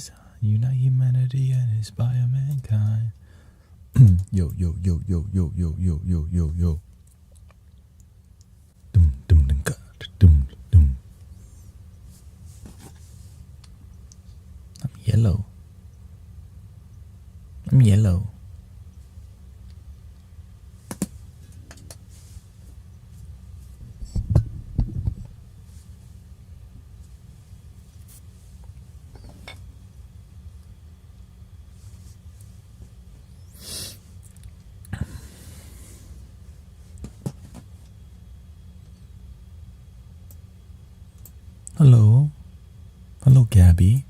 design, unite humanity and inspire mankind. Yo, yo, yo, yo, yo, yo, yo, yo, yo, yo. Dum, dum, dum, dum, dum. I'm yellow. I'm yellow. Hello. Hello, Gabby.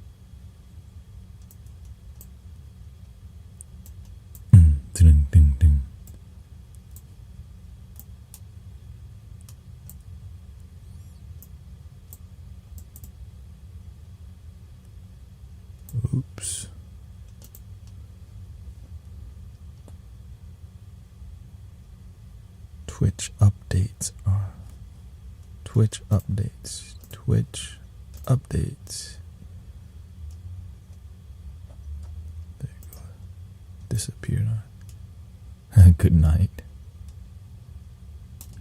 Ding, ding, ding. Oops. Twitch updates. Twitch updates. There you go. Disappeared. Good night.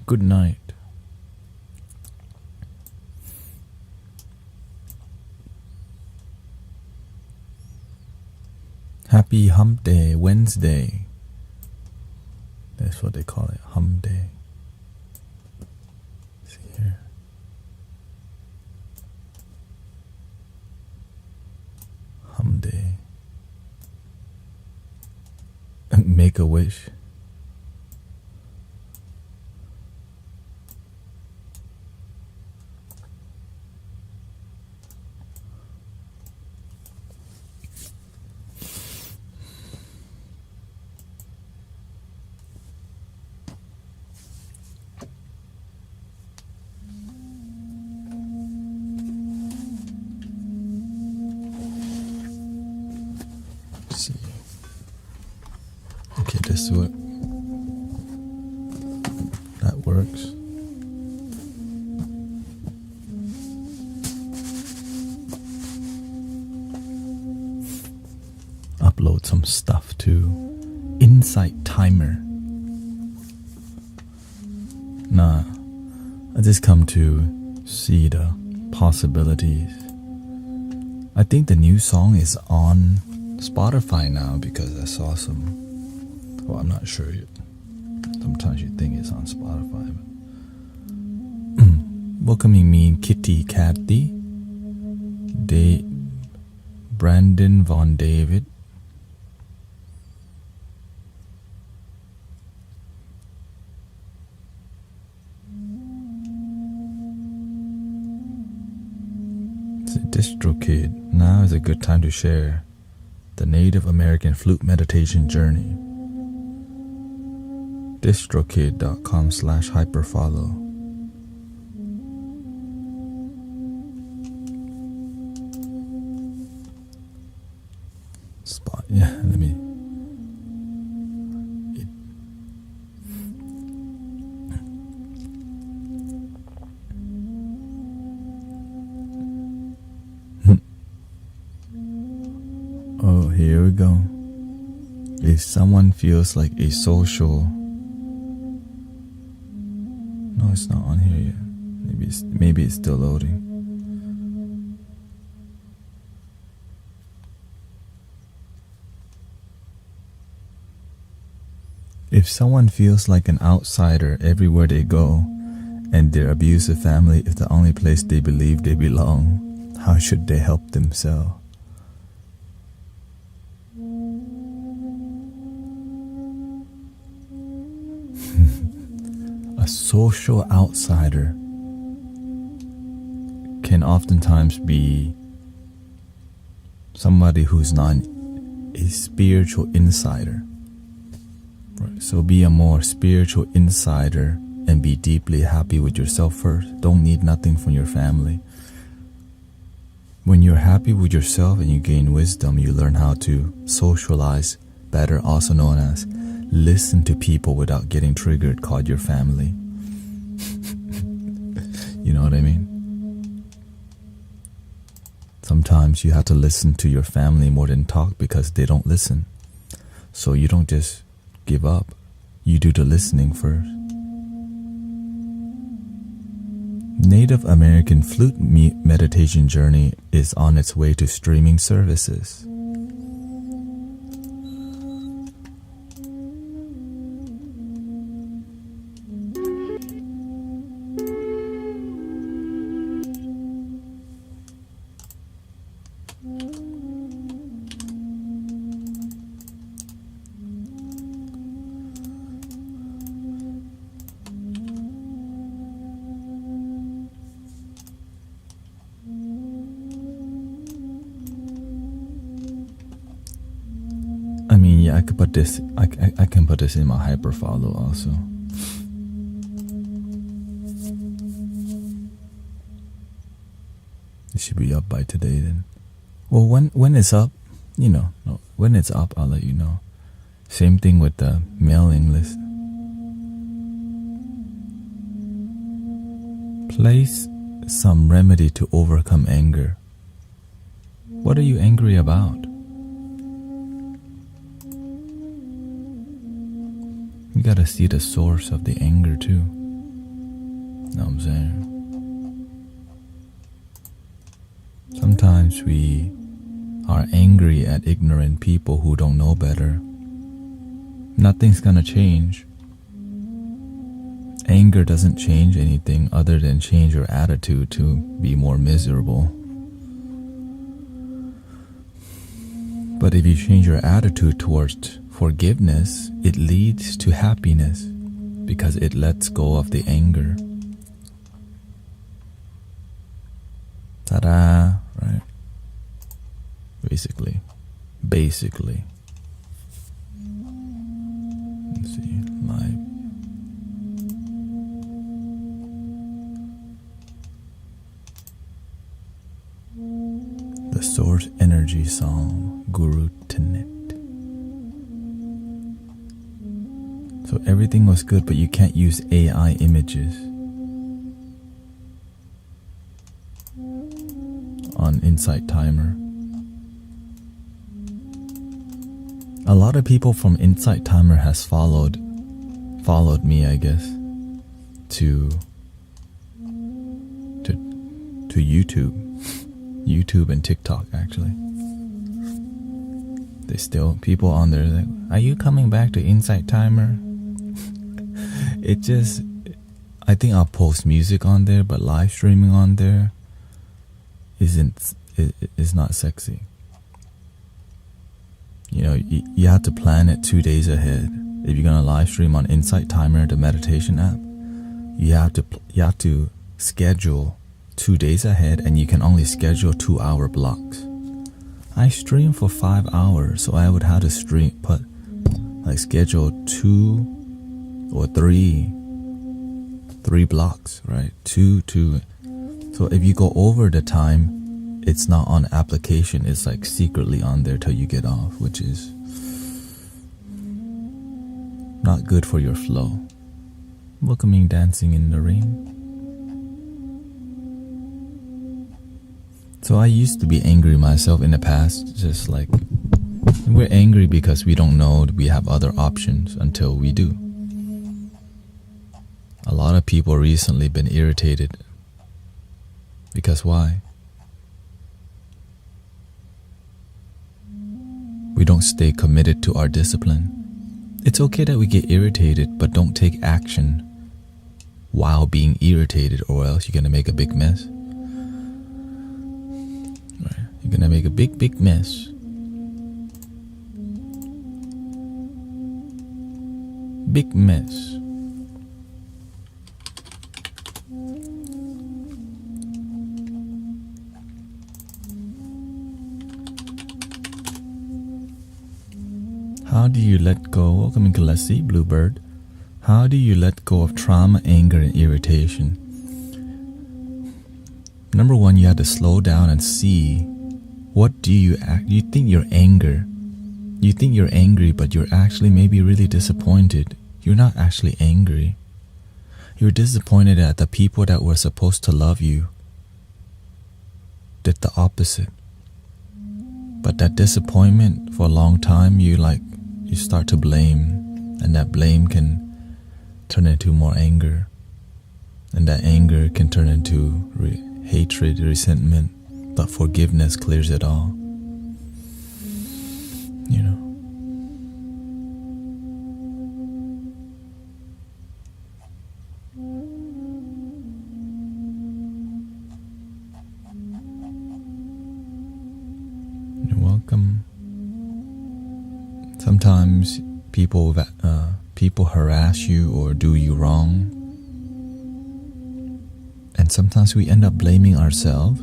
Good night. Happy Hump Day Wednesday. That's what they call it, Hump Day. See here. Hump Day. Make a wish. See. Okay, this is what that works. Upload some stuff to Insight Timer. Nah, I just come to see the possibilities. I think the new song is on Spotify now because I saw some. Well, I'm not sure yet. Sometimes you think it's on Spotify. Welcoming me, Kitty Cathy, Brandon Von David, it's a distro kid. Now is a good time to share the Native American flute meditation journey. distrokid.com/hyperfollow. Spot, yeah, let me. Oh, here we go. If someone feels like a social... No, it's not on here yet. Maybe it's still loading. If someone feels like an outsider everywhere they go, and their abusive family is the only place they believe they belong, how should they help themselves? A social outsider can oftentimes be somebody who's not a spiritual insider. Right. So be a more spiritual insider and be deeply happy with yourself first. Don't need nothing from your family. When you're happy with yourself and you gain wisdom, you learn how to socialize better, also known as listen to people without getting triggered, called your family. You know what I mean? sometimes you have to listen to your family more than talk because they don't listen. So you don't just give up. You do the listening first. Native American flute meditation journey is on its way to streaming services. I mean, yeah, I could put this. I can put this in my hyperfollow also. It should be up by today then. Well, when it's up, when it's up, I'll let you know. Same thing with the mailing list. Place some remedy to overcome anger. What are you angry about? You gotta see the source of the anger too. Know what I'm saying? Sometimes we are angry at ignorant people who don't know better. Nothing's gonna change. Anger doesn't change anything other than change your attitude to be more miserable. But if you change your attitude towards forgiveness, it leads to happiness because it lets go of the anger. Ta-da, right? Basically. Let's see, live. The Source Energy Song, Guru Tenet. So everything was good, but you can't use AI images on Insight Timer. A lot of people from Insight Timer has followed me, I guess, to YouTube and TikTok actually. They still people on there like, are you coming back to Insight Timer? I think I'll post music on there, but live streaming on there is not sexy. You have to plan it 2 days ahead. If you're gonna live stream on Insight Timer, the meditation app, you have to schedule 2 days ahead, and you can only schedule 2-hour blocks. I stream for 5 hours, so I would have to schedule 2 or 3 blocks, right? Two. So if you go over the time, it's not on application. It's like secretly on there till you get off, which is not good for your flow. Welcoming Dancing in the Rain. So I used to be angry myself in the past, just like we're angry because we don't know we have other options until we do. A lot of people recently been irritated because why? We don't stay committed to our discipline. It's okay that we get irritated, but don't take action while being irritated, or else you're gonna make a big mess. Right? You're gonna make a big mess. Big mess. How do you let go? Welcome to Kalasi, Bluebird. How do you let go of trauma, anger, and irritation? Number one, you have to slow down and see what do you act. You think you're angry. You think you're angry, but you're actually maybe really disappointed. You're not actually angry. You're disappointed at the people that were supposed to love you did the opposite. But that disappointment for a long time, you start to blame, and that blame can turn into more anger, and that anger can turn into hatred, resentment. But forgiveness clears it all. You know. You're welcome. Sometimes people harass you or do you wrong, and sometimes we end up blaming ourselves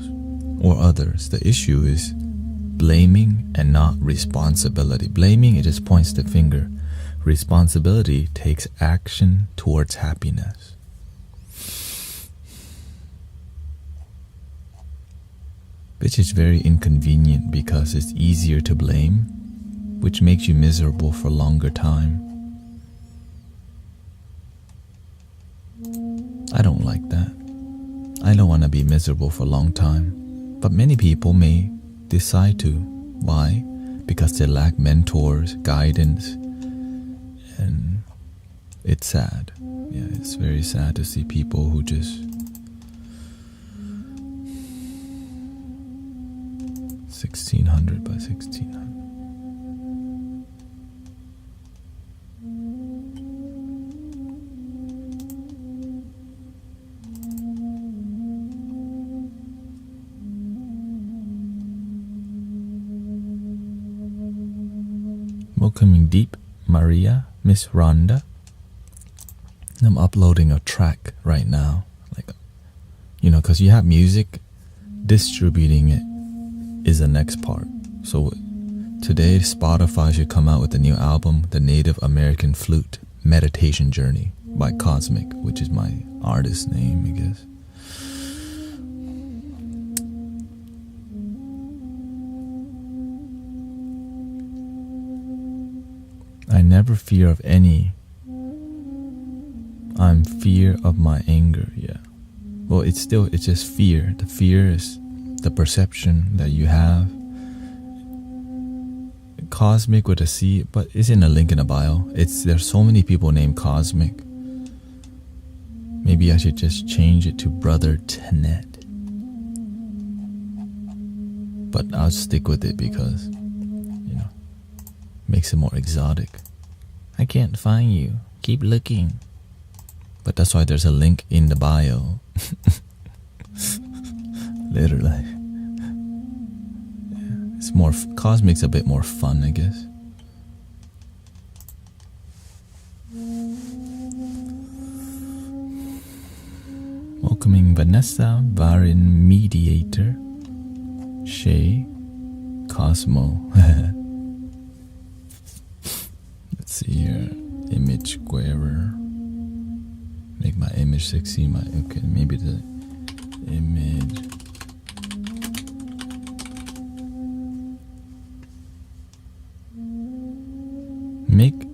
or others. The issue is blaming and not responsibility. Blaming, it just points the finger. Responsibility takes action towards happiness. Which is very inconvenient because it's easier to blame, which makes you miserable for a longer time. I don't like that. I don't want to be miserable for a long time. But many people may decide to. Why? Because they lack mentors, guidance, and it's sad. Yeah, it's very sad to see people who just 1600 by 1600. Welcoming Deep, Maria, Miss Rhonda. I'm uploading a track right now, because you have music, distributing it is the next part. So today Spotify should come out with a new album, The Native American Flute Meditation Journey by Cosmic, which is my artist name, I guess. I never fear of any. I'm fear of my anger, yeah. Well, it's just fear. The fear is the perception that you have. Cosmic with a C, but it's in a link in the bio. There's so many people named Cosmic. Maybe I should just change it to Brother Tenet. But I'll stick with it because, makes it more exotic. I can't find you. Keep looking. But that's why there's a link in the bio. Literally. Yeah, it's more Cosmic's a bit more fun, I guess. Welcoming Vanessa, Varin Mediator, Shay, Cosmo. Let's see here. Image squarer. Make my image sexy. Okay, maybe the image. Make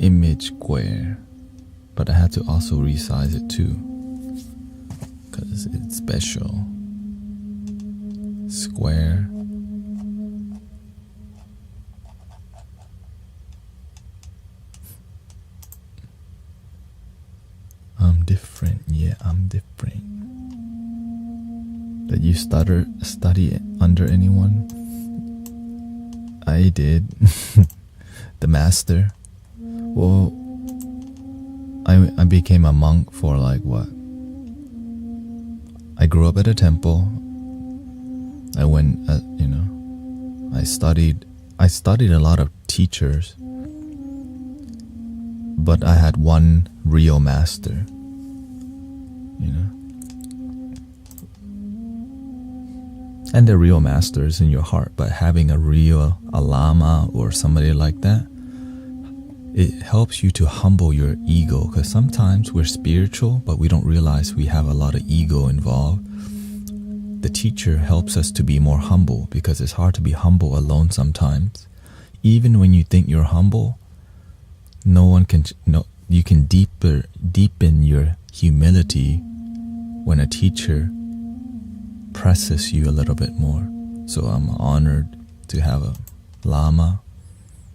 image square, but I had to also resize it too, because it's special. Square. I'm different, yeah, I'm different. Did you study under anyone? I did. The master. Well, I became a monk for what? I grew up at a temple. I went, I studied a lot of teachers, but I had one real master, And the real master is in your heart, but having a lama or somebody like that, it helps you to humble your ego, because sometimes we're spiritual, but we don't realize we have a lot of ego involved. The teacher helps us to be more humble, because it's hard to be humble alone sometimes. Even when you think you're humble, you can deepen your humility when a teacher presses you a little bit more. So I'm honored to have a Lama.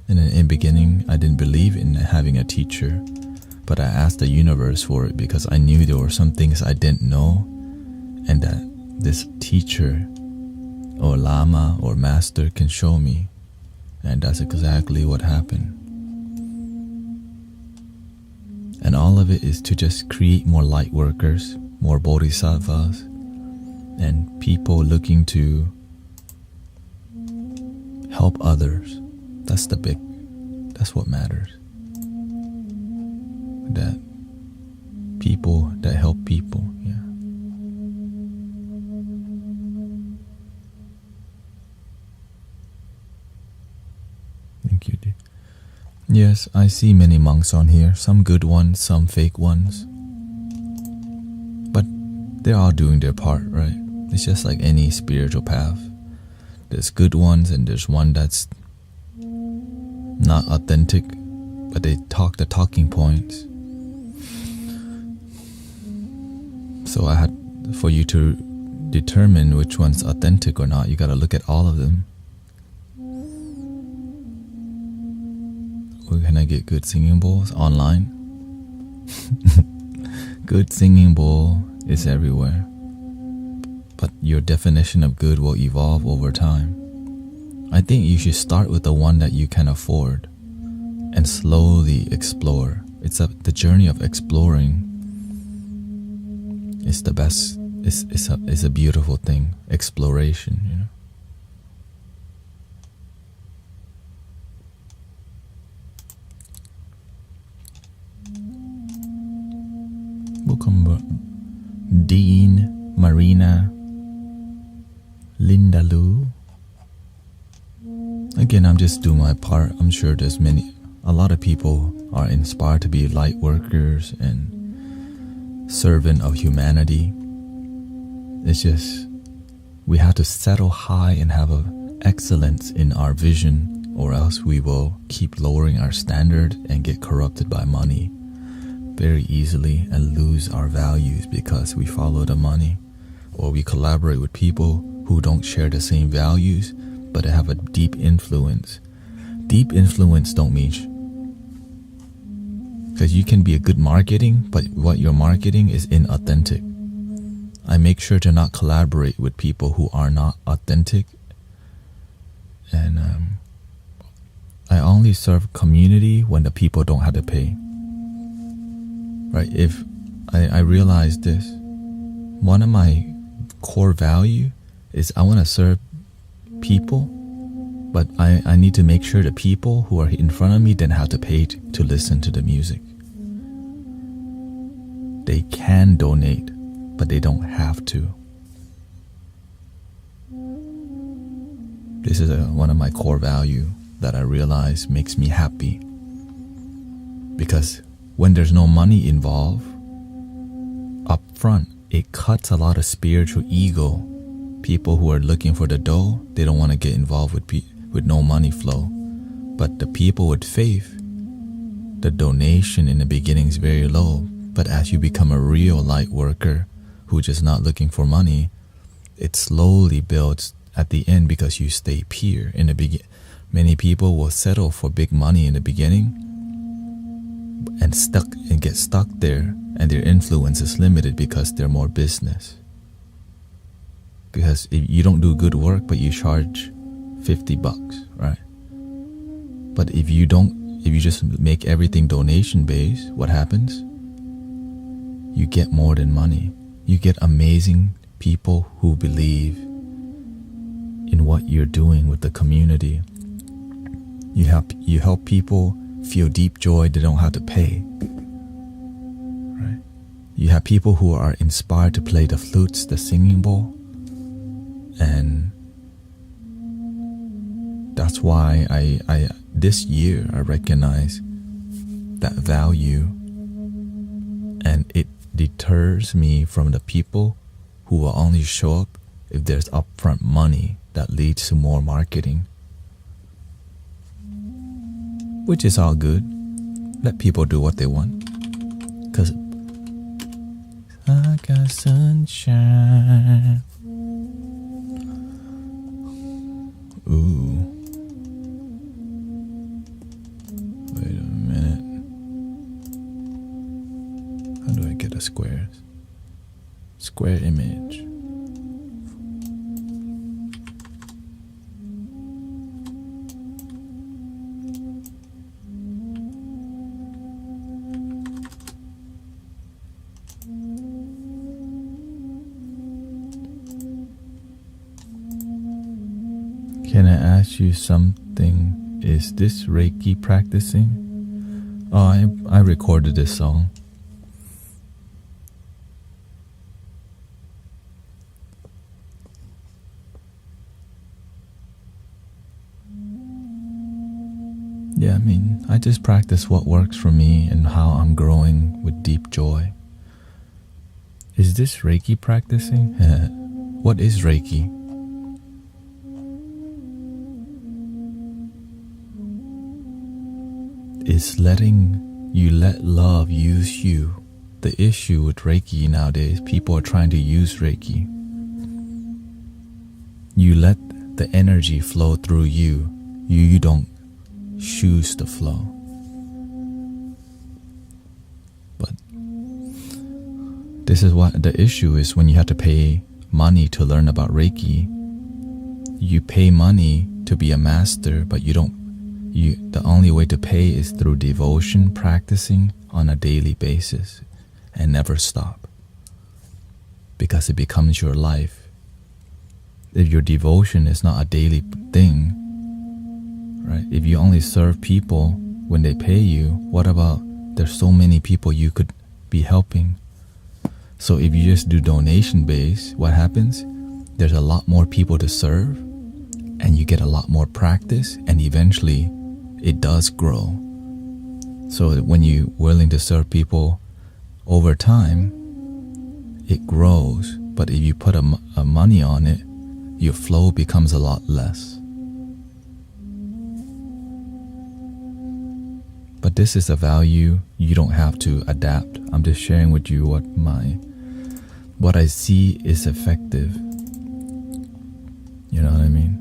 And in the beginning, I didn't believe in having a teacher, but I asked the universe for it because I knew there were some things I didn't know, and that this teacher or Lama or master can show me. And that's exactly what happened. And all of it is to just create more light workers, more bodhisattvas, and people looking to help others. That's what matters. That people that help people, yeah. Thank you, dear. Yes, I see many monks on here, some good ones, some fake ones. But they're all doing their part, right? It's just like any spiritual path. There's good ones and there's one that's not authentic, but they talk the talking points. So I had, for you to determine which one's authentic or not, you gotta look at all of them. Where can I get good singing bowls? Online. Good singing bowl is everywhere. But your definition of good will evolve over time. I think you should start with the one that you can afford and slowly explore. The journey of exploring is the best. It's a beautiful thing. Exploration, you know. Welcome, Dean, Marina, Linda Lou. Again, I'm just doing my part. I'm sure there's a lot of people are inspired to be light workers and servant of humanity. It's just, we have to settle high and have excellence in our vision, or else we will keep lowering our standard and get corrupted by money very easily and lose our values because we follow the money, or we collaborate with people who don't share the same values but have a deep influence. Deep influence don't mean because you can be a good marketing, but what you're marketing is inauthentic. I make sure to not collaborate with people who are not authentic, and I only serve community when the people don't have to pay. Right? If I realize this, one of my core value is I want to serve people, but I need to make sure the people who are in front of me didn't have to pay to listen to the music. They can donate, but they don't have to. This is one of my core value that I realize makes me happy. Because when there's no money involved, up front, it cuts a lot of spiritual ego. People who are looking for the dough, they don't want to get involved with no money flow. But the people with faith, the donation in the beginning is very low. But as you become a real light worker who's just not looking for money, it slowly builds at the end because you stay pure. In the beginning, many people will settle for big money in the beginning and get stuck there, and their influence is limited because they're more business. Because if you don't do good work, but you charge $50, right? But if you just make everything donation based, what happens? You get more than money. You get amazing people who believe in what you're doing with the community. You help people feel deep joy they don't have to pay. Right? You have people who are inspired to play the flutes, the singing bowl. And that's why I this year I recognize that value, and it deters me from the people who will only show up if there's upfront money that leads to more marketing. Which is all good. Let people do what they want. Cause I got sunshine. Ooh. square image. Can I ask you something? Is this Reiki practicing? Oh, I recorded this song. Yeah, I mean, I just practice what works for me and how I'm growing with deep joy. Is this Reiki practicing? What is Reiki? It's letting you let love use you. The issue with Reiki nowadays, people are trying to use Reiki. You let the energy flow through you. You don't choose the flow. But this is what the issue is when you have to pay money to learn about Reiki. You pay money to be a master, but the only way to pay is through devotion, practicing on a daily basis and never stop, because it becomes your life. If your devotion is not a daily thing, right? If you only serve people when they pay you, what about there's so many people you could be helping? So if you just do donation based, what happens? There's a lot more people to serve, and you get a lot more practice, and eventually it does grow. So when you're willing to serve people over time, it grows. But if you put a money on it, your flow becomes a lot less. But this is a value you don't have to adapt. I'm just sharing with you what I see is effective. You know what I mean?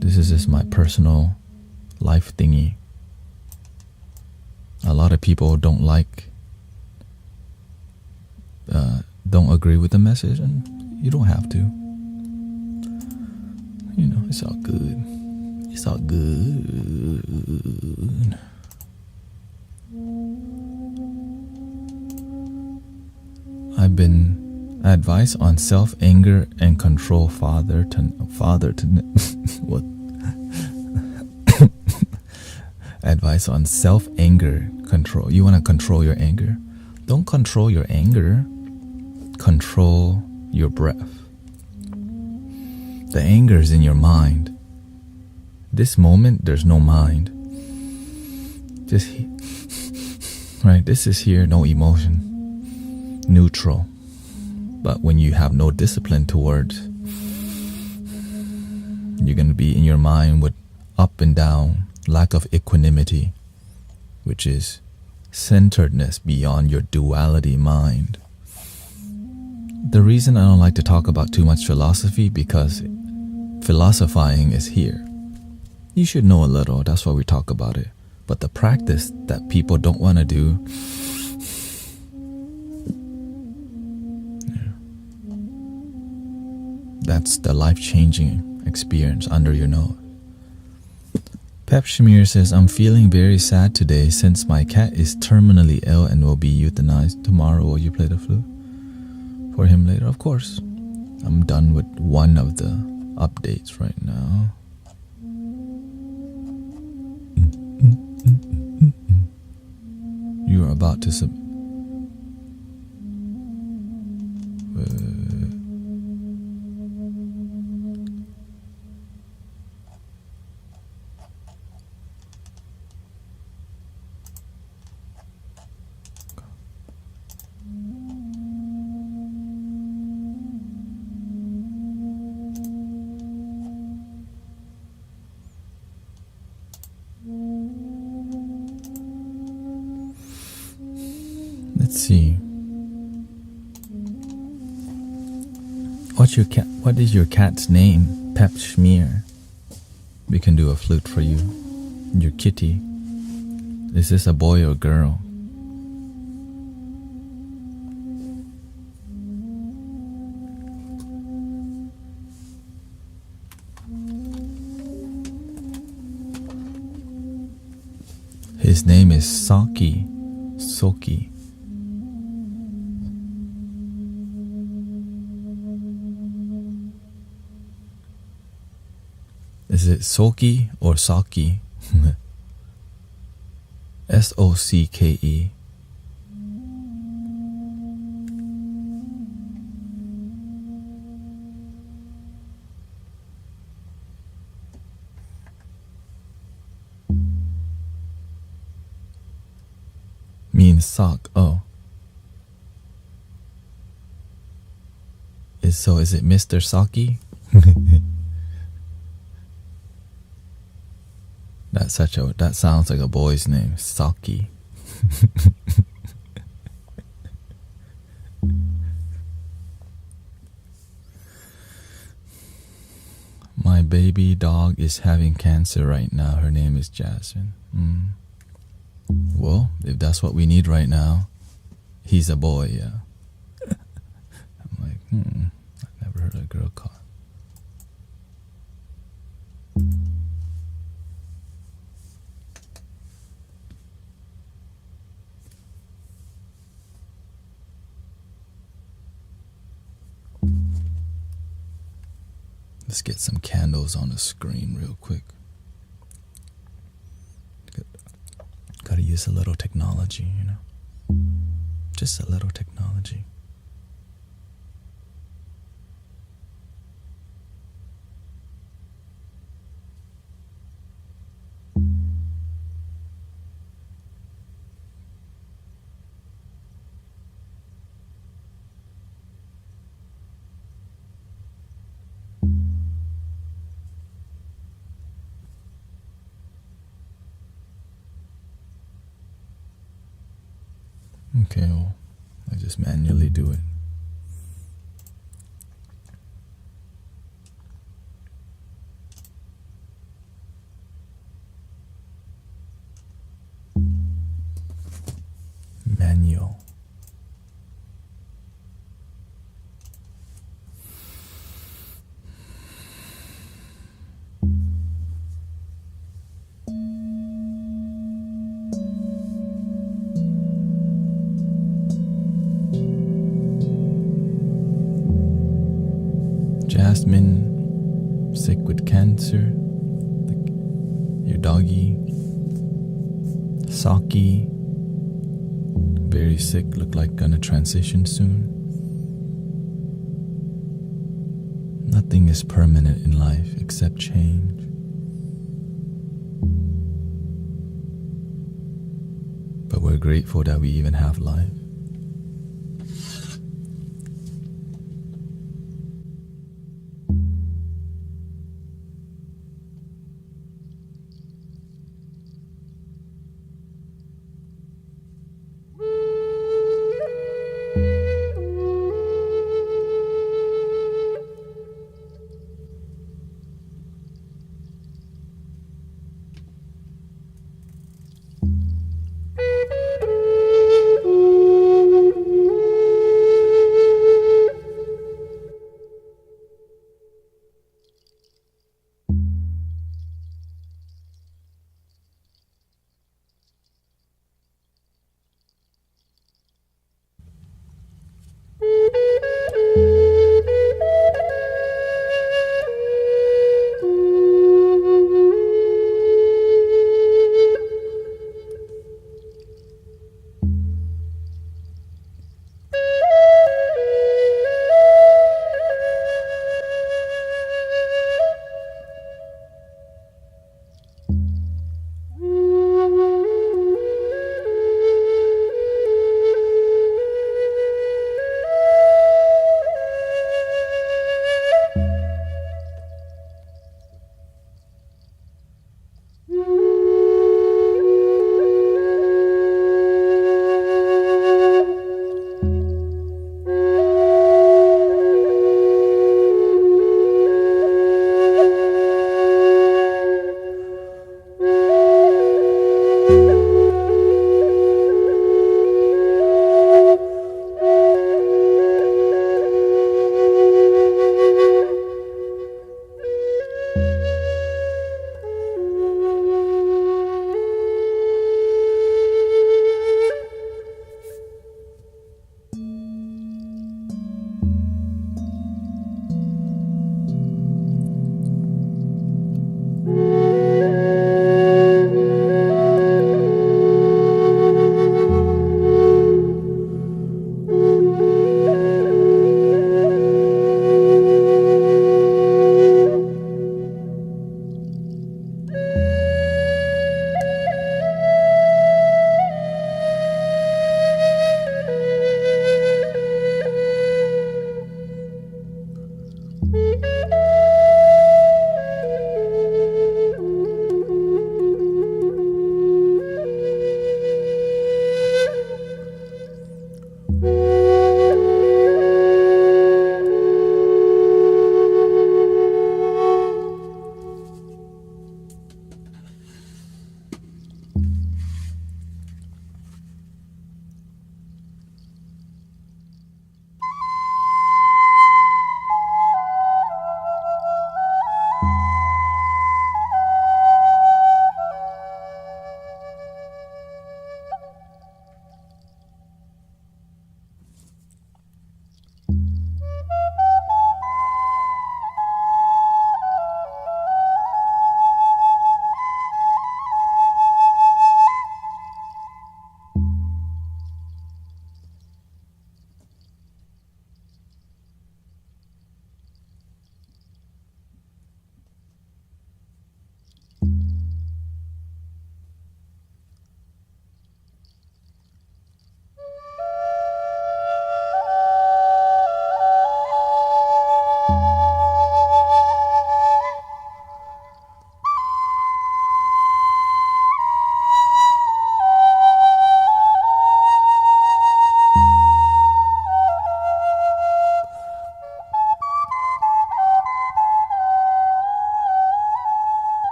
This is just my personal life thingy. A lot of people don't agree with the message, and you don't have to. You know, it's all good. It's all good. I've been advice on self-anger and control father to what? Advice on self-anger control. You want to control your anger? Don't control your anger. Control your breath. The anger is in your mind. This moment, there's no mind. Just right. This is here, no emotion, neutral. But when you have no discipline towards, you're going to be in your mind with up and down, lack of equanimity, which is centeredness beyond your duality mind. The reason I don't like to talk about too much philosophy, because philosophizing is here. You should know a little, that's why we talk about it. But the practice that people don't want to do, that's the life-changing experience under your nose. Pep Shamir says, I'm feeling very sad today since my cat is terminally ill and will be euthanized. Tomorrow, will you play the flute for him later? Of course. I'm done with one of the updates right now. You are about to Let's see. What is your cat's name? Pep Schmear. We can do a flute for you. Your kitty. Is this a boy or girl? His name is Saki. Soki. Is it Soki or Saki? Sokke. Means sock. Oh. Is it Mr. Saki? That sounds like a boy's name. Saki. My baby dog is having cancer right now. Her name is Jasmine. Well, if that's what we need right now, he's a boy, yeah. I'm like, I've never heard a girl call. Let's get some candles on the screen real quick. Gotta use a little technology, you know. Just a little technology. Okay, well, I just manually do it. Manual. Jasmine, sick with cancer. Your doggy. Saki, very sick, look like gonna transition soon. Nothing is permanent in life except change. But we're grateful that we even have life.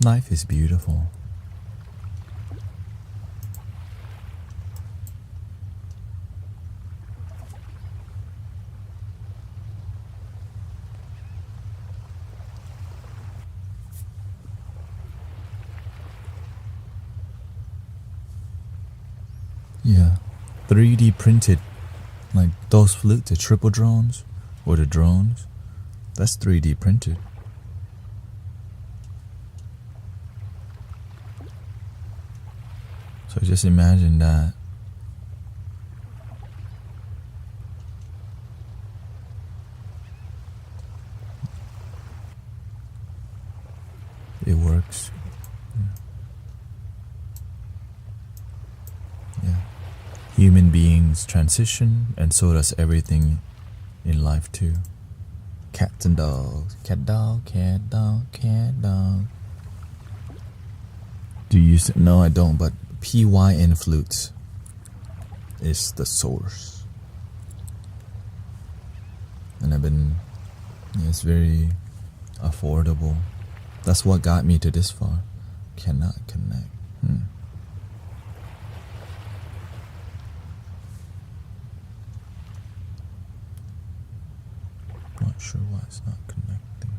Life is beautiful. Yeah, 3D printed, like those flutes, the triple drones, or the drones, that's 3D printed. So just imagine that. It works. Yeah. Human beings transition, and so does everything in life too. Cats and dogs. Cat dog, cat dog, cat dog. Do you use it? No, I don't, but PYN flutes is the source. And it's very affordable. That's what got me to this far. Cannot connect. Not sure why it's not connecting.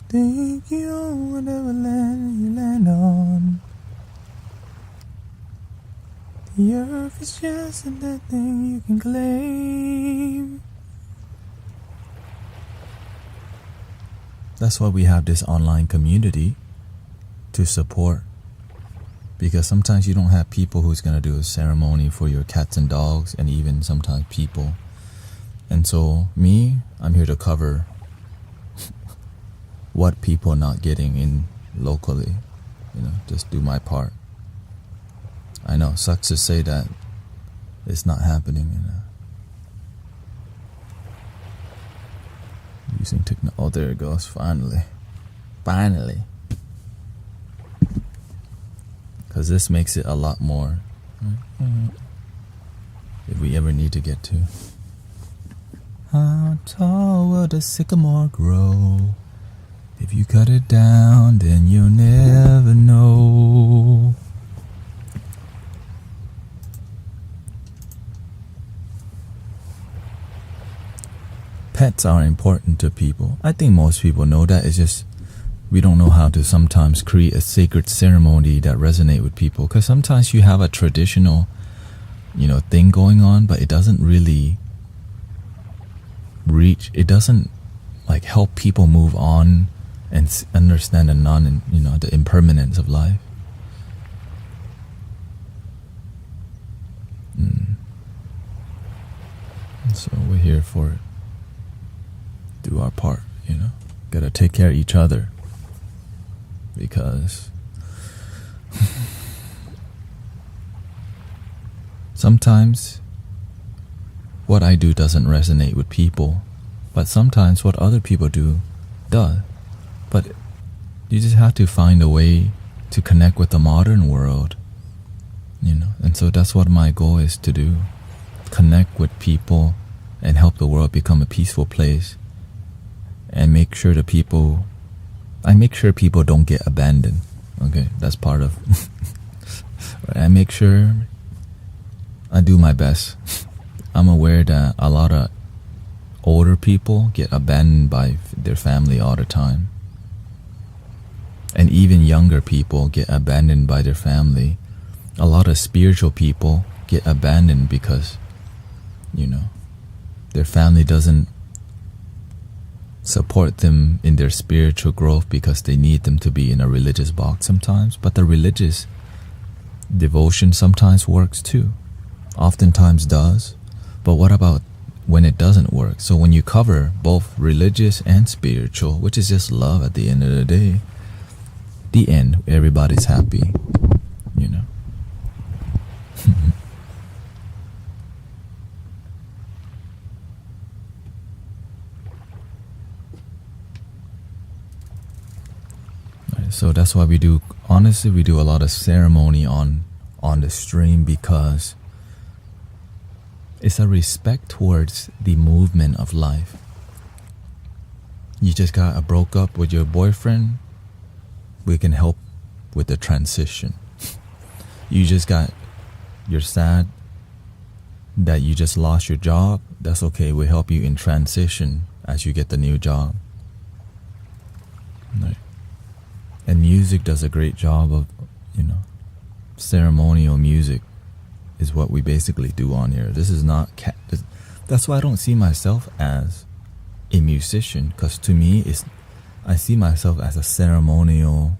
Think you on whatever land you land on. The earth is just another thing you can claim. That's why we have this online community to support. Because sometimes you don't have people who's going to do a ceremony for your cats and dogs, and even sometimes people. And so I'm here to cover what people are not getting in locally. Just do my part. I know, sucks to say that it's not happening. Using technology. Oh, there it goes. Finally. Because this makes it a lot more. If we ever need to get to. How tall will the sycamore grow? If you cut it down, then you'll never know. Pets are important to people. I think most people know that. It's just we don't know how to sometimes create a sacred ceremony that resonate with people. Because sometimes you have a traditional, thing going on, but it doesn't really reach. It doesn't help people move on and understand the impermanence of life. So we're here for it. Do our part, Gotta take care of each other. Because sometimes what I do doesn't resonate with people, but sometimes what other people do does. But you just have to find a way to connect with the modern world, And so that's what my goal is to do. Connect with people and help the world become a peaceful place. And make sure people don't get abandoned. Okay, that's part of. I make sure I do my best. I'm aware that a lot of older people get abandoned by their family all the time. And even younger people get abandoned by their family. A lot of spiritual people get abandoned because, their family doesn't support them in their spiritual growth because they need them to be in a religious box sometimes. But the religious devotion sometimes works too. Oftentimes does. But what about when it doesn't work? So when you cover both religious and spiritual, which is just love at the end of the day, the end, everybody's happy, So that's why we do a lot of ceremony on the stream, because It's a respect towards the movement of life. You just got broke up with your boyfriend, we can help with the transition. You're sad that you just lost your job, that's okay, we'll help you in transition as you get the new job. Right. And music does a great job of, ceremonial music is what we basically do on here. This is not, that's why I don't see myself as a musician, because to me, I see myself as a ceremonial,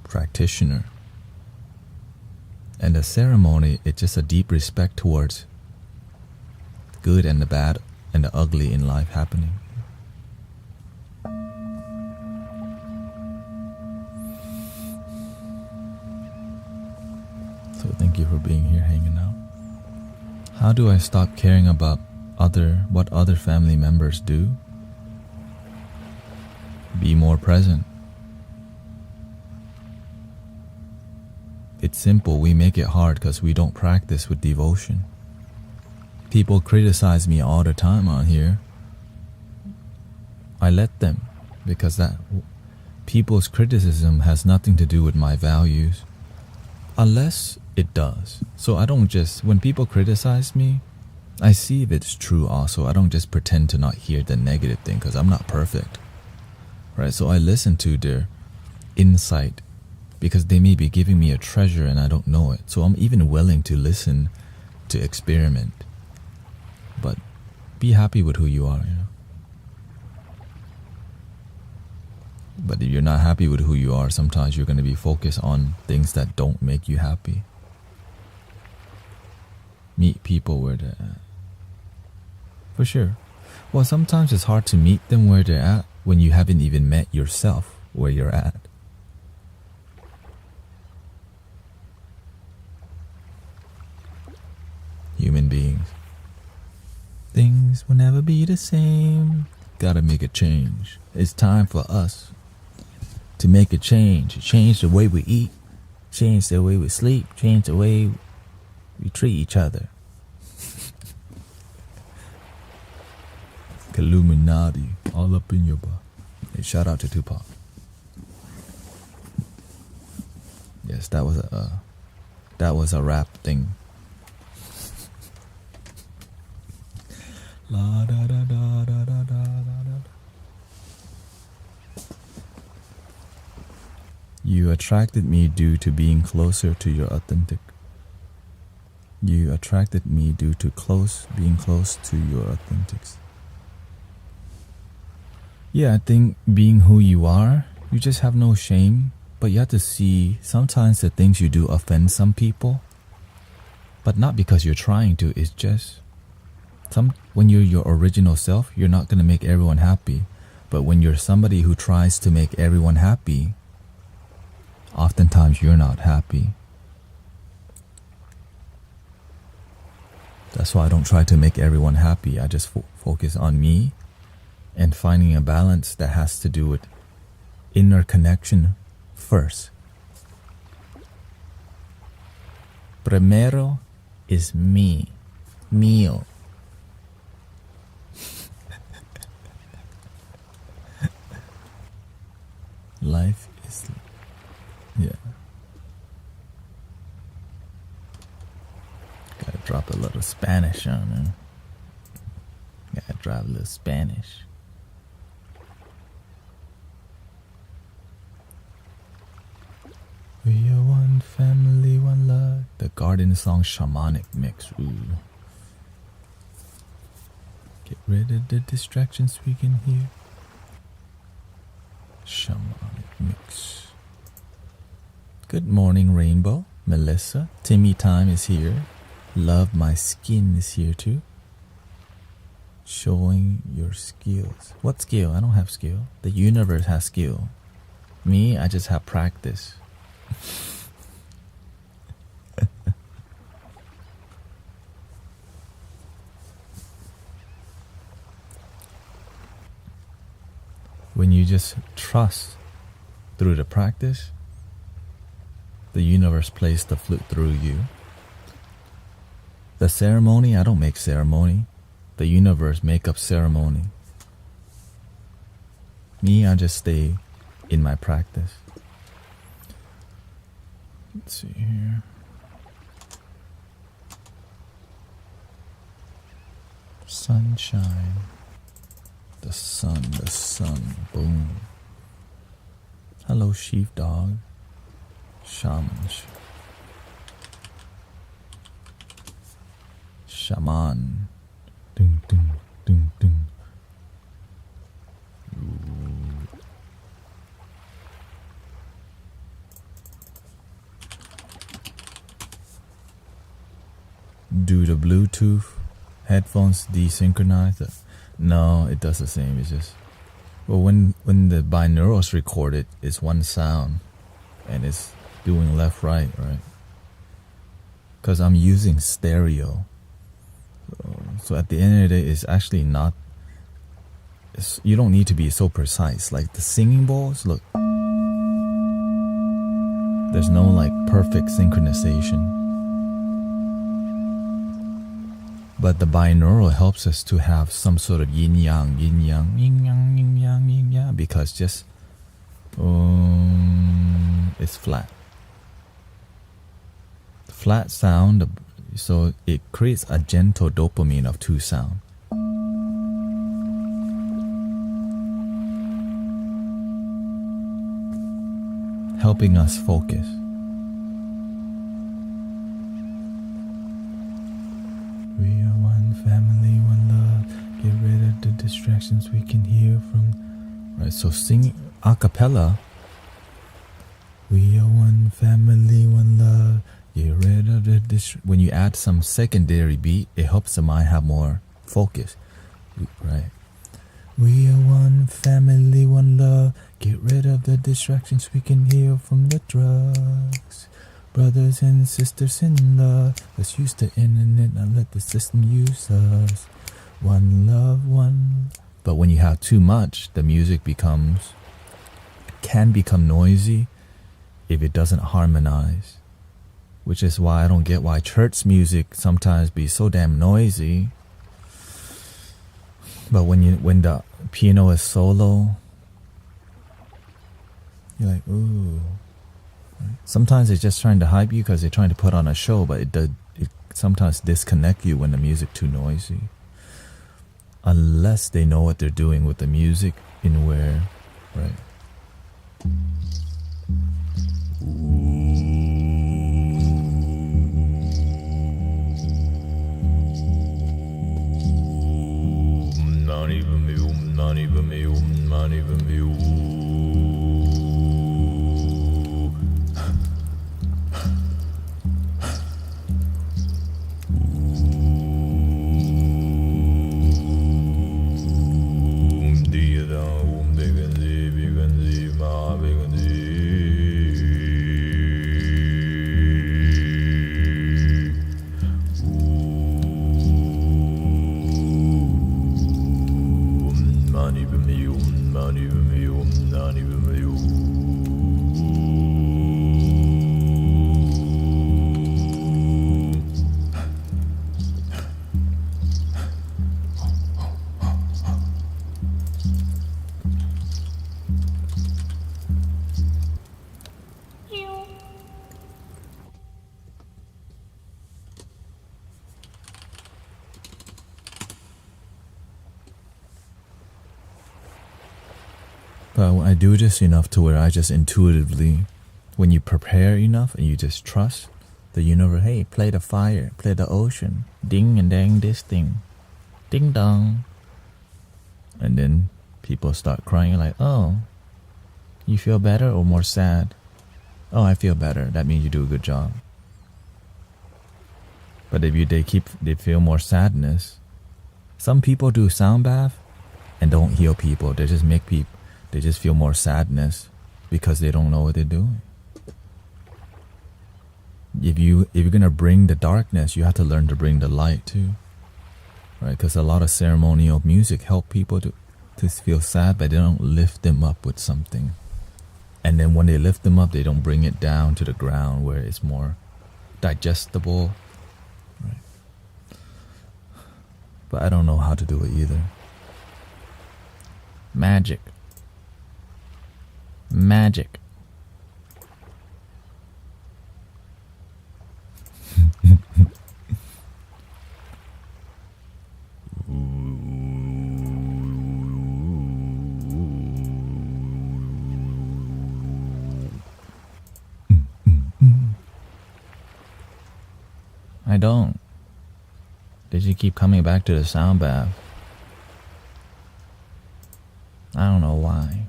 practitioner. And the ceremony, it's just a deep respect towards good and the bad and the ugly in life happening. So thank you for being here, hanging out. How do I stop caring about what other family members do? Be more present. It's simple. We make it hard because we don't practice with devotion. People criticize me all the time on here. I let them, because that people's criticism has nothing to do with my values, unless it does. So I don't just, when people criticize me, I see if it's true also. I don't just pretend to not hear the negative thing, because I'm not perfect, right? So I listen to their insight, because they may be giving me a treasure and I don't know it. So I'm even willing to listen, to experiment. But be happy with who you are, But if you're not happy with who you are, sometimes you're going to be focused on things that don't make you happy. Meet people where they're at. For sure. Well, sometimes it's hard to meet them where they're at when you haven't even met yourself where you're at. Human beings. Things will never be the same. Gotta make a change. It's time for us to make a change. Change the way we eat. Change the way we sleep. Change the way we treat each other. Illuminati. All up in your butt. Hey, shout out to Tupac. Yes, that was a rap thing. La da da da da da da da. You attracted me due to being closer to your authentic. You attracted me due to being close to your authentics. Yeah, I think being who you are, you just have no shame, but you have to see sometimes the things you do offend some people, but not because you're trying to, it's just when you're your original self, you're not going to make everyone happy. But when you're somebody who tries to make everyone happy, oftentimes you're not happy. That's why I don't try to make everyone happy. I just focus on me and finding a balance that has to do with inner connection first. Primero is me. Mío. Life is, yeah. Gotta drop a little Spanish on him. Gotta drop a little Spanish. We are one family, one love. The Garden Song Shamanic Mix. Ooh. Get rid of the distractions we can hear. Shamanic Mix. Good morning, Rainbow. Melissa. Timmy Time is here. Love My Skin is here too. Showing your skills. What skill? I don't have skill. The universe has skill. Me, I just have practice. When you just trust through the practice, The universe plays the flute through you. The ceremony, I don't make ceremony. The universe make up ceremony. Me, I just stay in my practice. Let's see here. Sunshine. The sun, boom. Hello, sheepdog. Shaman. Shaman. Ding, ding, ding, ding. Do the Bluetooth headphones desynchronize? No, it does the same. It's just, well, when the binaurals record it, it's one sound, and it's doing left, right. Because I'm using stereo. So at the end of the day, it's actually not. You don't need to be so precise. Like the singing bowls, look. There's no like perfect synchronization. But the binaural helps us to have some sort of yin-yang, yin-yang, yin-yang, yin-yang, yin-yang, because just it's flat. Flat sound, so it creates a gentle dopamine of two sound. Helping us focus. We are one family, one love. Get rid of the distractions we can hear from. Right, so singing a cappella. We are one family, one love. Get rid of the when you add some secondary beat, it helps the mind have more focus. Right. We are one family, one love. Get rid of the distractions we can hear from the drugs. Brothers and sisters in love, let's use the internet, not let the system use us. One love, one. But when you have too much, the music can become noisy if it doesn't harmonize. Which is why I don't get why church music sometimes be so damn noisy. But when the piano is solo, you're like, ooh. Sometimes it's just trying to hype you because they're trying to put on a show, but it sometimes disconnect you when the music too noisy. Unless they know what they're doing with the music in where, right? But I do this enough to where I just intuitively, when you prepare enough and you just trust the universe, hey, play the fire, play the ocean, ding and dang this thing, ding dong. And then people start crying like, oh, you feel better or more sad? Oh, I feel better. That means you do a good job. But if they feel more sadness. Some people do sound bath and don't heal people. They just feel more sadness because they don't know what they're doing. If you're gonna bring the darkness, you have to learn to bring the light too, right? Because a lot of ceremonial music help people to feel sad, but they don't lift them up with something. And then when they lift them up, they don't bring it down to the ground where it's more digestible. Right? But I don't know how to do it either. Magic. I don't. They just keep coming back to the sound bath. I don't know why.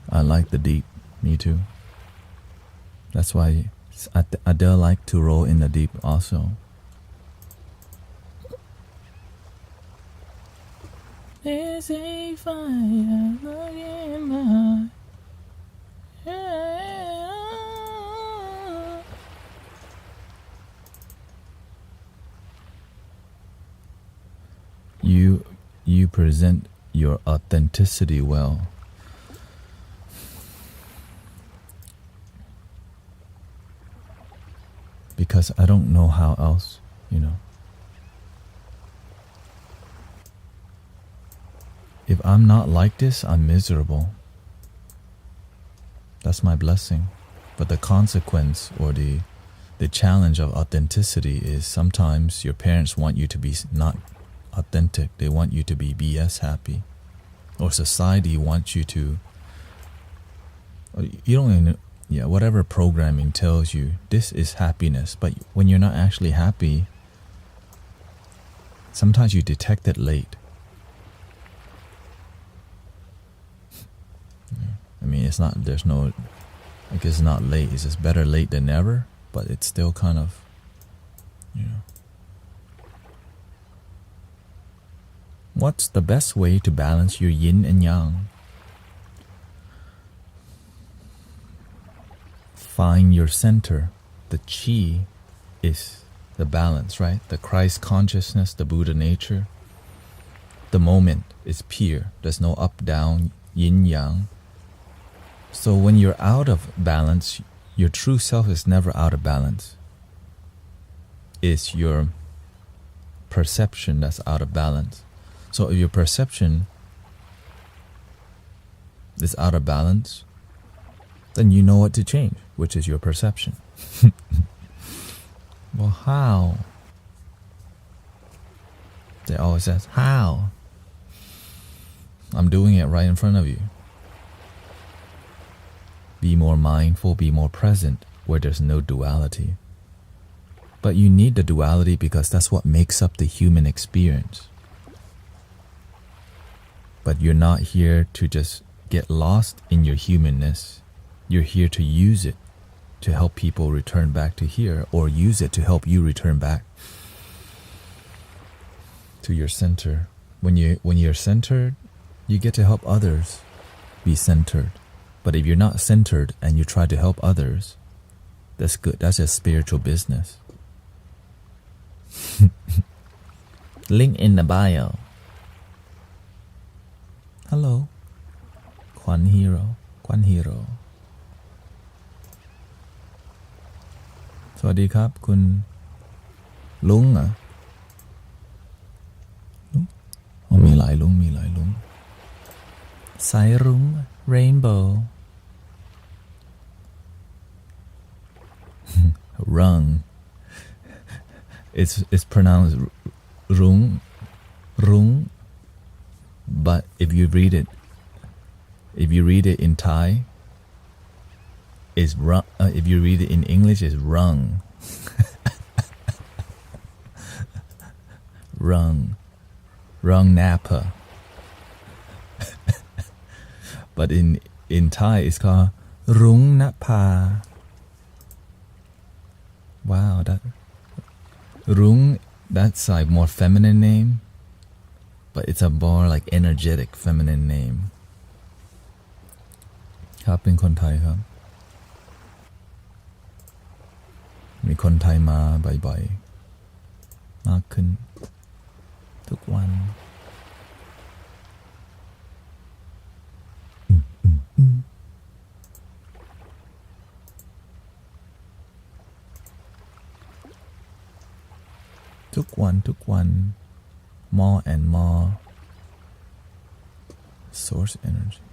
I like the deep. Me too. That's why Adele like to roll in the deep also. There's a fire in my heart. You present your authenticity well. Because I don't know how else, If I'm not like this, I'm miserable. That's my blessing. But the consequence or the challenge of authenticity is sometimes your parents want you to be not authentic. They want you to be BS happy. Or society wants you to, you don't even, whatever programming tells you, this is happiness. But when you're not actually happy, sometimes you detect it late. I mean, it's not late. It's just better late than never, but it's still kind of, What's the best way to balance your yin and yang? Find your center. The chi is the balance, right? The Christ consciousness, the Buddha nature. The moment is pure. There's no up, down, yin, yang. So when you're out of balance, your true self is never out of balance. It's your perception that's out of balance. So if your perception is out of balance, then you know what to change, which is your perception. Well, how? They always ask, how? I'm doing it right in front of you. Be more mindful, be more present, where there's no duality. But you need the duality because that's what makes up the human experience. But you're not here to just get lost in your humanness. You're here to use it to help people return back to here, or use it to help you return back to your center. When you're centered, you get to help others be centered. But if you're not centered and you try to help others, that's good. That's a spiritual business. Link in the bio. Hello. Kwan Hero. สวัสดีครับคุณลุงอ่ะมีหลายลุงสายรุ้ง Rainbow Rung. It's pronounced rung, but if you read it in Thai, it's rung. If you read it in English, it's rung. Rung napper. But in Thai, it's called rung napa. Wow, that Rung, that's like more feminine name, but it's a more like energetic feminine name. ครับเป็นคนไทยครับมีคนไทยมาบ่อยๆมากขึ้นทุกวัน ทุกวัน more and more source energy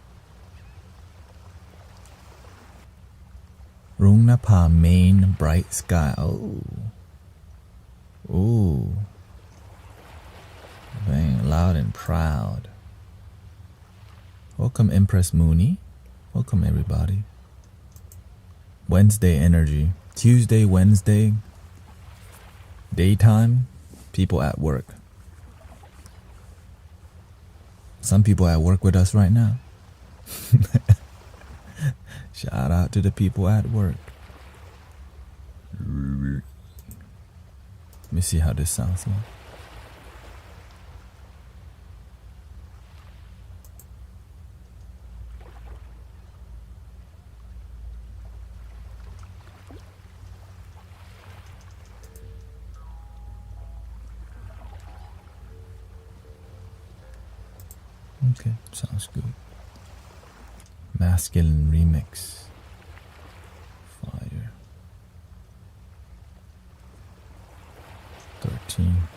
รุ้งนภา main bright sky oh bang loud and proud. Welcome Empress Mooney. Welcome everybody. Wednesday energy. Tuesday, Wednesday, daytime, people at work. Some people at work with us right now. Shout out to the people at work. Let me see how this sounds like. Okay, sounds good. Masculine remix. Fire. 13.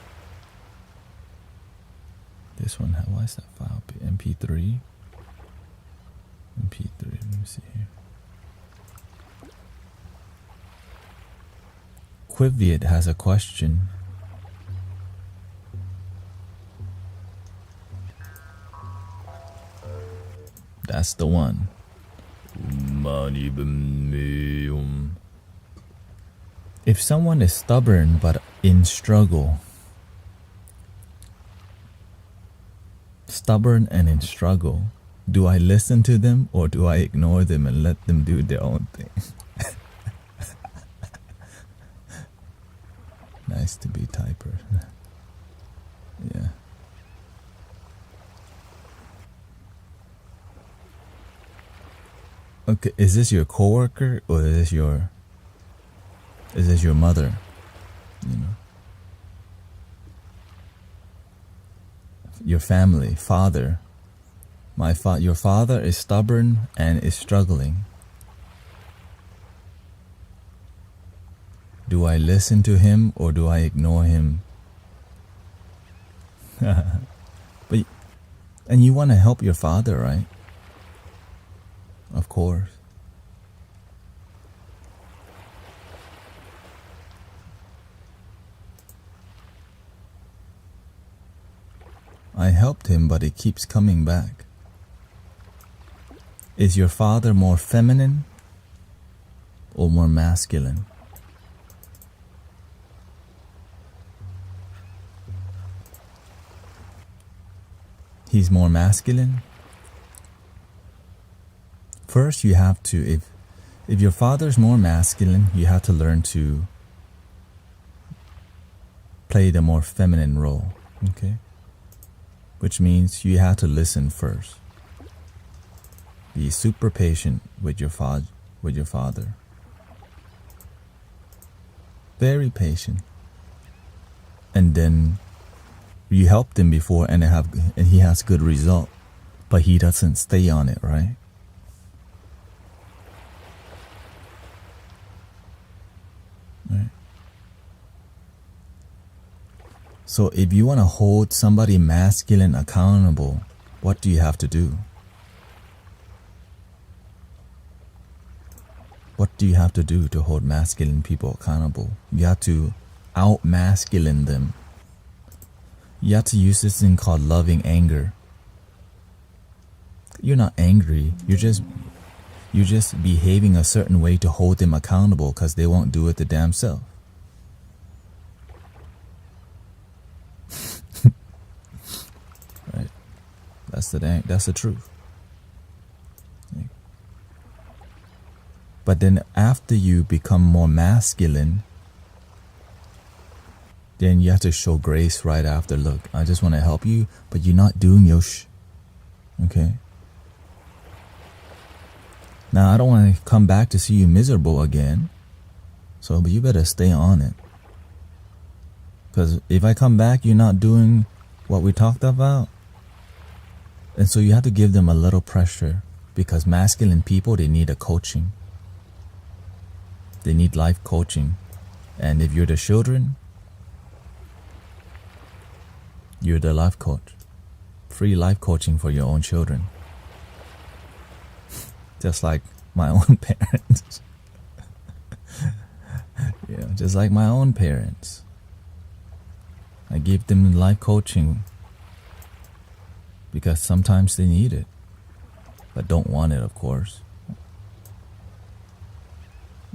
This one, why is that file? MP3? MP3, let me see here. Quiviet has a question. That's the one. If someone is stubborn but in struggle, do I listen to them or do I ignore them and let them do their own thing? Nice to be typer. Yeah. Okay, is this your coworker or is this your mother? You know, your family, father. Your father is stubborn and is struggling. Do I listen to him or do I ignore him? And you want to help your father, right? Of course. I helped him, but he keeps coming back. Is your father more feminine or more masculine? He's more masculine? First, you have to, if your father's more masculine, you have to learn to play the more feminine role, okay? Which means you have to listen first. Be super patient with your father. Very patient. And then you helped him before and he has good result, but he doesn't stay on it, right? Right. So if you want to hold somebody masculine accountable, what do you have to do? What do you have to do to hold masculine people accountable? You have to out-masculine them. You have to use this thing called loving anger. You're not angry. You're just behaving a certain way to hold them accountable because they won't do it the damn self. Right? That's the truth. But then after you become more masculine, then you have to show grace right after. Look, I just want to help you, but you're not doing your okay? Now, I don't want to come back to see you miserable again. But you better stay on it. Because if I come back, you're not doing what we talked about. And so you have to give them a little pressure. Because masculine people, they need a coaching. They need life coaching. And if you're the children, you're the life coach. Free life coaching for your own children. Just like my own parents. Yeah, just like my own parents. I give them life coaching because sometimes they need it, but don't want it, of course.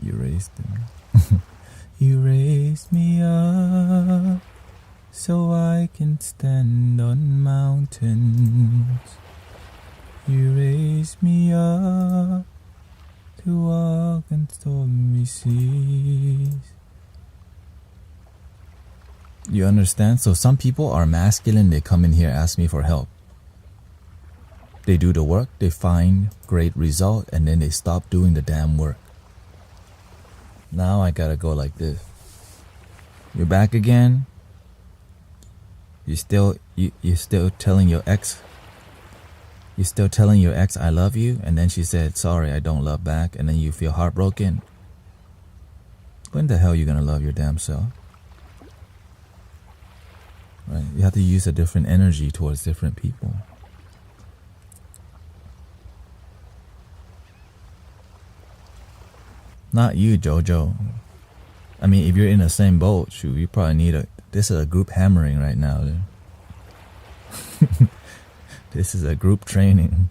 You raised them. You raised me up so I can stand on mountains. You raised me up to walk on stormy seas. You understand? So some people are masculine, they come in here, ask me for help. They do the work, they find great result, and then they stop doing the damn work. Now I gotta go like this. You're back again? You're still telling your ex I love you, and then she said, sorry, I don't love back, and then you feel heartbroken. When the hell are you gonna love your damn self? Right? You have to use a different energy towards different people. Not you, Jojo. I mean, if you're in the same boat, shoot, you probably need this is a group hammering right now. This is a group training.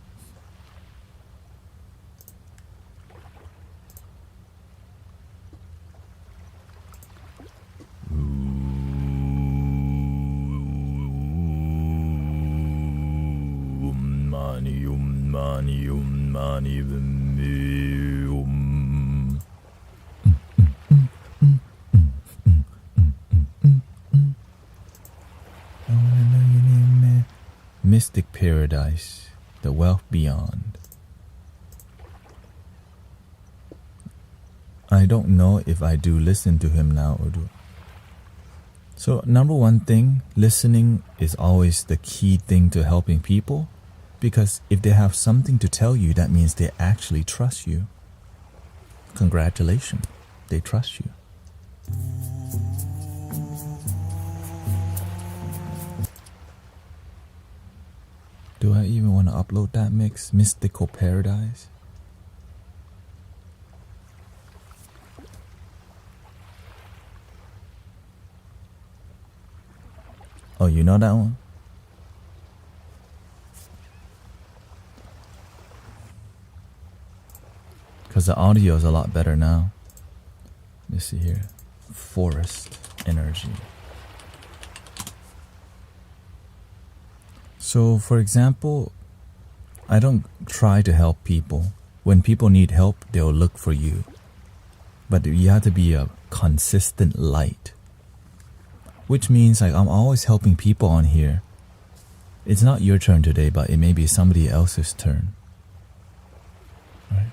Mystic paradise, the wealth beyond. I don't know if I do listen to him now or do. So number one thing, listening is always the key thing to helping people, because if they have something to tell you, that means they actually trust you. Congratulations, they trust you. Do I even want to upload that mix? Mystical Paradise? Oh, you know that one? Because the audio is a lot better now. Let's see here. Forest energy. So, for example, I don't try to help people. When people need help, they'll look for you. But you have to be a consistent light. Which means like I'm always helping people on here. It's not your turn today, but it may be somebody else's turn. Right?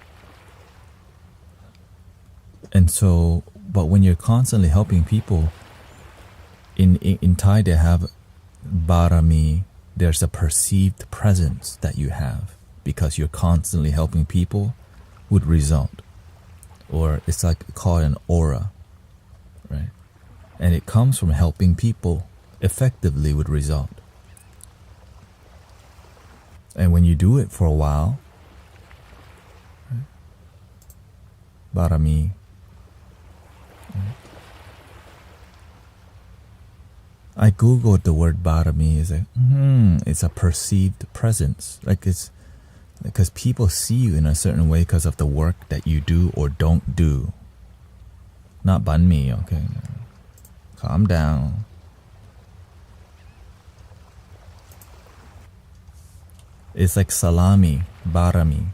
And so, but when you're constantly helping people, in Thai they have barami. There's a perceived presence that you have because you're constantly helping people would result. Or it's like called an aura, right? And it comes from helping people effectively would result. And when you do it for a while, right? Barami, right? I googled the word barami. It's like, it's a perceived presence. Like it's because people see you in a certain way because of the work that you do or don't do. Not banh mi, okay? Calm down. It's like salami, barami.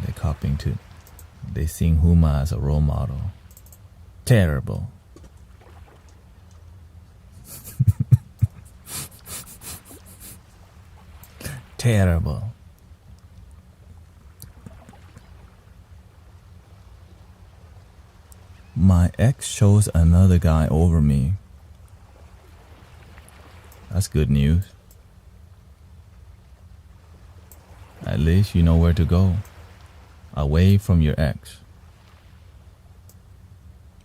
They're copying too. They seeing Huma as a role model. Terrible. Terrible. My ex chose another guy over me. That's good news. At least you know where to go. Away from your ex.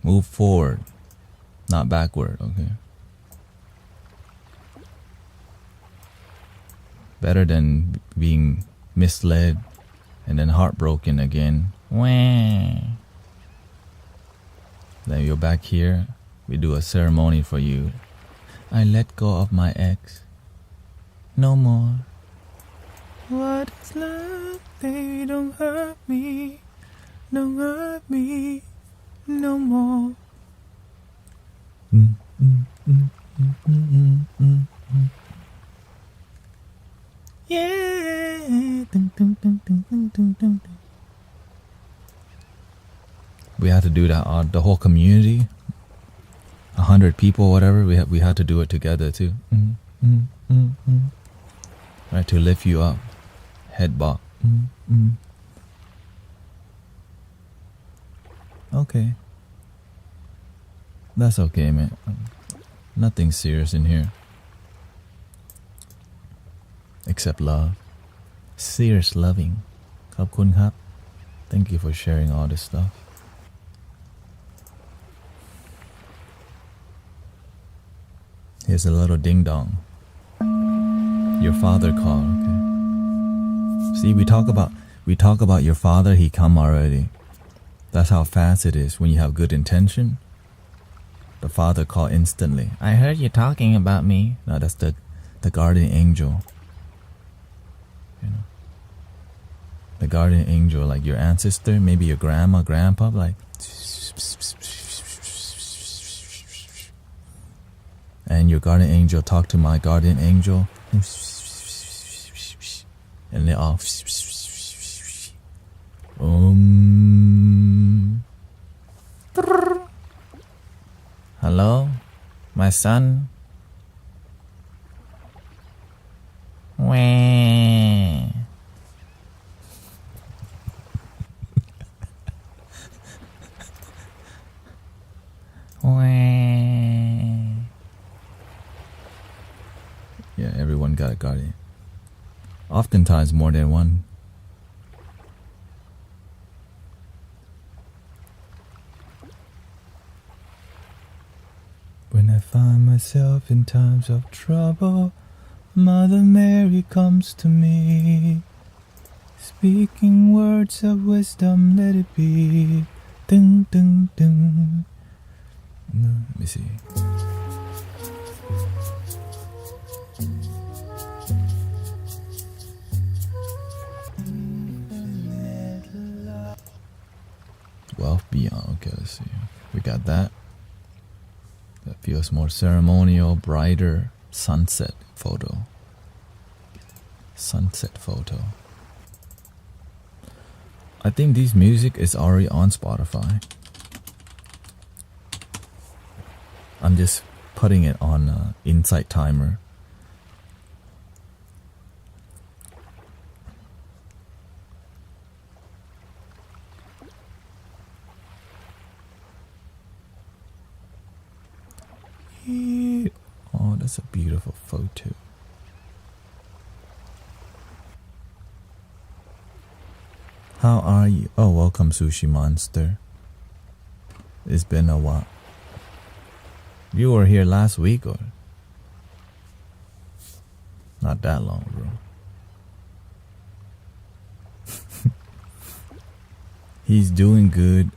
Move forward, not backward, okay? Better than being misled and then heartbroken again. Wah. Then you're back here. We do a ceremony for you. I let go of my ex. No more. What is love? They don't hurt me. Don't hurt me no more. Yeah. We had to do that. The whole community, 100 people, whatever. We had to do it together too. Right, to lift you up, head bop. Okay, that's okay, man. Nothing serious in here, except love. Serious loving. ขอบคุณครับ. Thank you for sharing all this stuff. Here's a little ding dong. Your father called. Okay. See, we talk about your father. He come already. That's how fast it is when you have good intention. The father call instantly. I heard you talking about me. No, that's the guardian angel. You know, the guardian angel, like your ancestor, maybe your grandma, grandpa, like. And your guardian angel talk to my guardian angel. And they all hello, my son. Wah. Yeah, everyone got a guardian. Oftentimes more than one. When I find myself in times of trouble, Mother Mary comes to me, speaking words of wisdom, let it be. Ding, ding, ding. Let me see. Wealth beyond. Okay, let's see. We got that. That feels more ceremonial, brighter. Sunset photo. Sunset photo. I think this music is already on Spotify. I'm just putting it on Insight Timer. Oh, that's a beautiful photo. How are you? Oh, welcome, Sushi Monster. It's been a while. You were here last week, or? Not that long, bro. He's doing good.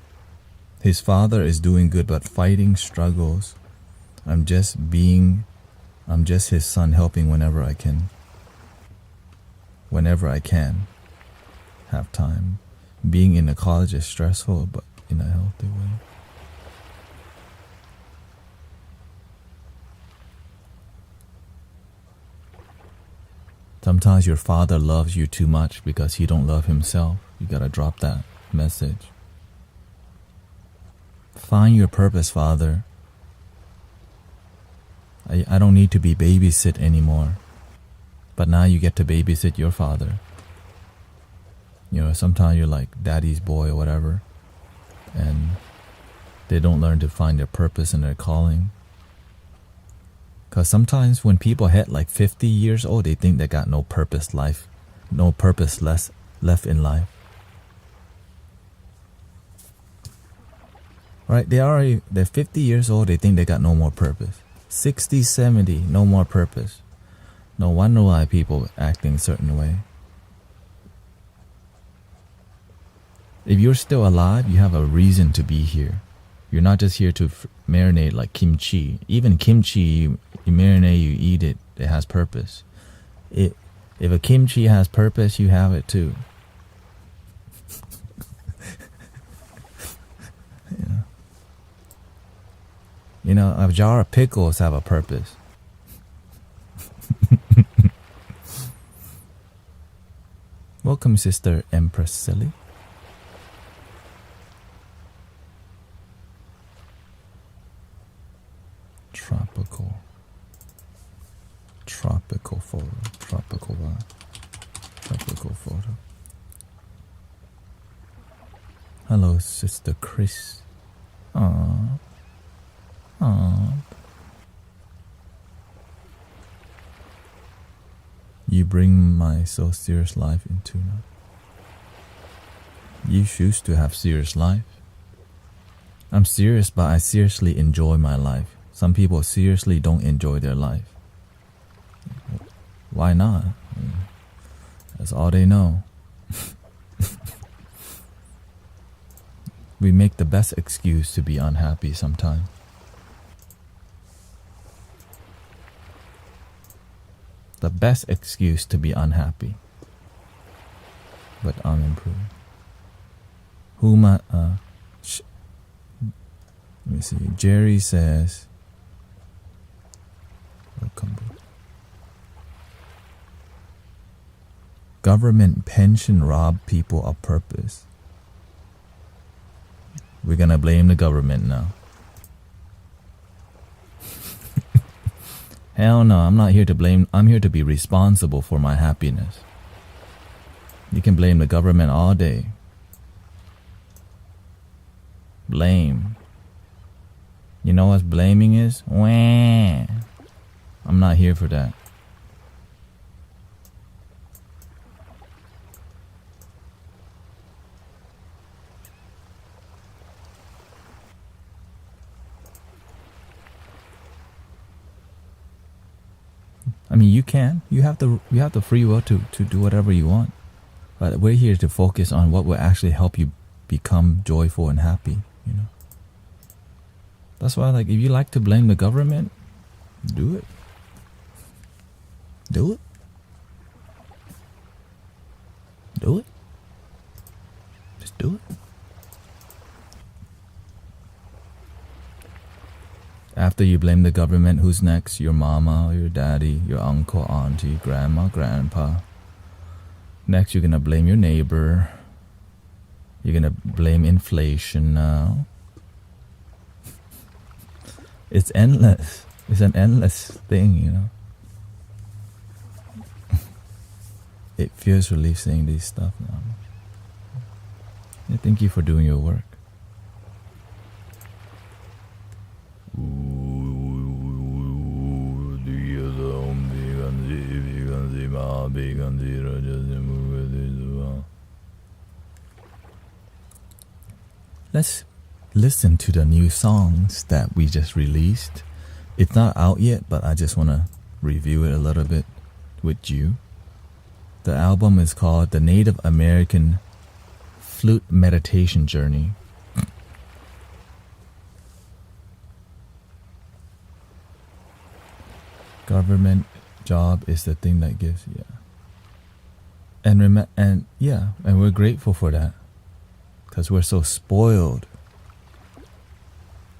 His father is doing good, but fighting struggles. I'm just his son, helping whenever I can. Whenever I can. Have time. Being in a college is stressful, but in a healthy way. Sometimes your father loves you too much because he don't love himself. You gotta drop that message. Find your purpose, Father. I don't need to be babysit anymore. But now you get to babysit your father. You know, sometimes you're like daddy's boy or whatever. And they don't learn to find their purpose and their calling. Because sometimes when people hit like 50 years old, they think they got no purpose life. no purpose left in life. Right? They're 50 years old, they think they got no more purpose. 60, 70, no more purpose. No wonder why people acting a certain way. If you're still alive, you have a reason to be here. You're not just here to marinate like kimchi. Even kimchi, you marinate, you eat it, it has purpose. If a kimchi has purpose, you have it too. You know, a jar of pickles have a purpose. Welcome, Sister Empress Silly. Tropical photo. Tropical photo. Hello, Sister Chris. Aww. You bring my so serious life into now. You choose to have serious life. I'm serious, but I seriously enjoy my life. Some people seriously don't enjoy their life. Why not? That's all they know. We make the best excuse to be unhappy sometimes. The best excuse to be unhappy, but unimproved. Let me see. Jerry says, welcome. Government pension rob people of purpose. We're gonna blame the government now. Hell no, I'm not here to blame. I'm here to be responsible for my happiness. You can blame the government all day. Blame. You know what blaming is? Wah. I'm not here for that. I mean, you can. You have the free will to do whatever you want. But we're here to focus on what will actually help you become joyful and happy, you know. That's why, like, if you like to blame the government, do it. Do it. Do it. Just do it. After you blame the government, who's next? Your mama, your daddy, your uncle, auntie, grandma, grandpa. Next, you're gonna blame your neighbor. You're gonna blame inflation now. It's endless. It's an endless thing, you know. It feels relief saying this stuff now. Yeah, thank you for doing your work. Let's listen to the new songs that we just released. It's not out yet, but I just want to review it a little bit with you. The album is called The Native American Flute Meditation Journey. Government job is the thing that gives, yeah. And we're grateful for that because we're so spoiled.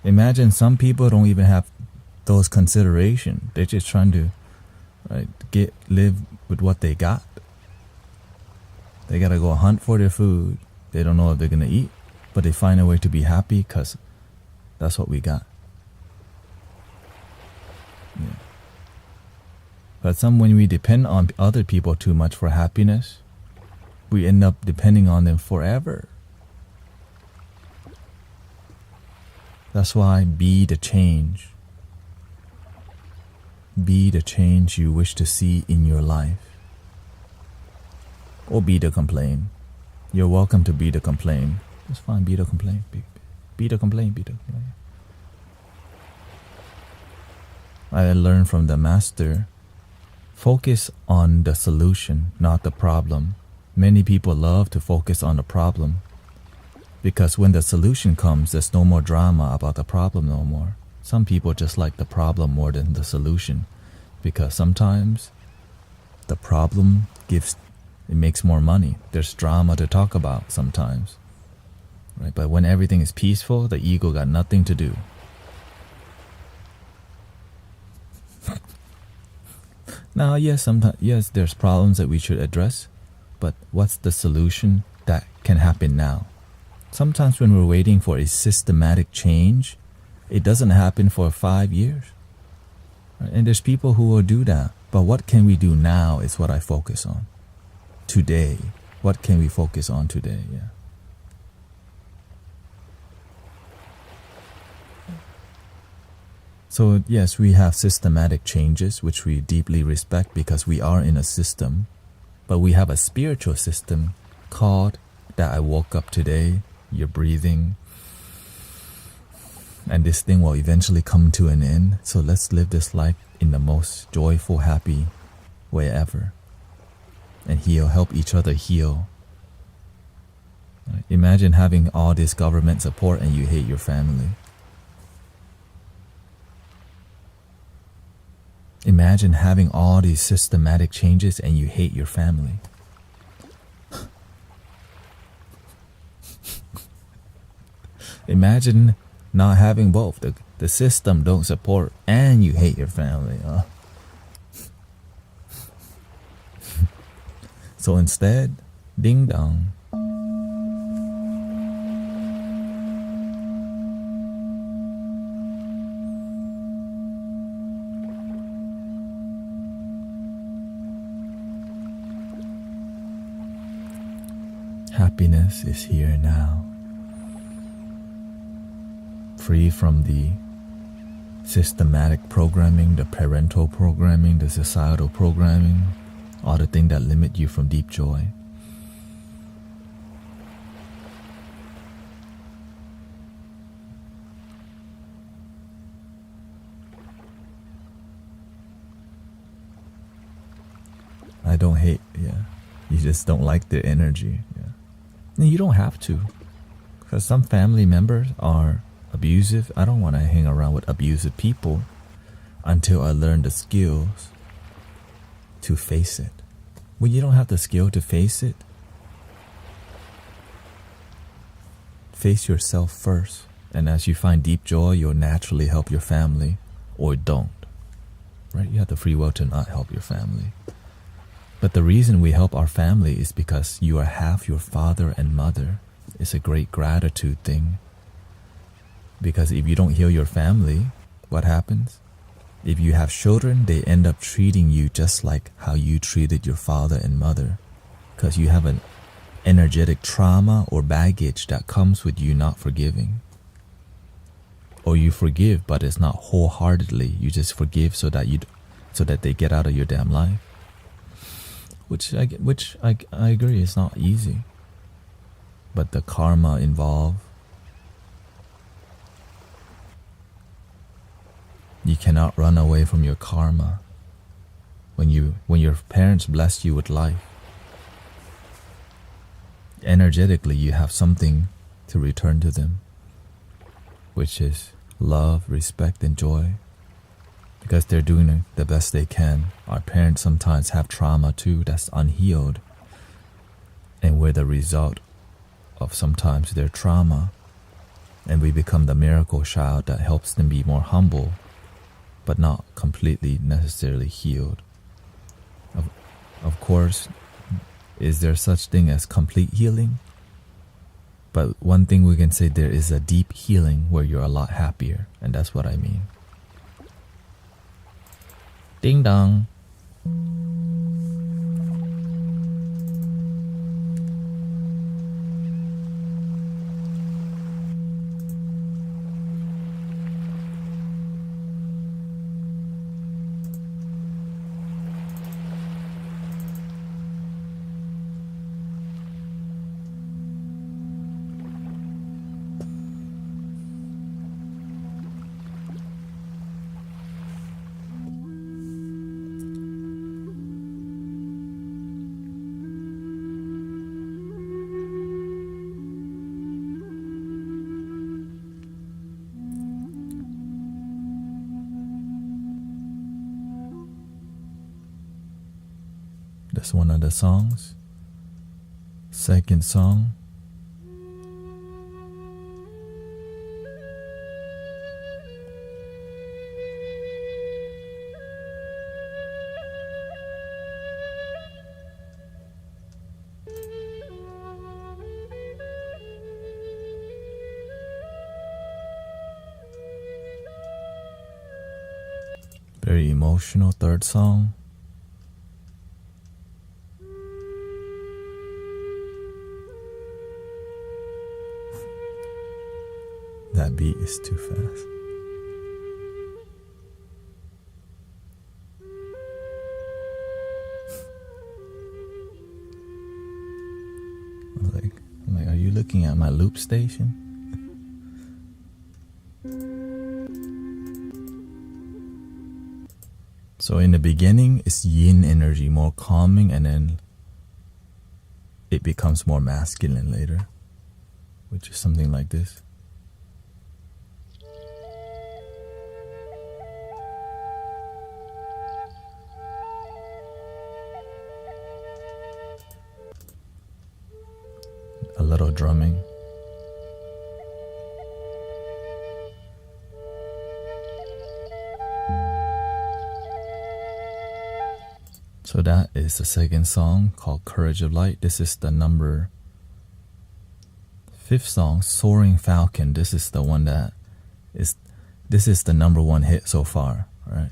Imagine some people don't even have those considerations. They're just trying to live with what they got. They gotta go hunt for their food. They don't know if they're gonna eat, but they find a way to be happy because that's what we got. Yeah. But when we depend on other people too much for happiness, we end up depending on them forever. That's why be the change. Be the change you wish to see in your life. Or be the complaint. You're welcome to be the complaint. It's fine, be the complaint. Be the complaint, be the complaint. I learned from the master, focus on the solution, not the problem. Many people love to focus on the problem because when the solution comes, there's no more drama about the problem no more. Some people just like the problem more than the solution because sometimes the problem makes more money. There's drama to talk about sometimes, right? But when everything is peaceful, the ego got nothing to do. Now, yes, there's problems that we should address, but what's the solution that can happen now? Sometimes when we're waiting for a systematic change, it doesn't happen for 5 years. Right? And there's people who will do that. But what can we do now is what I focus on. Today. What can we focus on today? Yeah. So yes, we have systematic changes, which we deeply respect because we are in a system. But we have a spiritual system called that I woke up today, you're breathing, and this thing will eventually come to an end. So let's live this life in the most joyful, happy way ever. And help each other heal. Imagine having all this government support and you hate your family. Imagine having all these systematic changes and you hate your family. Imagine not having both. The system don't support and you hate your family. So instead, ding dong. Happiness is here now. Free from the systematic programming, the parental programming, the societal programming, all the things that limit you from deep joy. I don't hate, you just don't like the energy. And you don't have to, because some family members are abusive. I don't want to hang around with abusive people until I learn the skills to face it. When you don't have the skill to face it, face yourself first. And as you find deep joy, you'll naturally help your family, or don't. Right? You have the free will to not help your family. But the reason we help our family is because you are half your father and mother. It's a great gratitude thing. Because if you don't heal your family, what happens? If you have children, they end up treating you just like how you treated your father and mother. Because you have an energetic trauma or baggage that comes with you not forgiving. Or you forgive, but it's not wholeheartedly. You just forgive so that they get out of your damn life. Which I agree, it's not easy. But the karma involved, you cannot run away from your karma. When your parents bless you with life, energetically you have something to return to them, which is love, respect, and joy. Because they're doing the best they can. Our parents sometimes have trauma too that's unhealed. And we're the result of sometimes their trauma. And we become the miracle child that helps them be more humble, but not completely necessarily healed. Of course, is there such thing as complete healing? But one thing we can say, there is a deep healing where you're a lot happier. And that's what I mean. Ding dong. That's one of the songs. Second song. Very emotional third song. That beat is too fast. I'm like, are you looking at my loop station? So in the beginning, it's yin energy, more calming, and then it becomes more masculine later, which is something like this. A little drumming. So that is the second song called Courage of Light. This is the number 5th song, Soaring Falcon. This is the one that is, this is the number 1 hit so far, right?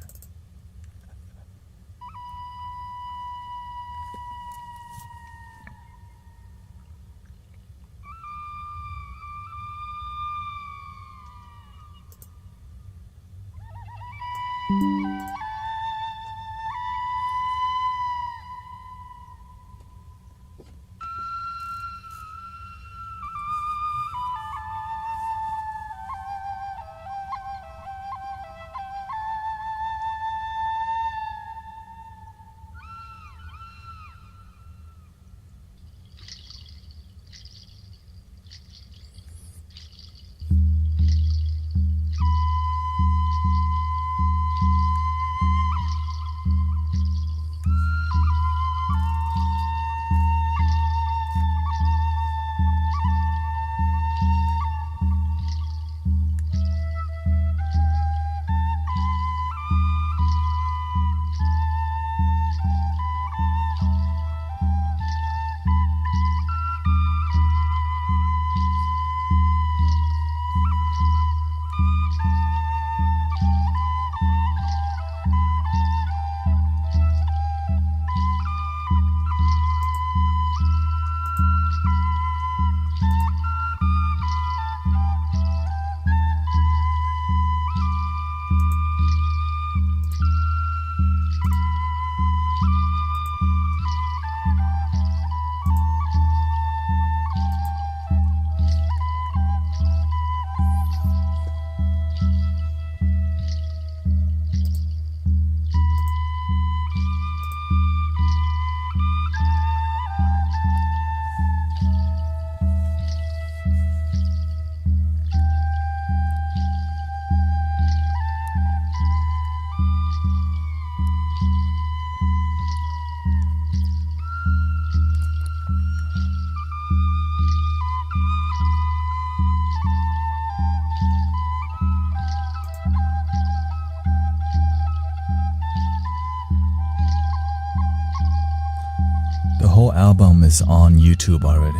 The whole album is on YouTube already.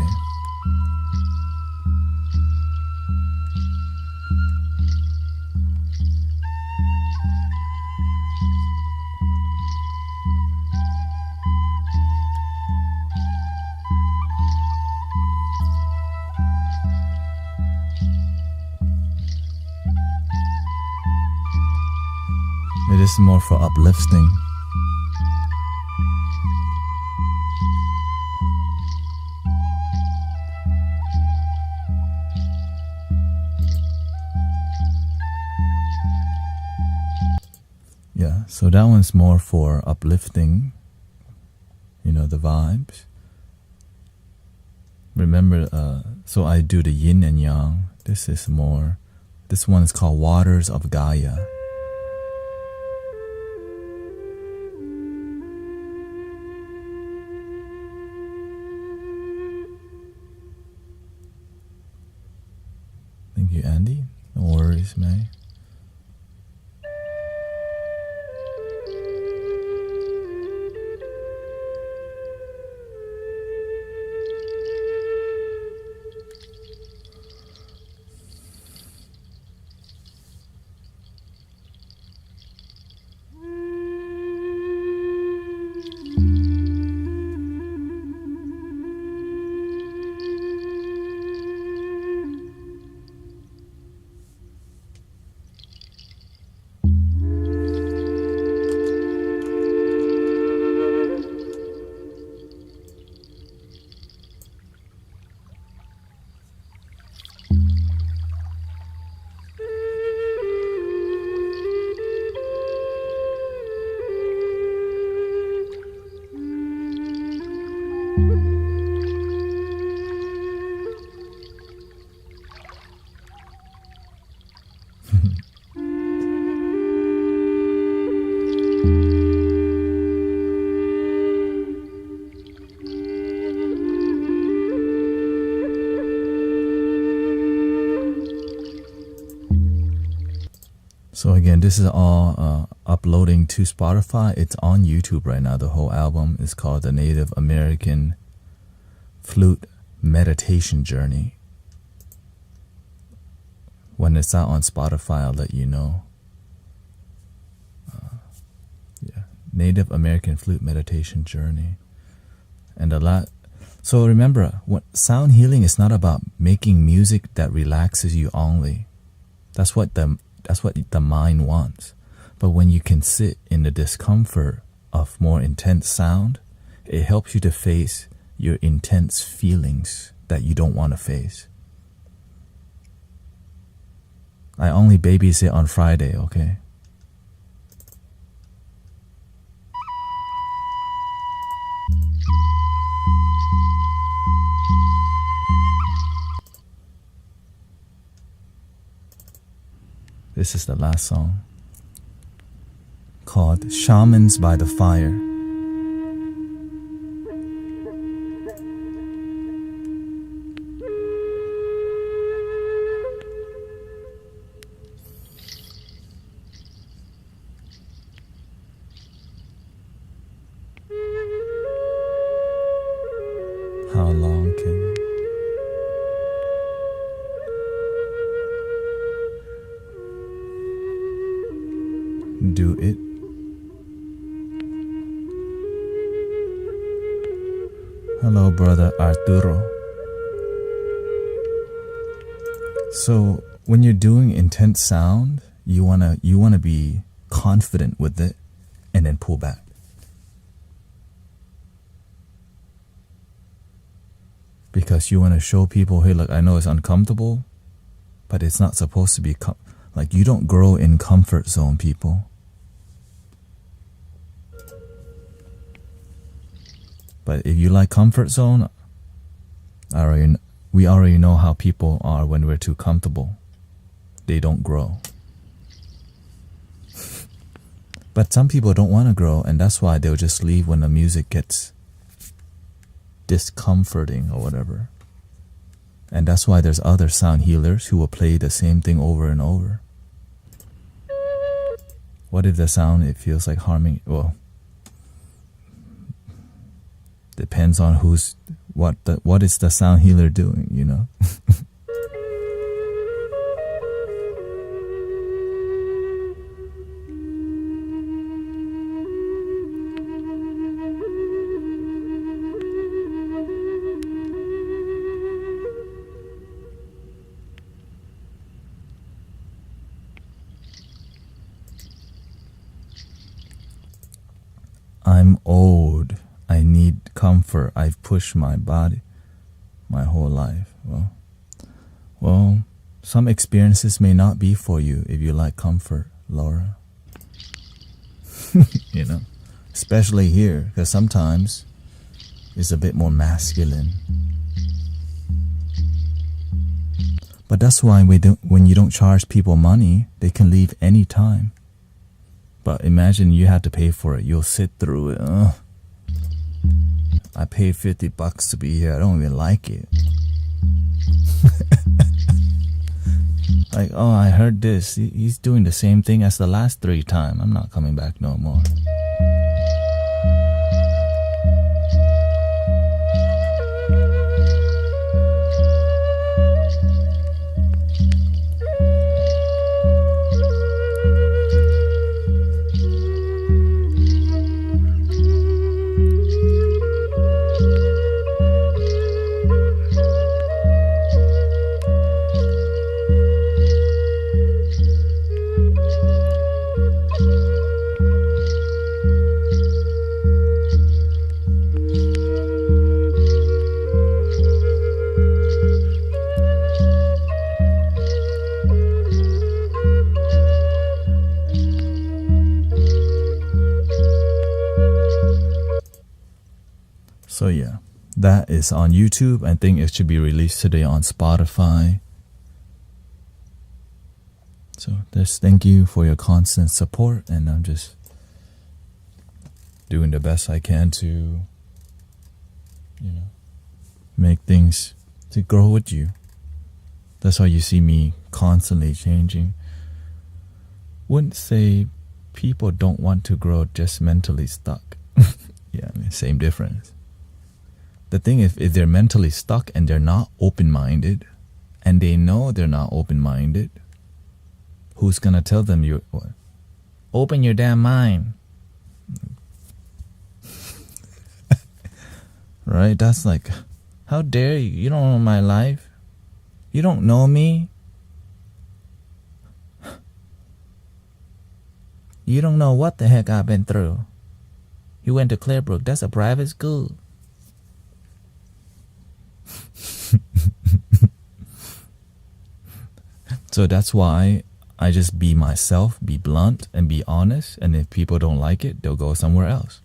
It is more for uplifting. Yeah, so that one's more for uplifting, you know, the vibes. Remember, so I do the yin and yang. This one is called Waters of Gaia. Thank you, Andy. No worries, May. So again, this is all uploading to Spotify. It's on YouTube right now. The whole album is called The Native American Flute Meditation Journey. When it's out on Spotify, I'll let you know. Native American Flute Meditation Journey. And so remember, sound healing is not about making music that relaxes you only. That's what the mind wants. But when you can sit in the discomfort of more intense sound, it helps you to face your intense feelings that you don't want to face. I only babysit on Friday, okay? This is the last song, called Shamans by the Fire. How long can you? Do it. Hello, brother Arturo. So when you're doing intense sound, you wanna be confident with it and then pull back. Because you want to show people, hey, look, I know it's uncomfortable, but it's not supposed to be like, you don't grow in comfort zone, people. But if you like comfort zone, we already know how people are when we're too comfortable. They don't grow. But some people don't want to grow, and that's why they'll just leave when the music gets discomforting or whatever. And that's why there's other sound healers who will play the same thing over and over. What if the sound, it feels like harming? Well, depends on what is the sound healer doing, you know? I'm old. I need comfort. I've pushed my body my whole life. Well, some experiences may not be for you if you like comfort, Laura. You know, especially here, because sometimes it's a bit more masculine. But that's why when you don't charge people money, they can leave any time. But imagine you had to pay for it. You'll sit through it. I paid $50 to be here. I don't even like it. Like, oh, I heard this. He's doing the same thing as the last 3 times. I'm not coming back no more. So yeah, that is on YouTube. I think it should be released today on Spotify. So just thank you for your constant support, and I'm just doing the best I can to, make things to grow with you. That's why you see me constantly changing. Wouldn't say people don't want to grow, just mentally stuck. Yeah, I mean, same difference. The thing is, if they're mentally stuck and they're not open-minded, and they know they're not open-minded, who's gonna tell them you what? Open your damn mind. Right? That's like, how dare you? You don't know my life. You don't know me. You don't know what the heck I've been through. You went to Clearbrook. That's a private school. So that's why I just be myself, be blunt, and be honest. And if people don't like it, they'll go somewhere else.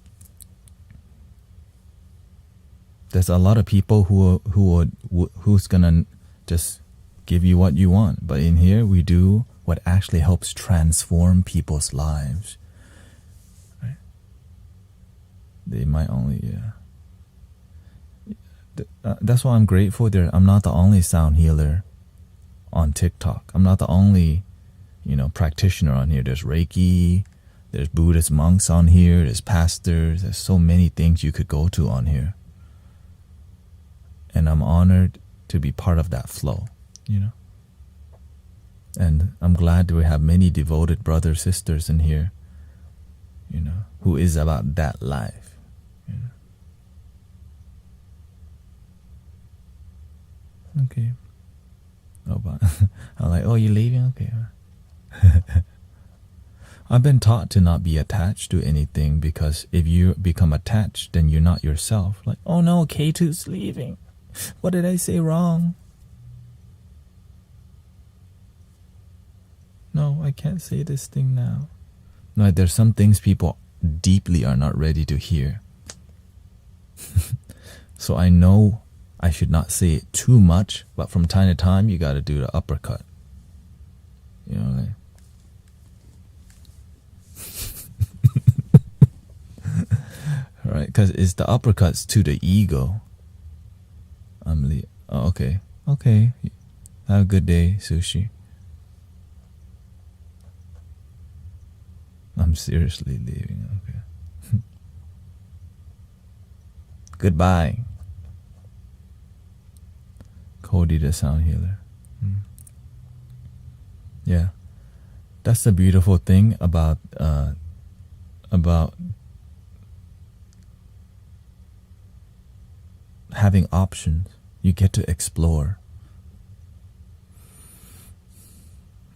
There's a lot of people who's gonna just give you what you want. But in here, we do what actually helps transform people's lives. Right? They might only, that's why I'm grateful there. I'm not the only sound healer on TikTok. I'm not the only, practitioner on here. There's Reiki, there's Buddhist monks on here, there's pastors, there's so many things you could go to on here. And I'm honored to be part of that flow, And I'm glad we have many devoted brothers, sisters in here, who is about that life, Okay. Oh, but I'm like, oh, you leaving? Okay. I've been taught to not be attached to anything, because if you become attached, then you're not yourself. Like, oh no, K2's leaving. What did I say wrong? No, I can't say this thing now. No, there's some things people deeply are not ready to hear. So I know I should not say it too much, but from time to time, you got to do the uppercut. Like. Right, because it's the uppercuts to the ego. Oh, okay. Okay. Have a good day, Sushi. I'm seriously leaving. Okay. Goodbye. Cody the sound healer. Yeah. That's the beautiful thing about having options. You get to explore.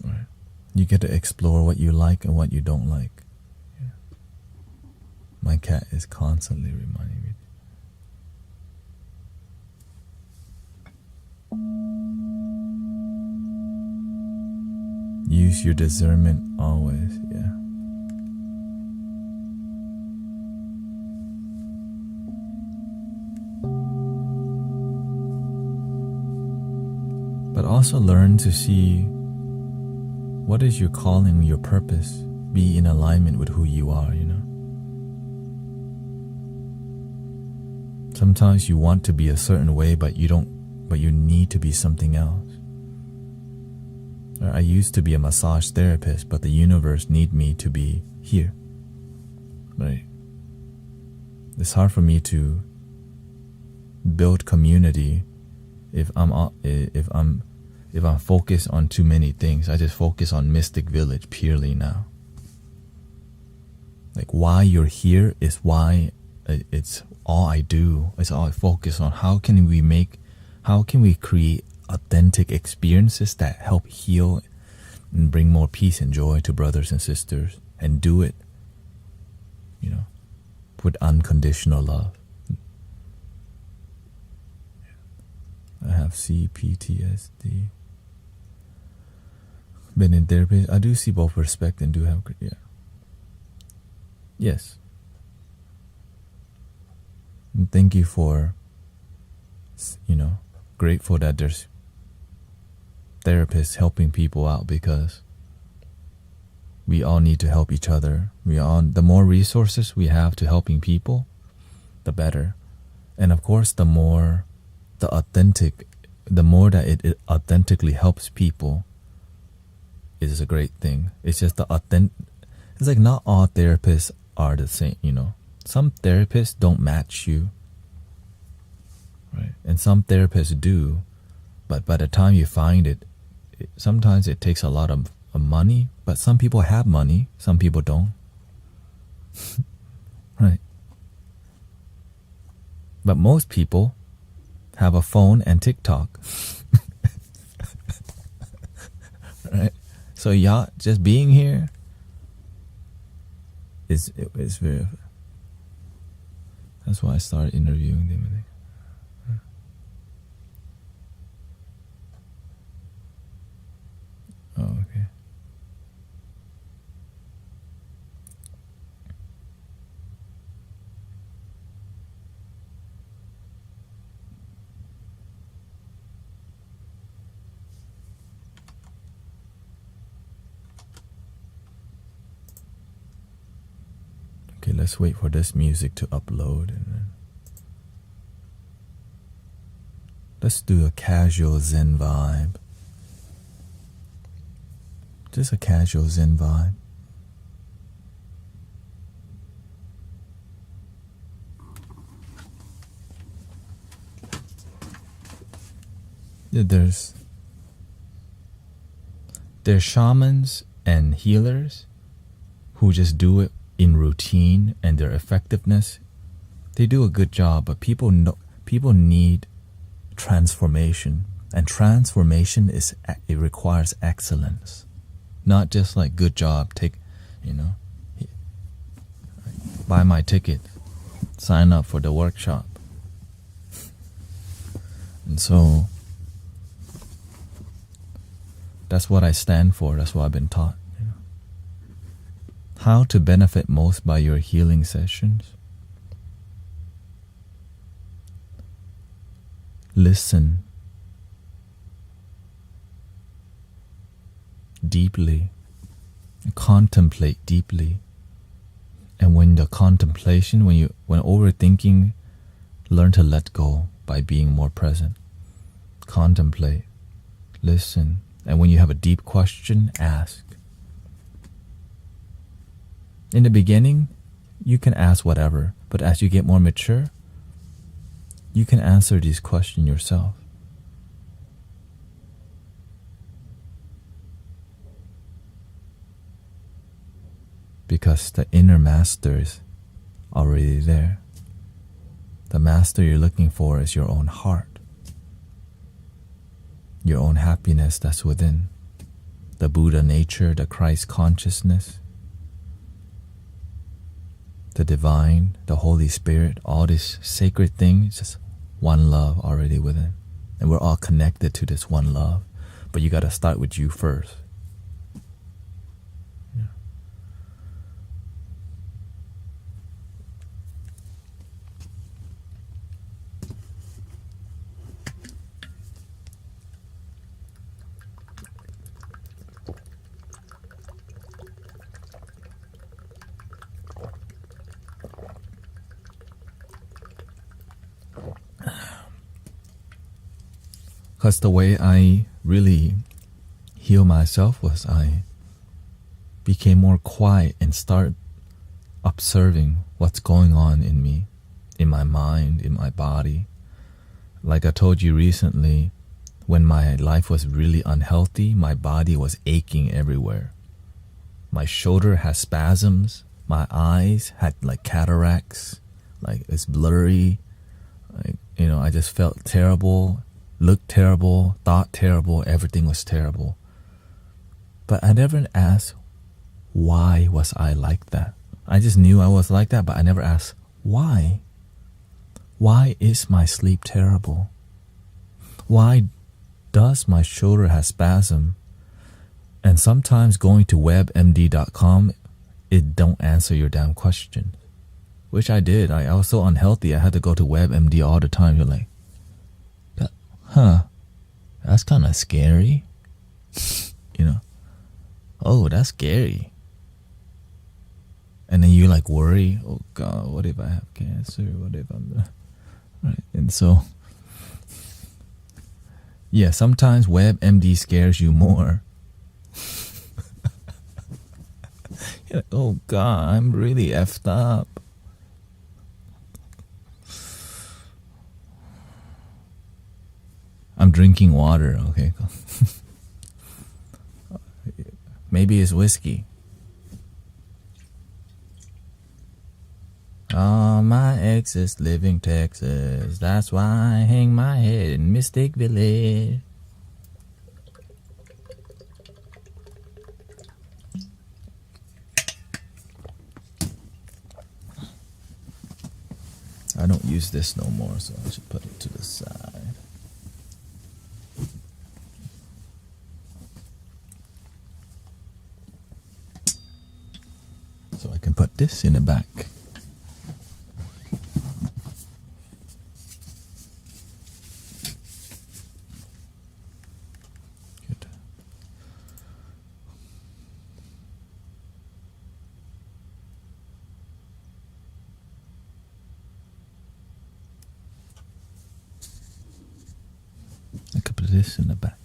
Right. You get to explore what you like and what you don't like. Yeah. My cat is constantly reminding me. Use your discernment always, yeah. But also learn to see what is your calling, your purpose. Be in alignment with who you are, Sometimes you want to be a certain way, but you don't. But you need to be something else. I used to be a massage therapist, but the universe need me to be here. Right? It's hard for me to build community if I'm focused on too many things. I just focus on Mystic Village purely now. Like, why you're here is why it's all I do. It's all I focus on. How can we create authentic experiences that help heal and bring more peace and joy to brothers and sisters, and do it, with unconditional love. I have CPTSD. Been in therapy. I do see both respect and do have, Yes. And thank you for, grateful that there's therapists helping people out, because we all need to help each other. The more resources we have to helping people, the better. And of course, the more that it authentically helps people is a great thing. It's just it's like not all therapists are the same, Some therapists don't match you, right? And some therapists do, but by the time you find it, sometimes it takes a lot of money, but some people have money, some people don't. Right? But most people have a phone and TikTok. Right? So y'all just being here is very. That's why I started interviewing them. Oh, okay. Okay, let's wait for this music to upload, and then let's do a casual Zen vibe. Just a casual Zen vibe. Yeah, there's shamans and healers who just do it in routine, and their effectiveness, they do a good job, but people need transformation, and transformation it requires excellence. Not just like good job, buy my ticket, sign up for the workshop. And so that's what I stand for. That's what I've been taught. How to benefit most by your healing sessions? Listen deeply, contemplate deeply, and when overthinking, learn to let go by being more present. Contemplate, listen, and when you have a deep question, ask. In the beginning, you can ask whatever, but as you get more mature, you can answer these questions yourself. Because the inner master is already there. The master you're looking for is your own heart, your own happiness that's within, the Buddha nature, the Christ consciousness, the divine, the Holy Spirit, all these sacred things, just one love already within. And we're all connected to this one love. But you got to start with you first. Yeah. Because the way I really heal myself was I became more quiet and start observing what's going on in me, in my mind, in my body. Like I told you recently, when my life was really unhealthy, my body was aching everywhere. My shoulder had spasms. My eyes had like cataracts. Like it's blurry. Like, I just felt terrible, looked terrible, thought terrible. Everything was terrible. But I never asked, why was I like that? I just knew I was like that, but I never asked, why? Why is my sleep terrible? Why does my shoulder have spasm? And sometimes going to webmd.com, it don't answer your damn question. Which I did. I was so unhealthy, I had to go to WebMD all the time. You're like, that's kind of scary. Oh, that's scary. And then you like worry, oh God, what if I have cancer? What if I'm... Right. And so, yeah, sometimes WebMD scares you more. You're like, oh God, I'm really effed up. I'm drinking water, okay. Maybe it's whiskey. All my exes live in Texas. That's why I hang my head in Mystic Village. I don't use this no more, so I should put it to the side. So I can put this in the back. Good. I could put this in the back.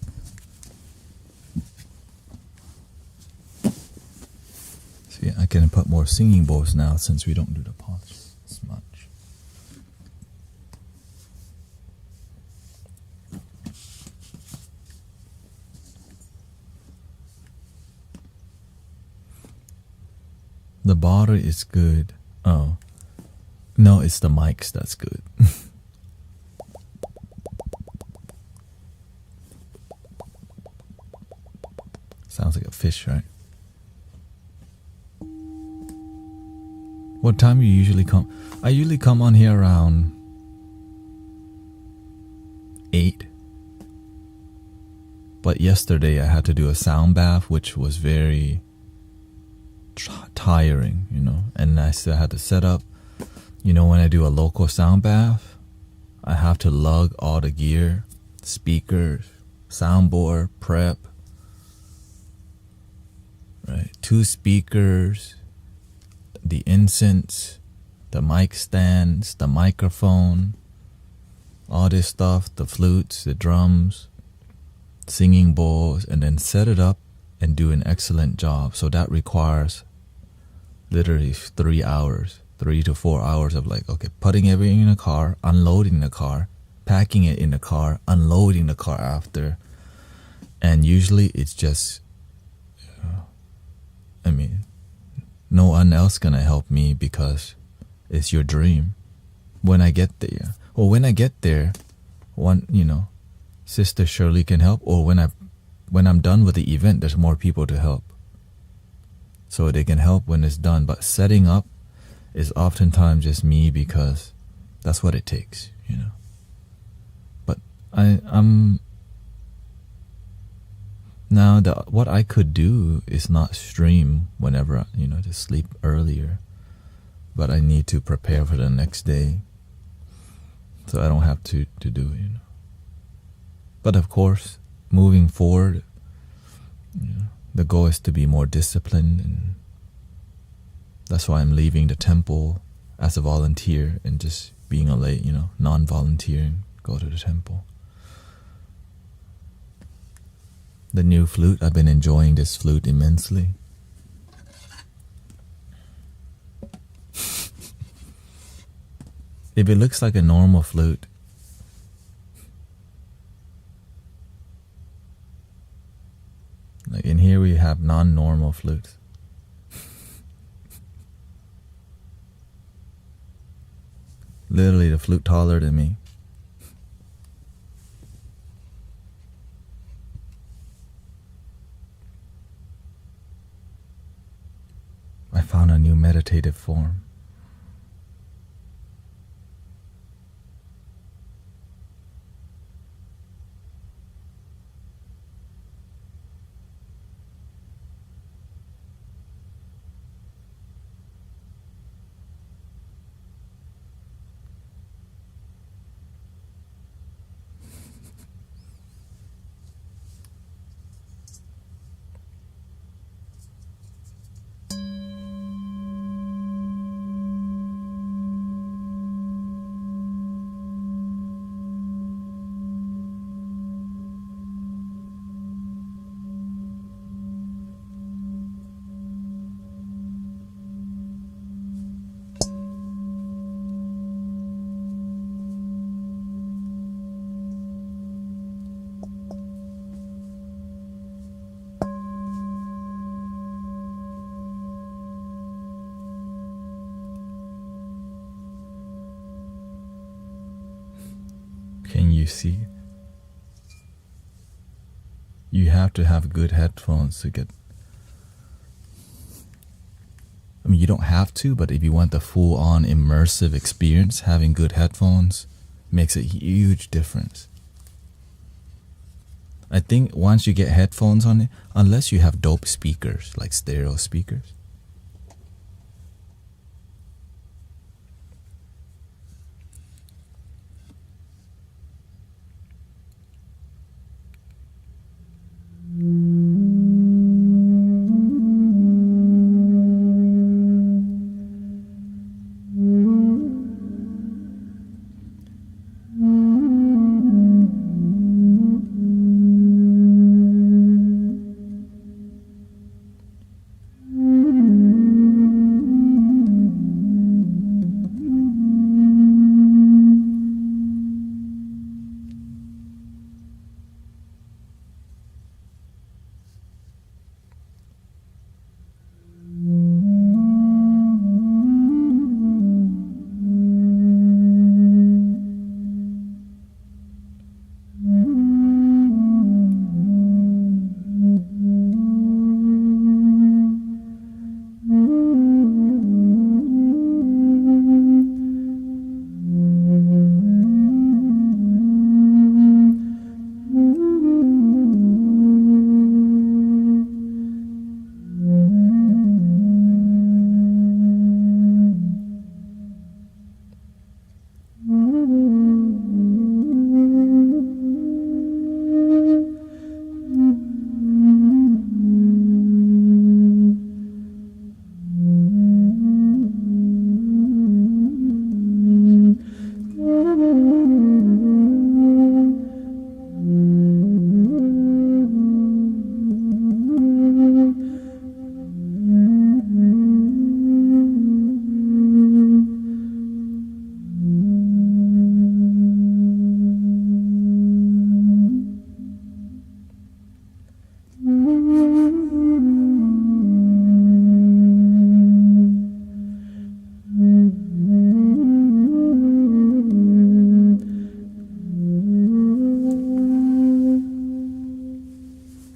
See, I can put more singing bowls now since we don't do the pots as much. The bottle is good. Oh. No, it's the mics that's good. Sounds like a fish, right? What time you usually come? I usually come on here around 8. But yesterday I had to do a sound bath, which was very tiring, and I still had to set up. When I do a local sound bath, I have to lug all the gear, speakers, soundboard, prep, right? 2 speakers, the incense, the mic stands, the microphone, all this stuff, the flutes, the drums, singing bowls, and then set it up and do an excellent job. So that requires literally 3 hours, 3 to 4 hours of putting everything in the car, unloading the car, packing it in the car, unloading the car after. And usually it's just, no one else gonna help me because it's your dream. When I get there, Sister Shirley can help, or when I'm done with the event, there's more people to help. So they can help when it's done. But setting up is oftentimes just me because that's what it takes, But I'm now what I could do is not stream whenever, to sleep earlier. But I need to prepare for the next day. So I don't have to do it, But of course, moving forward, the goal is to be more disciplined, and that's why I'm leaving the temple as a volunteer and just being a lay, non-volunteering, go to the temple. The new flute, I've been enjoying this flute immensely. If it looks like a normal flute, like in here we have non-normal flutes. Literally the flute taller than me. I found a new meditative form. Can you see? You have to have good headphones to get... I mean, you don't have to, but if you want the full-on immersive experience, having good headphones makes a huge difference. I think once you get headphones on it, unless you have dope speakers, like stereo speakers,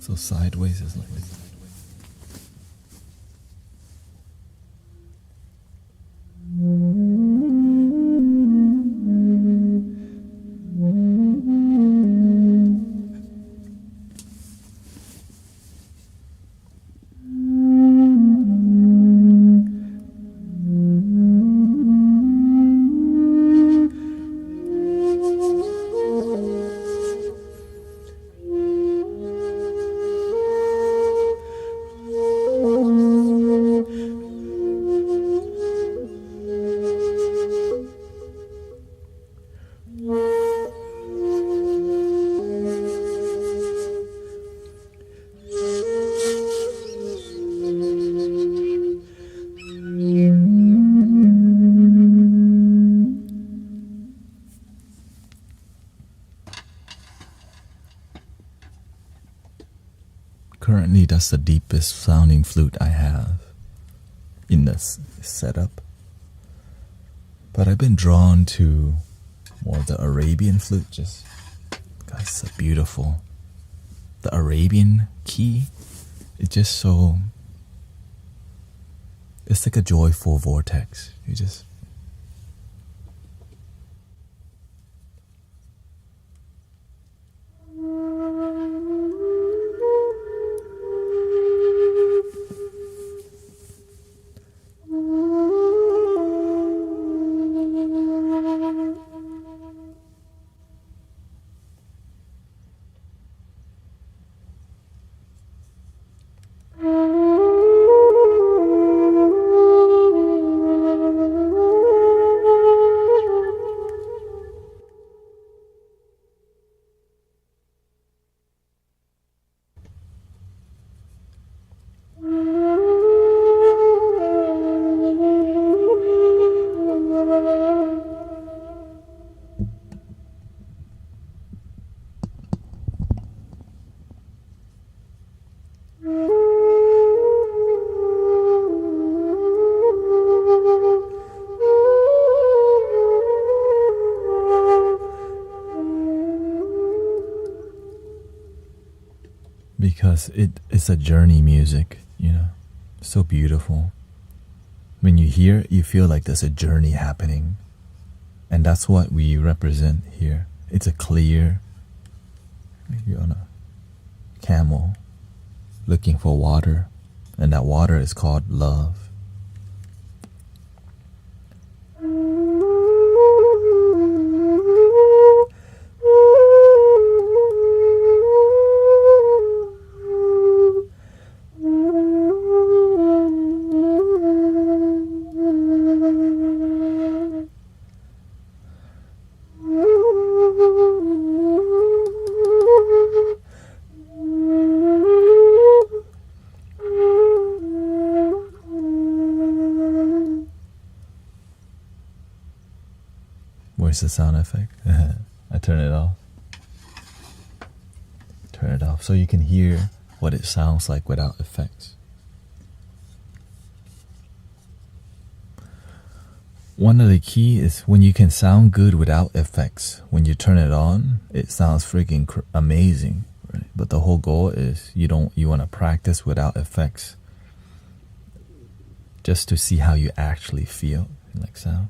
so sideways is like this. Currently, that's the deepest sounding flute I have in this setup. But I've been drawn to more of the Arabian flute. Just, guys, so beautiful. The Arabian key, it's just so, it's like a joyful vortex. You just, because it's a journey music, you know, so beautiful. When you hear it, you feel like there's a journey happening, and that's what we represent here. It's a clear, you're on a camel looking for water, and that water is called love. Where's the sound effect? I turn it off. Turn it off so you can hear what it sounds like without effects. One of the key is when you can sound good without effects. When you turn it on, it sounds freaking amazing, right? But the whole goal is you want to practice without effects, just to see how you actually feel like sound.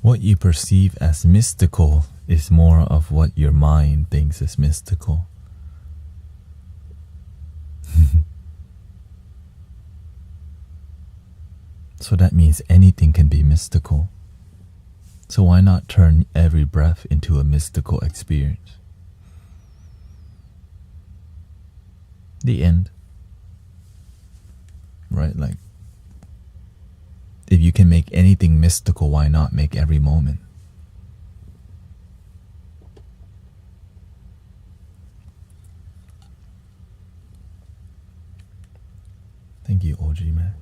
What you perceive as mystical is more of what your mind thinks is mystical. So that means anything can be mystical. So why not turn every breath into a mystical experience? The end. Right? Like, if you can make anything mystical, why not make every moment? Thank you, OG man.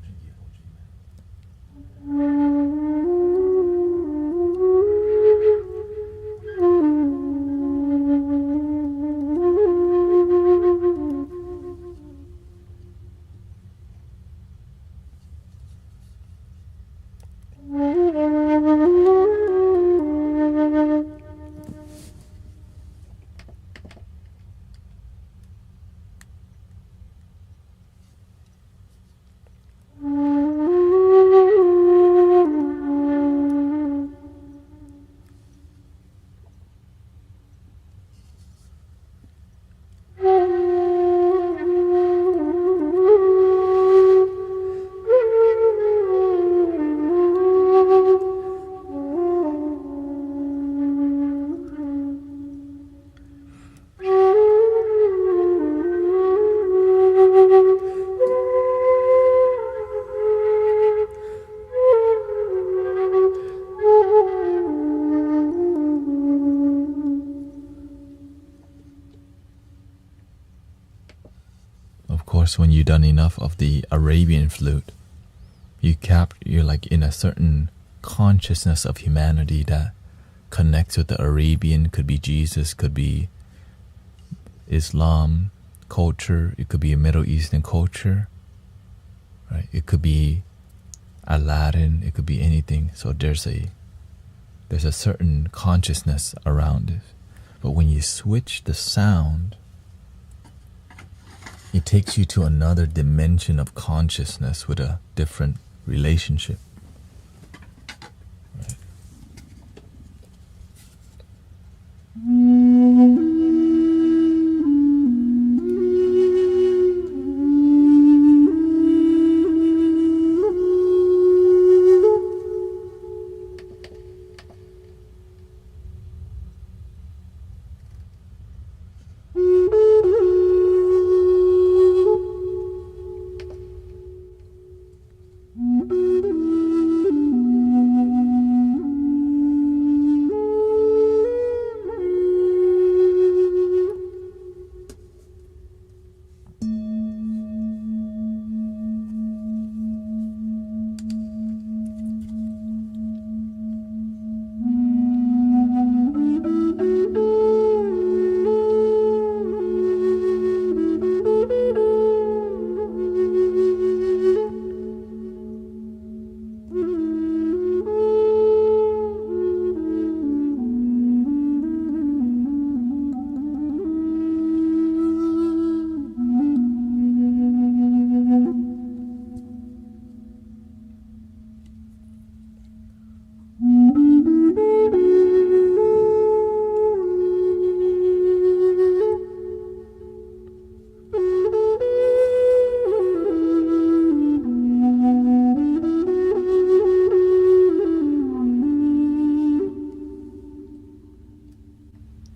Of course, when you've done enough of the Arabian flute, you're like in a certain consciousness of humanity that connects with the Arabian. Could be Jesus, could be Islam culture, it could be a Middle Eastern culture, right? It could be Aladdin, it could be anything. So there's a certain consciousness around it. But when you switch the sound, it takes you to another dimension of consciousness with a different relationship. Right.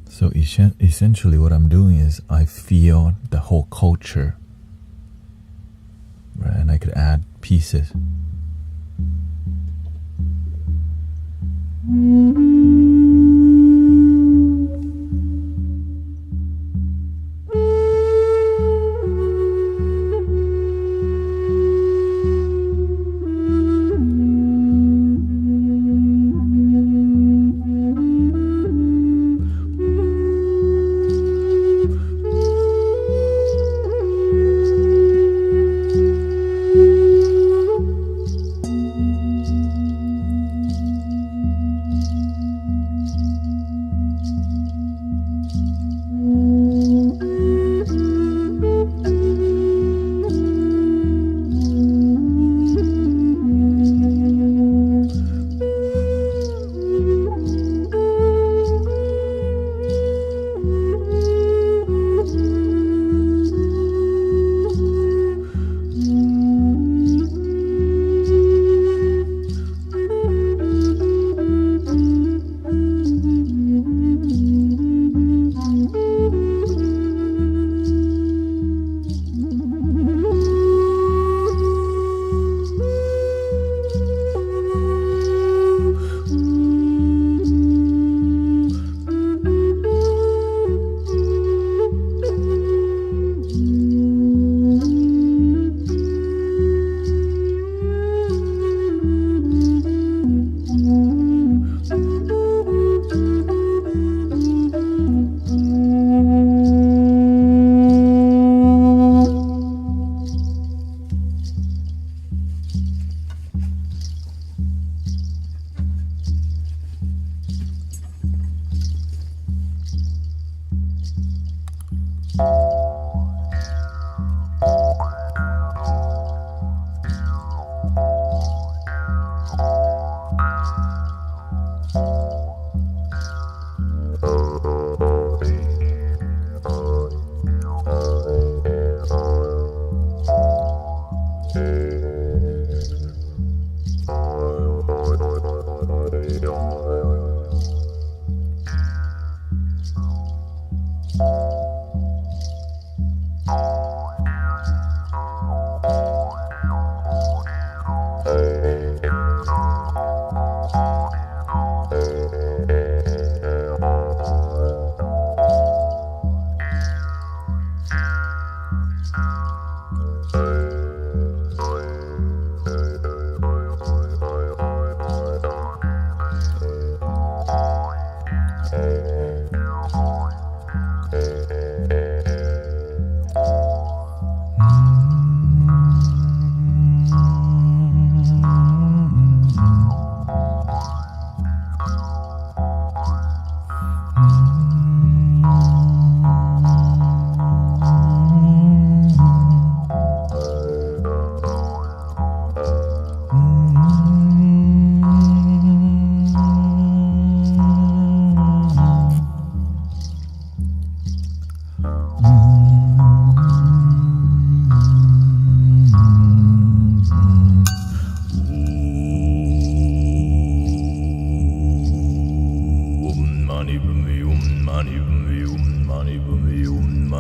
So essentially what I'm doing is I feel the whole culture, right? And I could add pieces.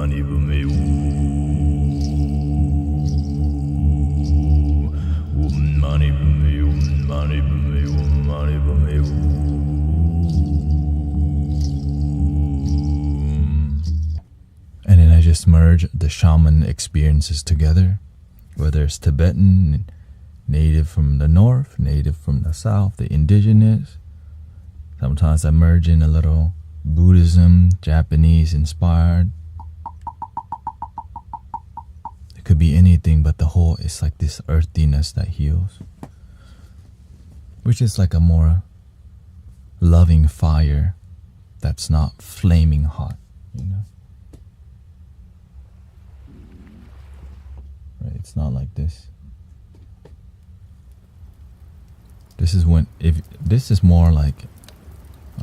mani padme mani padme mani padme mani padme. And then I just merge the shaman experiences together, whether it's Tibetan, native from the north, native from the south, the indigenous. Sometimes I merge in a little Buddhism, Japanese inspired. It could be anything, but the whole is like this earthiness that heals, which is like a more loving fire that's not flaming hot, you know? Right? It's not like this. This is when, if this is more like,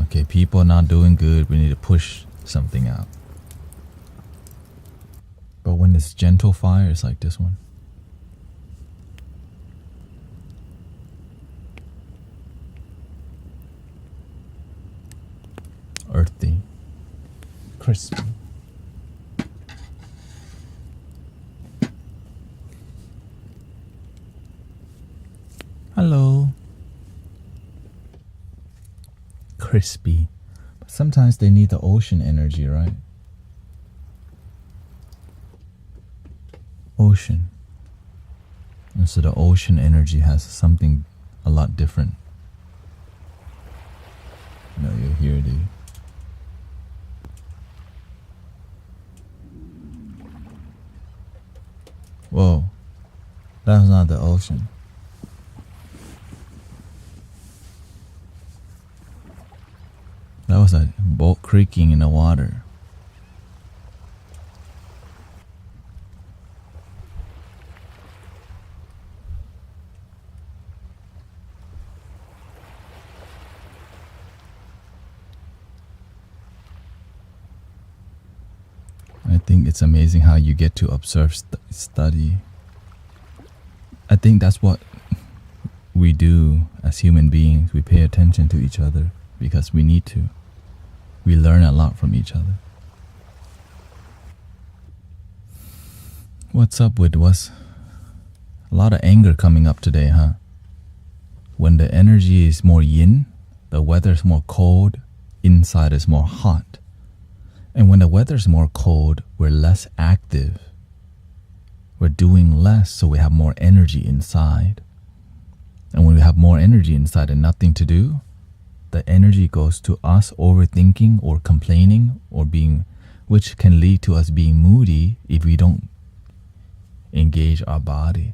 okay, people are not doing good, we need to push something out. But when it's gentle fire, it's like this one. Earthy, crispy. Hello. Crispy. But sometimes they need the ocean energy, right? Ocean. And so the ocean energy has something a lot different. You know, you hear the whoa, that's not the ocean. That was a boat creaking in the water. I think it's amazing how you get to observe, study. I think that's what we do as human beings. We pay attention to each other because we need to. We learn a lot from each other. What's up with what's a lot of anger coming up today, huh? When the energy is more yin, the weather is more cold, inside is more hot. And when the weather is more cold, we're less active. We're doing less, so we have more energy inside. And when we have more energy inside and nothing to do, the energy goes to us overthinking or complaining or being, which can lead to us being moody if we don't engage our body.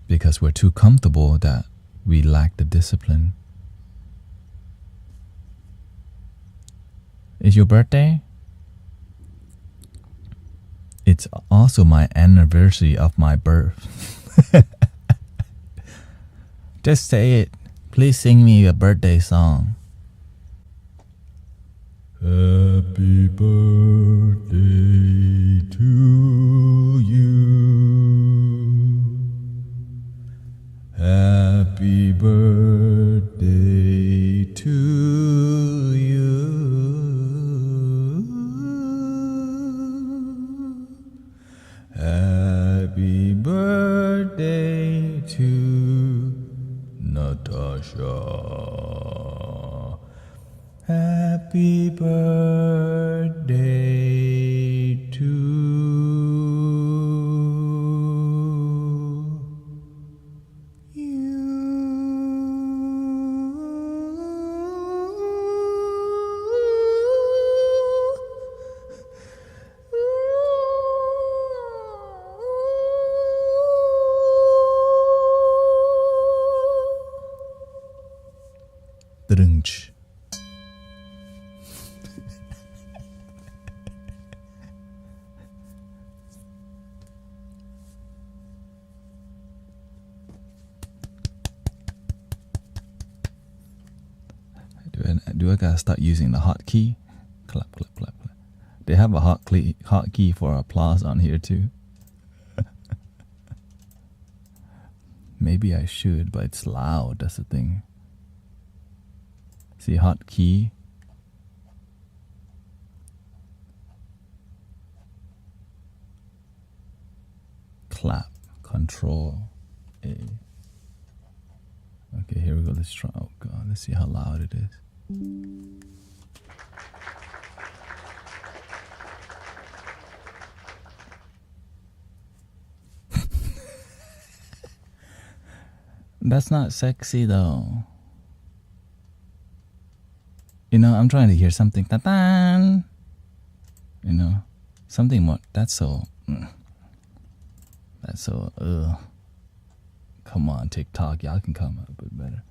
Because we're too comfortable that we lack the discipline. Is your birthday? It's also my anniversary of my birth. Just say it. Please sing me a birthday song. Happy birthday to you. Happy birthday to you. Happy birthday to Natasha. Happy birthday to you. Drunch. Do I gotta start using the hotkey? Clap, clap, clap, clap. They have a hotkey for applause on here too. Maybe I should, but it's loud. That's the thing. See, hotkey. clap. Control A. Okay, here we go. Let's try. Oh God, let's see how loud it is. That's not sexy though. You know, I'm trying to hear something. Ta-tan! You know, something more. That's so. Come on, TikTok. Y'all can come up a bit better.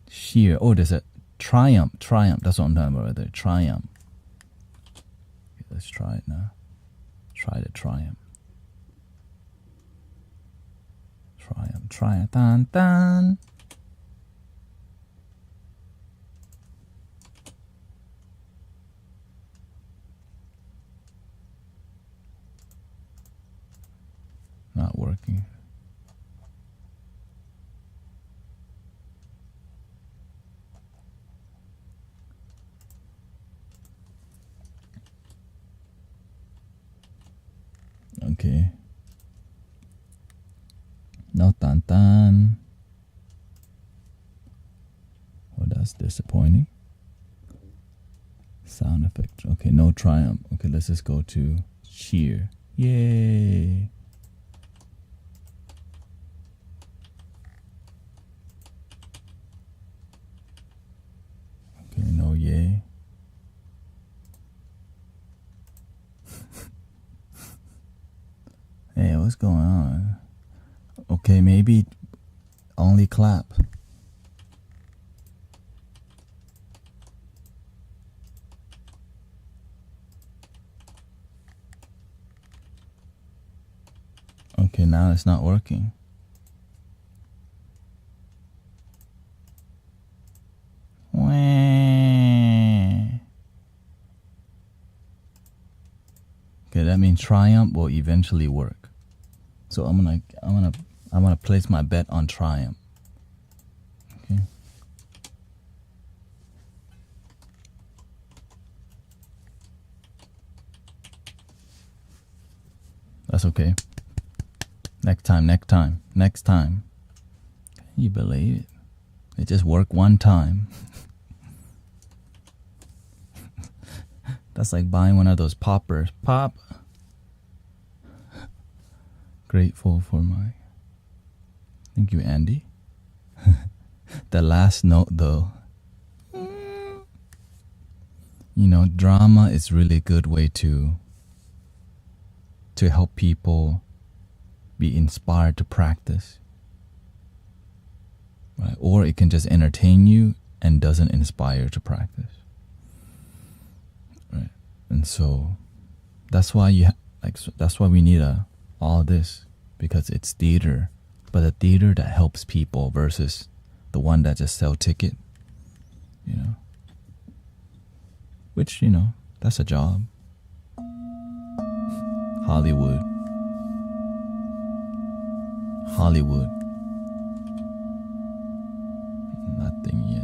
Sheer. Oh, there's a triumph. Triumph. That's what I'm talking about right there. Triumph. Okay, let's try it now. Try the triumph. Triumph. Triumph. Tan, tan. Not working. Okay. No tan tan. Oh, that's disappointing. Sound effect. Okay, no triumph. Okay, let's just go to cheer. Yay. Okay, no yay. Hey, what's going on? Okay, maybe only clap. Okay, now it's not working. Okay, that means triumph will eventually work. So I'm gonna place my bet on triumph. Okay. That's okay. Next time. Can you believe it? It just worked one time. That's like buying one of those poppers. Pop. Grateful for my... Thank you, Andy. The last note, though. You know, drama is really a good way to help people be inspired to practice. Right? Or it can just entertain you and doesn't inspire to practice. Right? And so that's why that's why we need all this, because it's theater, but a theater that helps people versus the one that just sell ticket, you know, which, you know, that's a job. Hollywood. Nothing yet.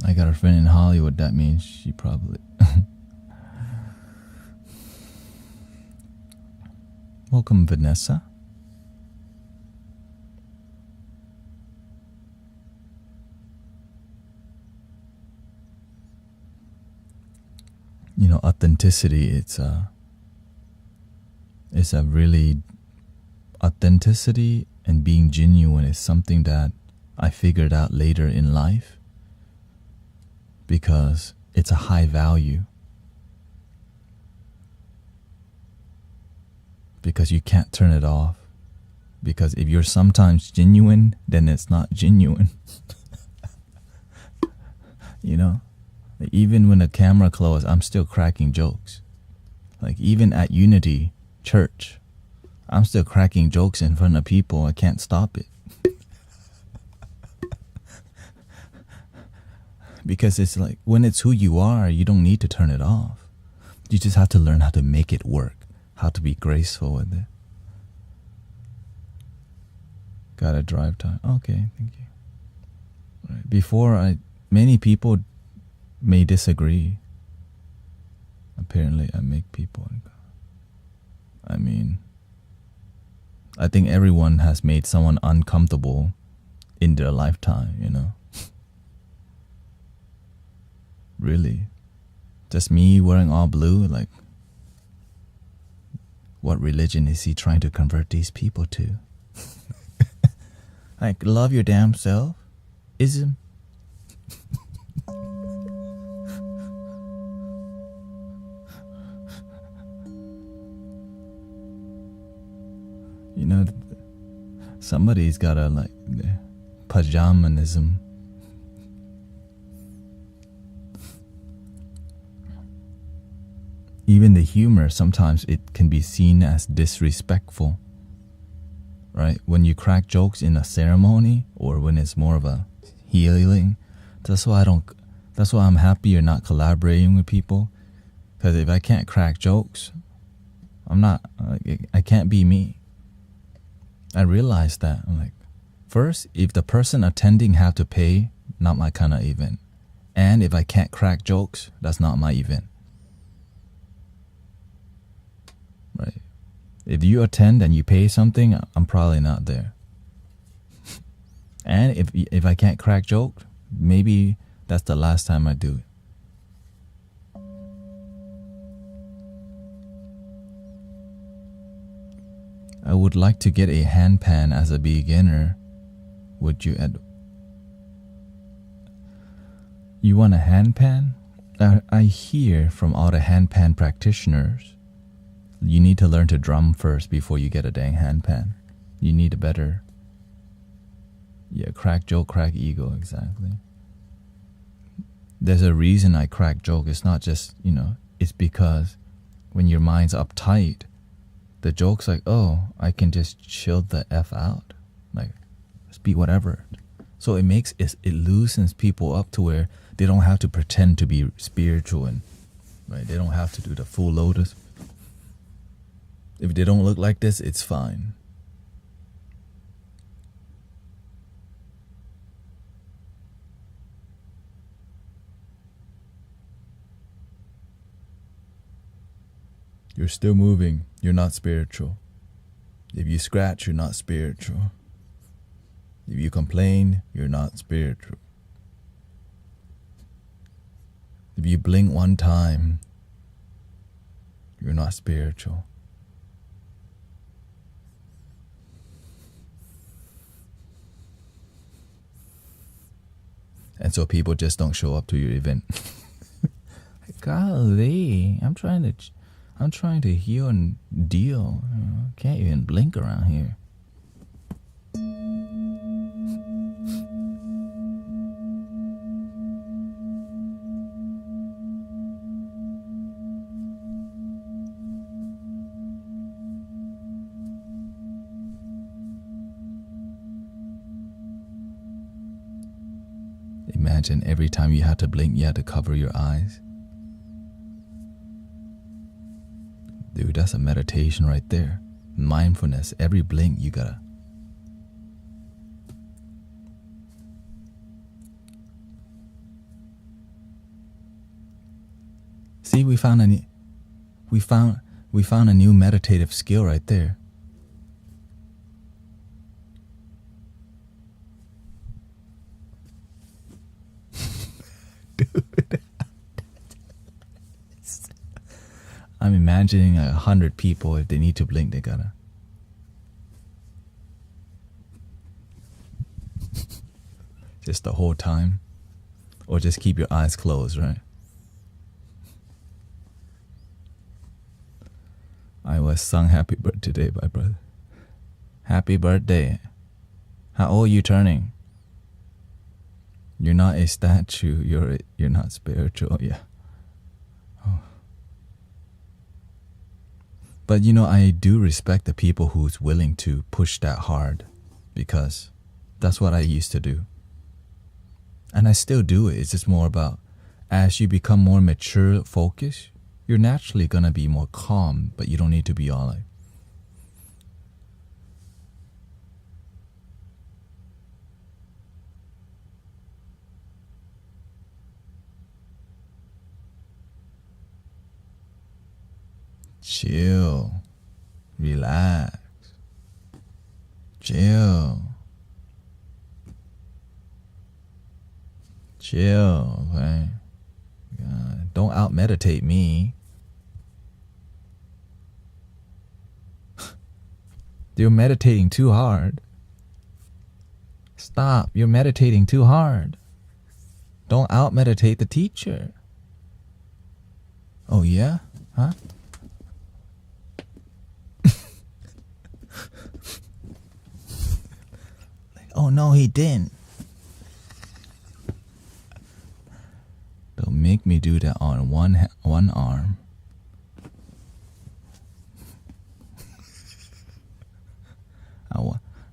I got a friend in Hollywood. That means she probably... Welcome, Vanessa. You know, authenticity, it's a really... Authenticity and being genuine is something that I figured out later in life, because it's a high value. Because you can't turn it off. Because if you're sometimes genuine, then it's not genuine. You know? Like, even when the camera closed, I'm still cracking jokes. Like, even at Unity Church, I'm still cracking jokes in front of people. I can't stop it. Because it's like, when it's who you are, you don't need to turn it off. You just have to learn how to make it work, how to be graceful with it. Got a drive time. Okay, thank you. Right. Many people may disagree. Apparently, I make people. I mean, I think everyone has made someone uncomfortable in their lifetime, you know. Really. Just me wearing all blue, like, what religion is he trying to convert these people to? Like, love your damn self? Ism? You know, somebody's gotta, like, pajamanism. Even the humor, sometimes it can be seen as disrespectful, right? When you crack jokes in a ceremony, or when it's more of a healing, that's why I'm happy you're not collaborating with people. Because if I can't crack jokes, I can't be me. I realized that. I'm like, first, if the person attending have to pay, not my kind of event. And if I can't crack jokes, that's not my event. Right? If you attend and you pay something, I'm probably not there. And if I can't crack jokes, maybe that's the last time I do it. I would like to get a handpan as a beginner. Would you You want a handpan? I hear from all the handpan practitioners, you need to learn to drum first before you get a dang handpan. You need a better... Yeah, crack joke, crack ego, exactly. There's a reason I crack joke. It's not just, it's because when your mind's uptight, the joke's like, oh, I can just chill the F out. Like, just be whatever. So it loosens people up to where they don't have to pretend to be spiritual, and right, they don't have to do the full lotus. If they don't look like this, it's fine. You're still moving. You're not spiritual. If you scratch, you're not spiritual. If you complain, you're not spiritual. If you blink one time, you're not spiritual. And so people just don't show up to your event. Golly, I'm trying to heal and deal. Can't even blink around here. Imagine every time you had to blink, you had to cover your eyes. Dude, that's a meditation right there. Mindfulness. Every blink, you gotta. See, we found a new meditative skill right there. Dude. I'm imagining 100 people, if they need to blink, they gotta. Just the whole time. Or just keep your eyes closed, right? I was sung happy birthday today, my brother. Happy birthday. How old are you turning? You're not a statue. You're not spiritual. Yeah. Oh. But I do respect the people who's willing to push that hard, because that's what I used to do. And I still do it. It's just more about as you become more mature, focused, you're naturally gonna be more calm, but you don't need to be all like, chill, relax, chill, okay? Don't out meditate me. You're meditating too hard. Stop, you're meditating too hard. Don't out meditate the teacher. Oh yeah? Huh? Oh no, he didn't. Don't make me do that on one arm.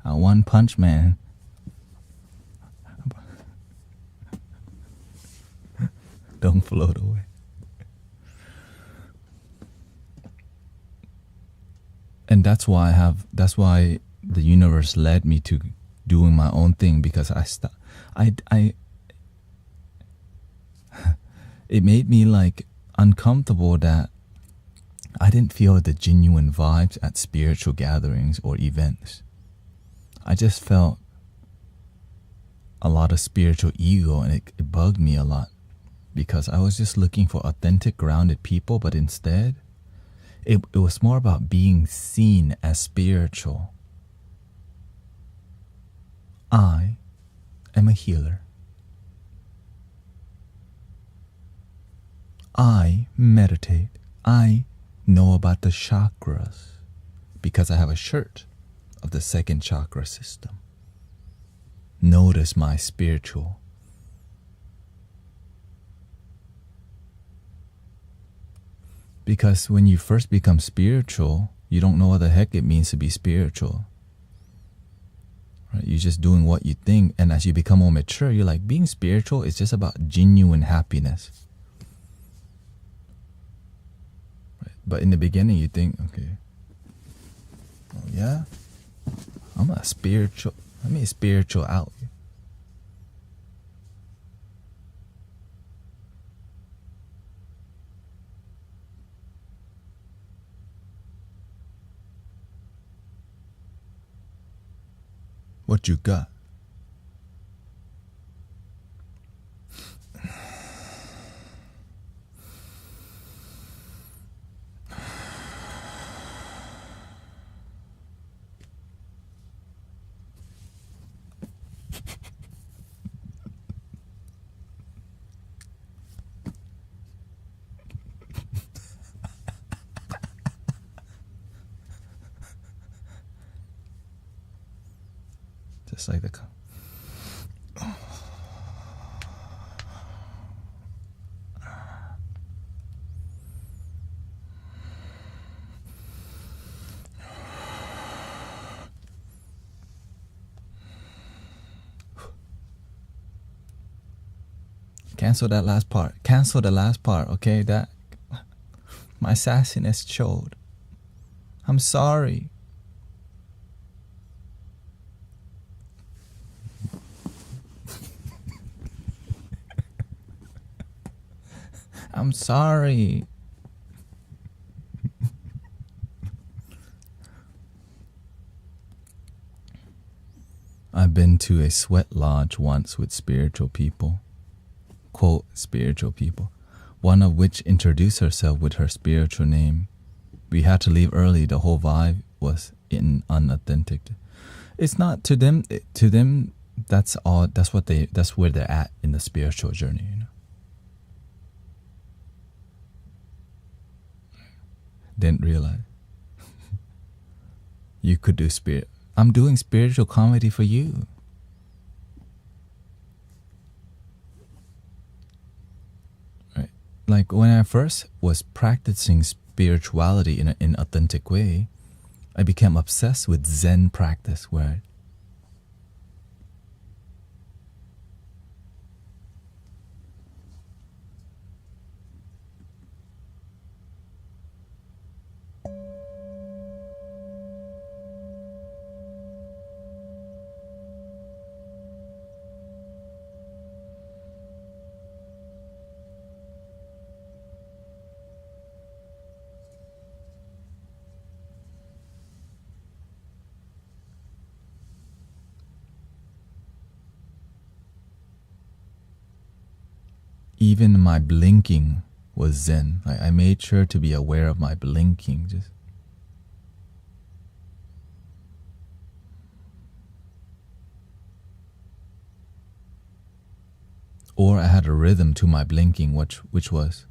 I one punch man. Don't float away. And that's why the universe led me to doing my own thing, because it made me like uncomfortable that I didn't feel the genuine vibes at spiritual gatherings or events. I just felt a lot of spiritual ego, and it bugged me a lot, because I was just looking for authentic, grounded people, but instead it was more about being seen as spiritual. I am a healer. I meditate. I know about the chakras because I have a shirt of the second chakra system. Notice my spiritual. Because when you first become spiritual, you don't know what the heck it means to be spiritual. Right? You're just doing what you think, and as you become more mature, you're like, being spiritual is just about genuine happiness. Right? But in the beginning, you think, okay, oh yeah, I'm a spiritual. Let me spiritual out. What you got? Just like the cancel that last part. Cancel the last part, okay? That my sassiness showed. I'm sorry. I'm sorry. I've been to a sweat lodge once with spiritual people. Quote, spiritual people. One of which introduced herself with her spiritual name. We had to leave early. The whole vibe was unauthentic. It's not to them. To them, that's all. That's where they're at in the spiritual journey. You know. Didn't realize you could do spirit. I'm doing spiritual comedy for you. Right? Like when I first was practicing spirituality in an authentic way, I became obsessed with Zen practice, where even my blinking was Zen. I made sure to be aware of my blinking. Or I had a rhythm to my blinking, which was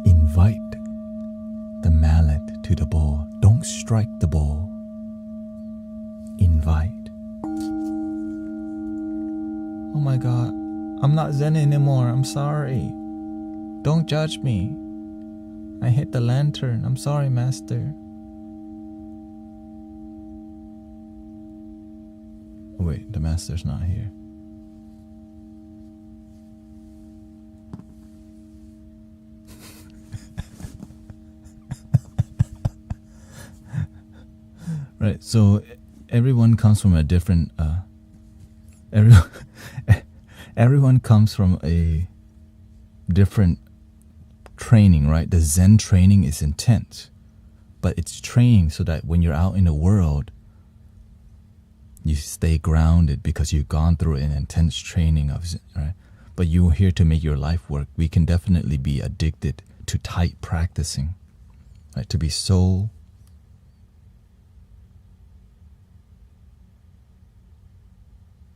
invite the mallet to the ball. Don't strike the ball. Invite. Oh my God, I'm not Zen anymore. I'm sorry. Don't judge me. I hit the lantern. I'm sorry, Master. Wait, the Master's not here. Right, so everyone comes from a different everyone comes from a different training, right? The Zen training is intense, but it's training so that when you're out in the world, you stay grounded because you've gone through an intense training of Zen, right? But you're here to make your life work. We can definitely be addicted to tight practicing, right? To be so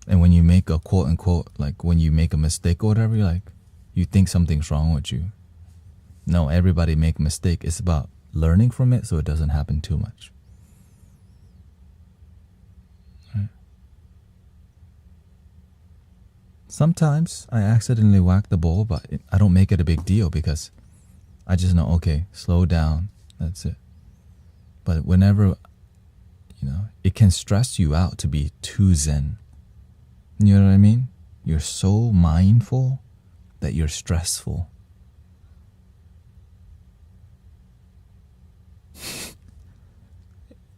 and when you make a quote unquote, like when you make a mistake or whatever, you're like, you think something's wrong with you. No, everybody make a mistake. It's about learning from it so it doesn't happen too much. Right? Sometimes I accidentally whack the ball, but I don't make it a big deal because I just know, okay, slow down. That's it. But whenever, it can stress you out to be too Zen. You know what I mean? You're so mindful that you're stressful.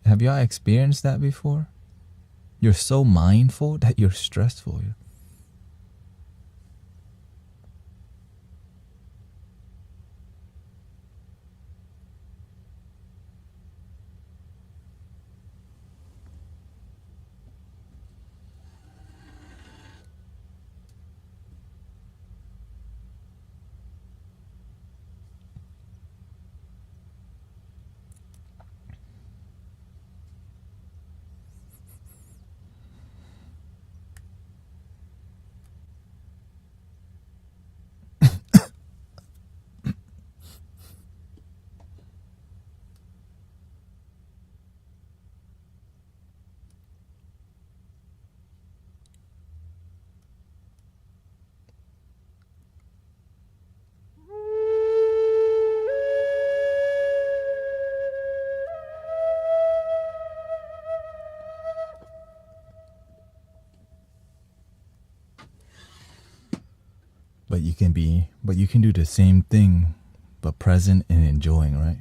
Have y'all experienced that before? You're so mindful that you're stressful. But you can do the same thing, but present and enjoying, right?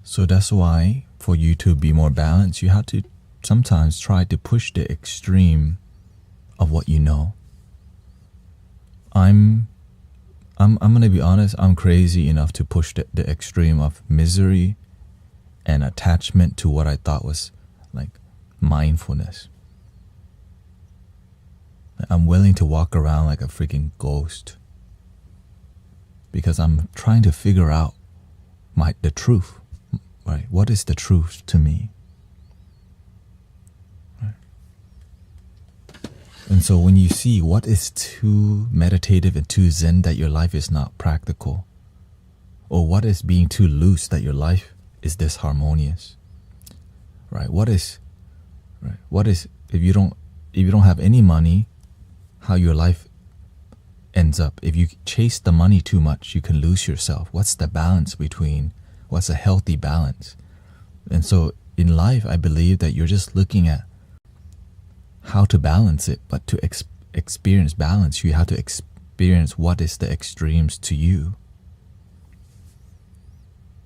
So that's why for you to be more balanced, you have to sometimes try to push the extreme of what you know. I'm gonna be honest, I'm crazy enough to push the extreme of misery and attachment to what I thought was like mindfulness. I'm willing to walk around like a freaking ghost because I'm trying to figure out the truth. right? What is the truth to me? Right? And so when you see what is too meditative and too zen that your life is not practical, or what is being too loose that your life is disharmonious, right? What is if you don't have any money, how your life ends up? If you chase the money too much, you can lose yourself. What's the balance between? What's a healthy balance? And so in life, I believe that you're just looking at how to balance it, but to experience balance, you have to experience what is the extremes to you.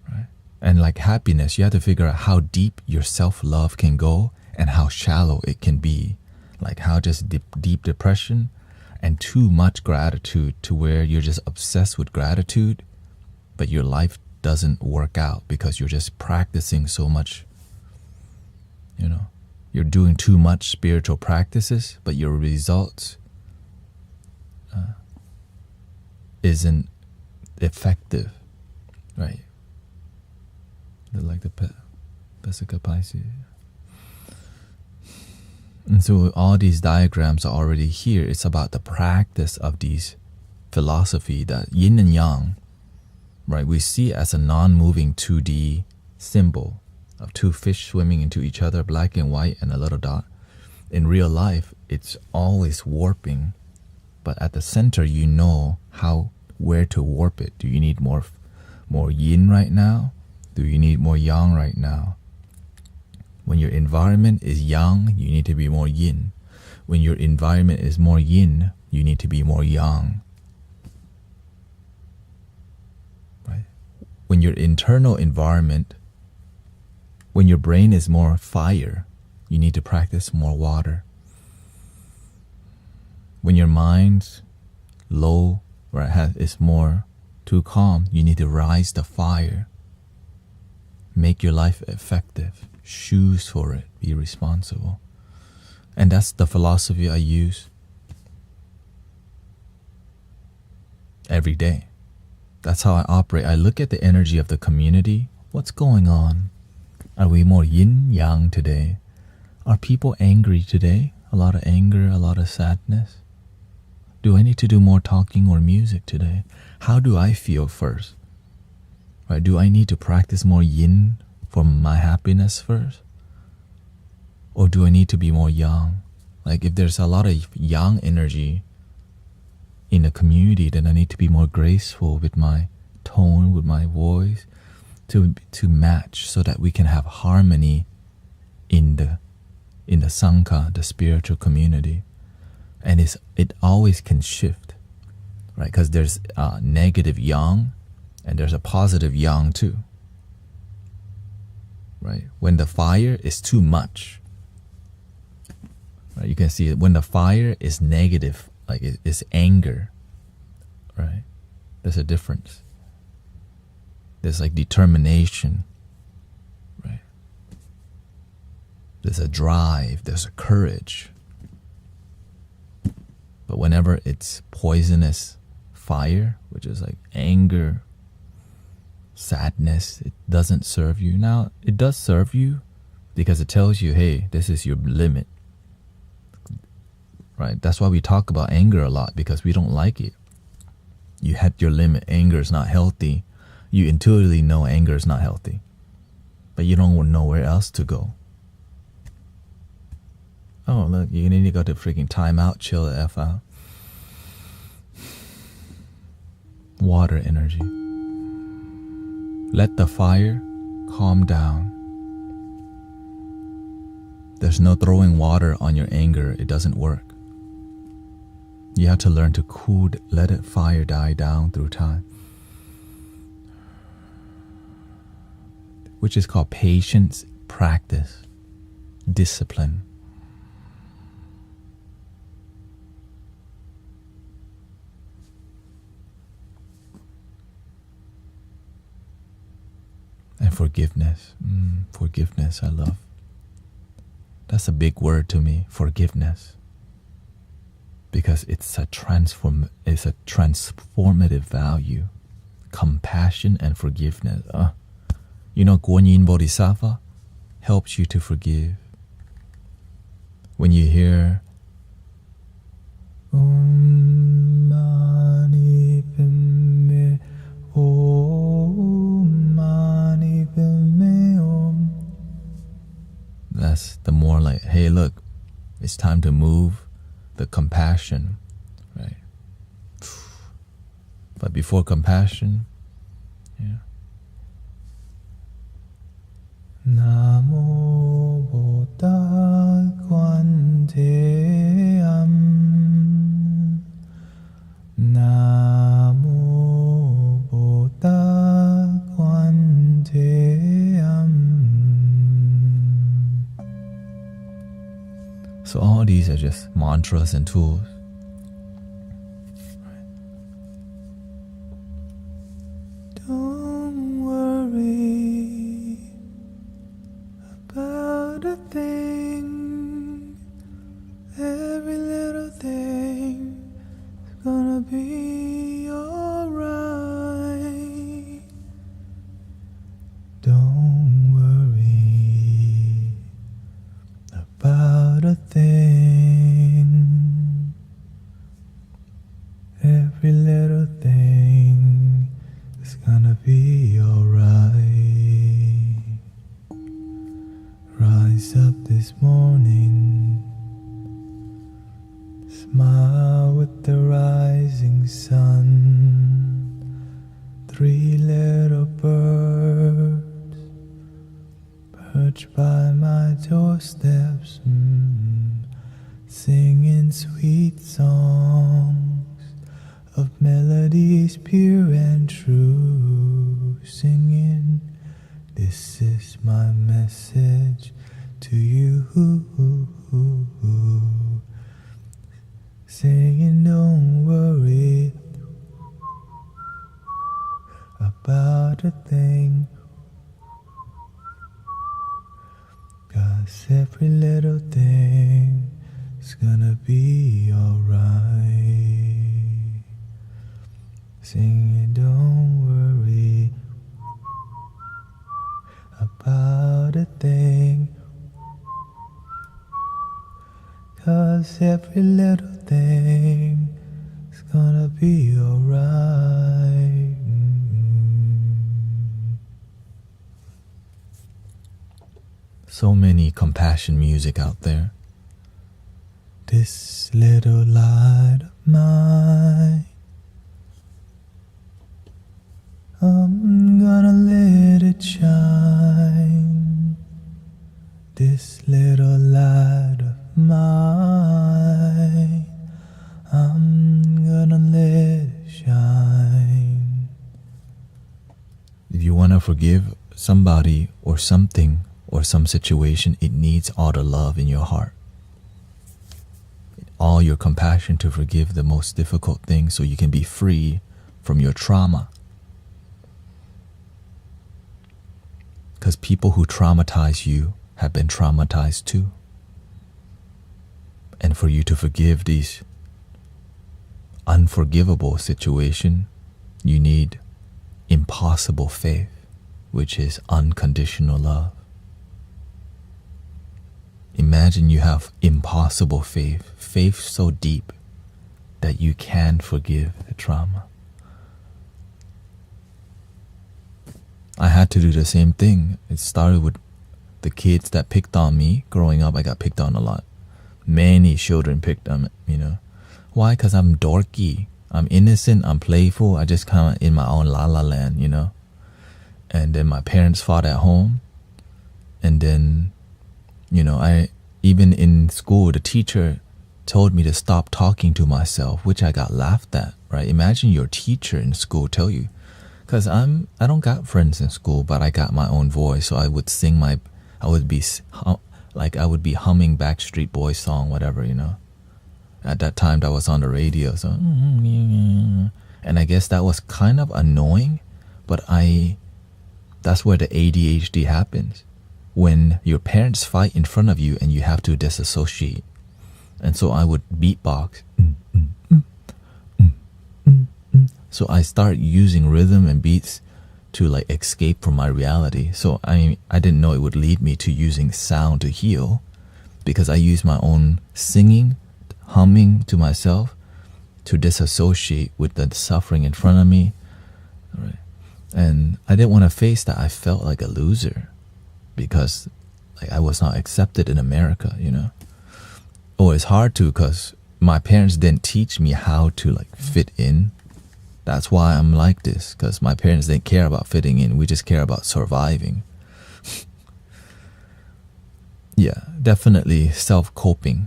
Right? And like happiness, you have to figure out how deep your self-love can go and how shallow it can be. Like how just deep depression and too much gratitude to where you're just obsessed with gratitude, but your life doesn't work out because you're just practicing so much, you're doing too much spiritual practices, but your results isn't effective, right? They're like the Pesica Pisces. And so all these diagrams are already here. It's about the practice of these philosophy, that yin and yang, right? We see it as a non-moving 2D symbol of two fish swimming into each other, black and white and a little dot. In real life, it's always warping, but at the center, you know where to warp it. Do you need more yin right now? Do you need more yang right now? When your environment is yang, you need to be more yin. When your environment is more yin, you need to be more yang. Right? When your internal environment, when your brain is more fire, you need to practice more water. When your mind's low, right, is more too calm, you need to rise the fire. Make your life effective. Choose for it. Be responsible. And that's the philosophy I use every day. That's how I operate. I look at the energy of the community. What's going on? Are we more yin, yang today? Are people angry today? A lot of anger, a lot of sadness. Do I need to do more talking or music today? How do I feel first? Right? Do I need to practice more yin for my happiness first? Or do I need to be more yang? Like if there's a lot of yang energy in a community, then I need to be more graceful with my tone, with my voice, to match so that we can have harmony in the sangha, the spiritual community. And it always can shift, right? Because there's negative yang and there's a positive yang too. Right? When the fire is too much, right? You can see it when the fire is negative, like it's anger, right? There's a difference. There's like determination, right? There's a drive, there's a courage. But whenever it's poisonous fire, which is like anger, sadness, it doesn't serve you. Now, it does serve you because it tells you, hey, this is your limit. Right? That's why we talk about anger a lot, because we don't like it. You had your limit. Anger is not healthy. You intuitively know anger is not healthy, but you don't know where else to go. Oh, look, you need to go to freaking timeout, chill the F out. Water energy. Let the fire calm down. There's no throwing water on your anger. It doesn't work. You have to learn to cool, let it fire die down through time. Which is called patience, practice, discipline. And forgiveness. Forgiveness, I love. That's a big word to me, forgiveness. Because it's a transformative value. Compassion and forgiveness. You know, Guan Yin Bodhisattva helps you to forgive. When you hear Om Mani Padme Om Mani Padme Om, that's the more like, hey, look, it's time to move the compassion, right? But before compassion, yeah. Namo Buddha Kwante Am. Namo Buddha Kwante Am. So all these are just mantras and tools. Don't worry about a thing. Every little thing is gonna be alright. Don't worry about a thing. Every little thing is gonna be alright. Rise up this morning, smile with the rising sun. 3 little birds perched by my doorsteps, singing sweet songs of melodies pure and true, singing, this is my message to you, singing, don't worry about a thing, 'cause every little thing is gonna be alright. Singing, don't worry about a thing, 'cause every little thing is gonna be alright. So many compassion music out there. This little light of mine, I'm gonna let it shine. This little light of mine, I'm gonna let it shine. If you want to forgive somebody or something or some situation, it needs all the love in your heart, all your compassion to forgive the most difficult things so you can be free from your trauma. Because people who traumatize you have been traumatized too. And for you to forgive these unforgivable situations, you need impossible faith, which is unconditional love. Imagine you have impossible faith, faith so deep that you can forgive the trauma. I had to do the same thing. It started with the kids that picked on me. Growing up, I got picked on a lot. Many children picked on me, you know. Why? Because I'm dorky. I'm innocent. I'm playful. I just kind of in my own la la land, you know. And then my parents fought at home. And then, you know, even in school, the teacher told me to stop talking to myself, which I got laughed at, right? Imagine your teacher in school tell you. Because I don't got friends in school, but I got my own voice. So I would sing I would be humming Backstreet Boys song, whatever, you know. At that time, that was on the radio. So, and I guess that was kind of annoying, but that's where the ADHD happens. When your parents fight in front of you and you have to disassociate. And so I would beatbox. So I start using rhythm and beats to like escape from my reality. So I didn't know it would lead me to using sound to heal, because I use my own singing, humming to myself to disassociate with the suffering in front of me. Right. And I didn't want to face that. I felt like a loser because like I was not accepted in America, you know. Or it's hard to, because my parents didn't teach me how to like fit in. That's why I'm like this, because my parents didn't care about fitting in. We just care about surviving. Yeah, definitely self-coping.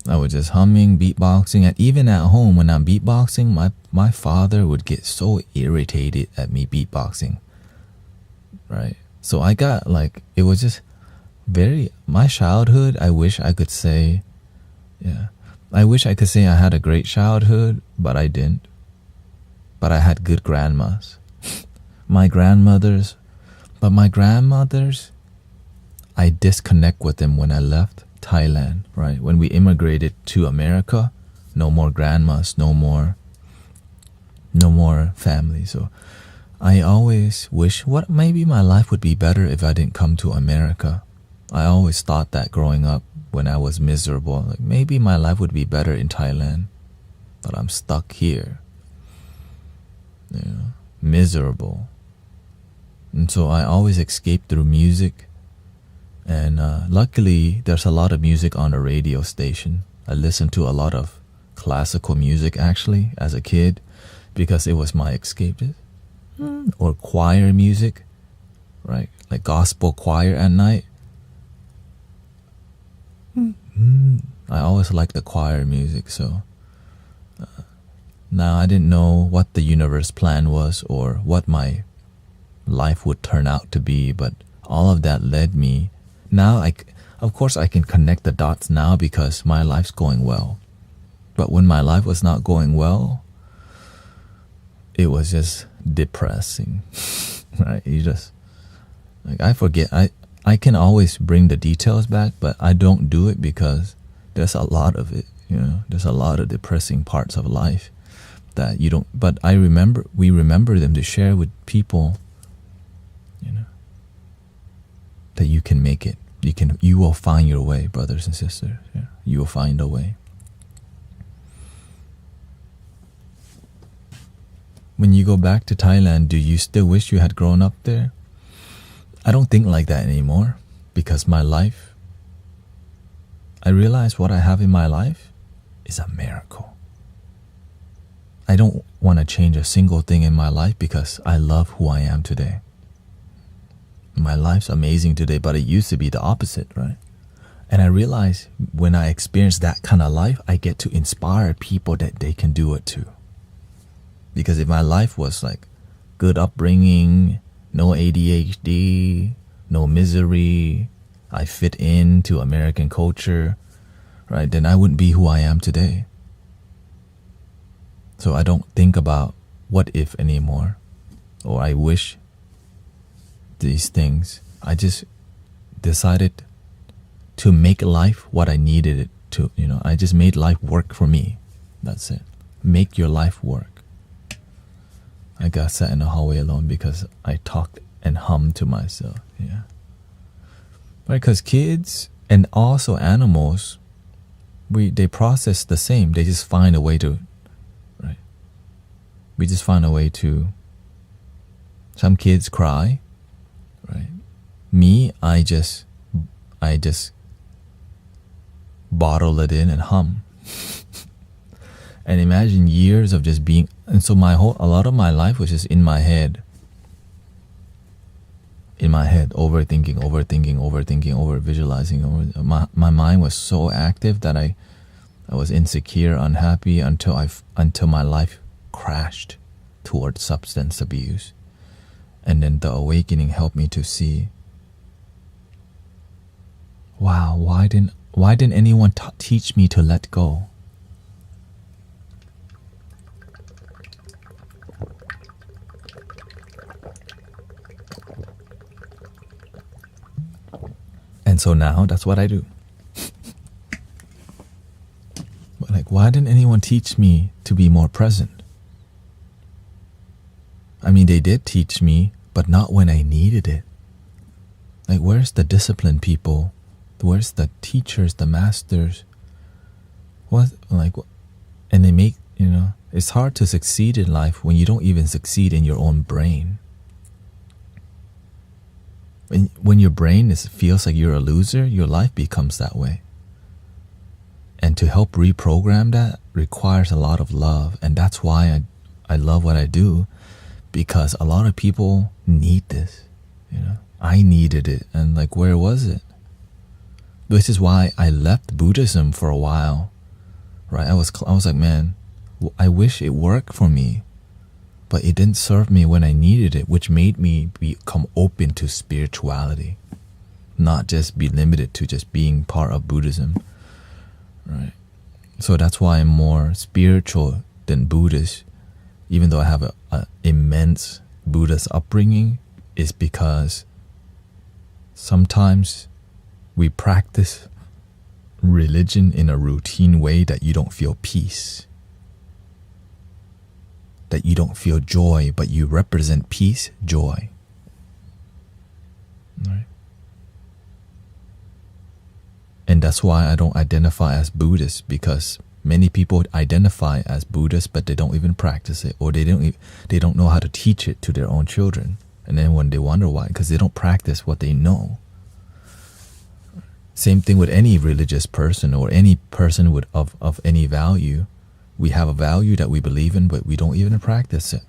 I was just humming, beatboxing, and even at home when I'm beatboxing, my father would get so irritated at me beatboxing, right? So I got like, it was just my childhood, I wish I could say, I wish I could say I had a great childhood, but I didn't. But I had good grandmas. My grandmothers, I disconnect with them when I left Thailand, right? When we immigrated to America, no more grandmas, no more family. So I always wish, maybe my life would be better if I didn't come to America. I always thought that growing up when I was miserable, like maybe my life would be better in Thailand, but I'm stuck here, you know, miserable. And so I always escape through music. And luckily, there's a lot of music on the radio station. I listened to a lot of classical music actually as a kid because it was my escape. Or choir music, right? Like gospel choir at night. I always liked the choir music. So now I didn't know what the universe plan was or what my life would turn out to be, but all of that led me. Now, of course, I can connect the dots now because my life's going well. But when my life was not going well, it was just depressing, right? You just, like, I forget. I can always bring the details back, but I don't do it because there's a lot of it, you know. There's a lot of depressing parts of life that you don't, but we remember them to share with people, you know, that you can make it. You will find your way, brothers and sisters. Yeah. You will find a way. When you go back to Thailand, do you still wish you had grown up there? I don't think like that anymore because my life, I realize what I have in my life is a miracle. I don't want to change a single thing in my life because I love who I am today. My life's amazing today, but it used to be the opposite, right? And I realize when I experience that kind of life, I get to inspire people that they can do it too. Because if my life was like good upbringing, no ADHD, no misery, I fit into American culture, right? Then I wouldn't be who I am today. So I don't think about what if anymore, or I wish these things. I just decided to make life what I needed it to, you know. I just made life work for me. That's it. Make your life work. I got sat in the hallway alone because I talked and hummed to myself. Yeah. Right, because kids and also animals, they process the same. They just find a way to, right? We just find a way to. Some kids cry, right? Me, I just bottle it in and hum. And imagine years of just being, and so a lot of my life was just in my head, overthinking, over visualizing. My mind was so active that I was insecure, unhappy until my life crashed towards substance abuse. And then the awakening helped me to see, wow, why didn't anyone teach me to let go? And so now that's what I do. But like, why didn't anyone teach me to be more present? I mean, they did teach me but not when I needed it. Like, where's the disciplined people? Where's the teachers, the masters? What, like, and they make, it's hard to succeed in life when you don't even succeed in your own brain. When your brain feels like you're a loser, your life becomes that way. And to help reprogram that requires a lot of love. And that's why I love what I do, because a lot of people need this. I needed it. And like, where was it? This is why I left Buddhism for a while. Right? I was like, man, I wish it worked for me, but it didn't serve me when I needed it, which made me become open to spirituality, not just be limited to just being part of Buddhism. Right? So that's why I'm more spiritual than Buddhist, even though I have an immense Buddhist upbringing, is because sometimes we practice religion in a routine way that you don't feel peace, that you don't feel joy, but you represent peace, joy. Right? And that's why I don't identify as Buddhist, because many people identify as Buddhist, but they don't even practice it, or they don't know how to teach it to their own children. And then when they wonder why, because they don't practice what they know. Same thing with any religious person or any person of any value. We have a value that we believe in, but we don't even practice it.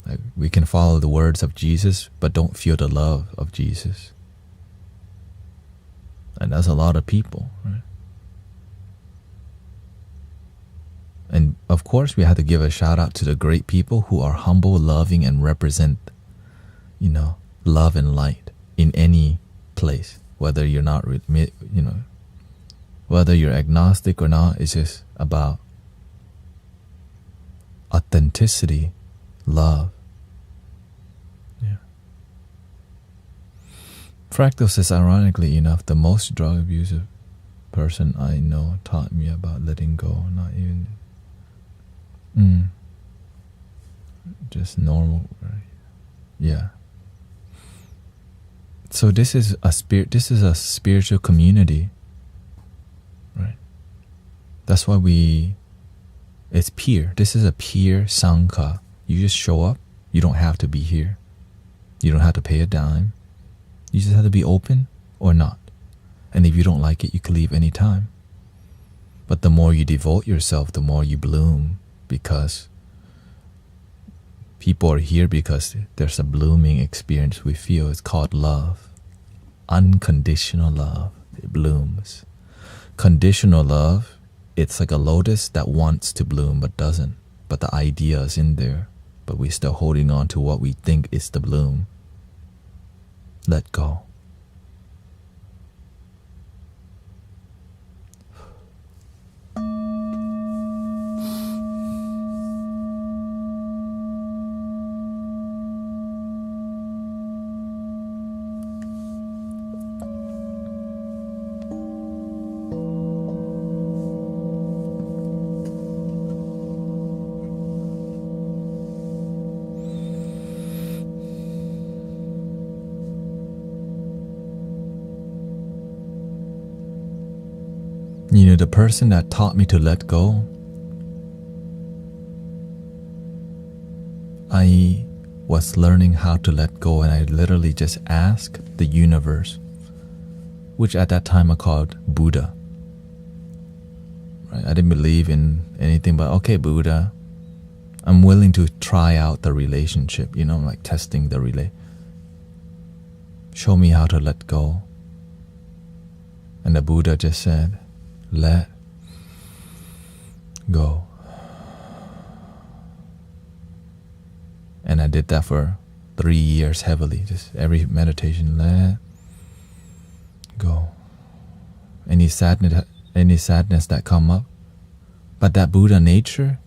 Like, we can follow the words of Jesus, but don't feel the love of Jesus. And that's a lot of people, right? And of course, we have to give a shout out to the great people who are humble, loving, and represent, love and light in any place. Whether you're not, whether you're agnostic or not, it's just about authenticity, love. Yeah. Fractal says, ironically enough, the most drug abusive person I know taught me about letting go, not even just normal, right? Yeah. So this is a spiritual community, right? That's why it's peer. This is a peer sangha. You just show up. You don't have to be here. You don't have to pay a dime. You just have to be open or not. And if you don't like it, you can leave any time. But the more you devote yourself, the more you bloom, because people are here because there's a blooming experience we feel. It's called love. Unconditional love. It blooms. Conditional love, it's like a lotus that wants to bloom but doesn't. But the idea is in there. But we're still holding on to what we think is the bloom. Let go. The person that taught me to let go, I was learning how to let go, and I literally just asked the universe, which at that time I called Buddha. Right? I didn't believe in anything but, okay, Buddha, I'm willing to try out the relationship, like testing the relay. Show me how to let go. And the Buddha just said, let go. And I did that for 3 years heavily. Just every meditation, let go. Any sadness that come up. But that Buddha nature,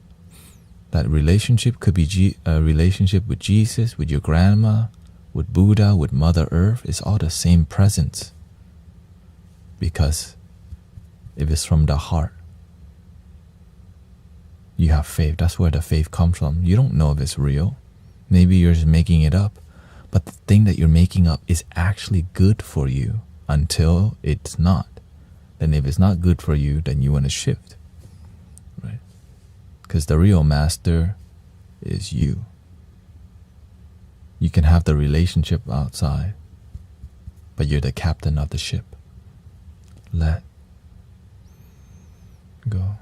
that relationship could be a relationship with Jesus, with your grandma, with Buddha, with Mother Earth. It's all the same presence. Because if it's from the heart, you have faith. That's where the faith comes from. You don't know if it's real. Maybe you're just making it up, but the thing that you're making up is actually good for you until it's not. Then if it's not good for you, then you want to shift, right? Because the real master is you. You can have the relationship outside, but you're the captain of the ship. Let go.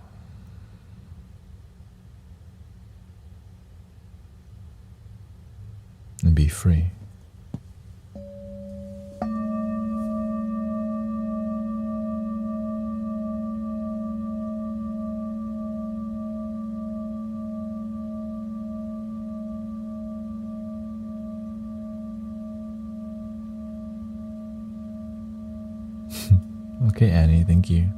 And be free. Okay, Annie, thank you.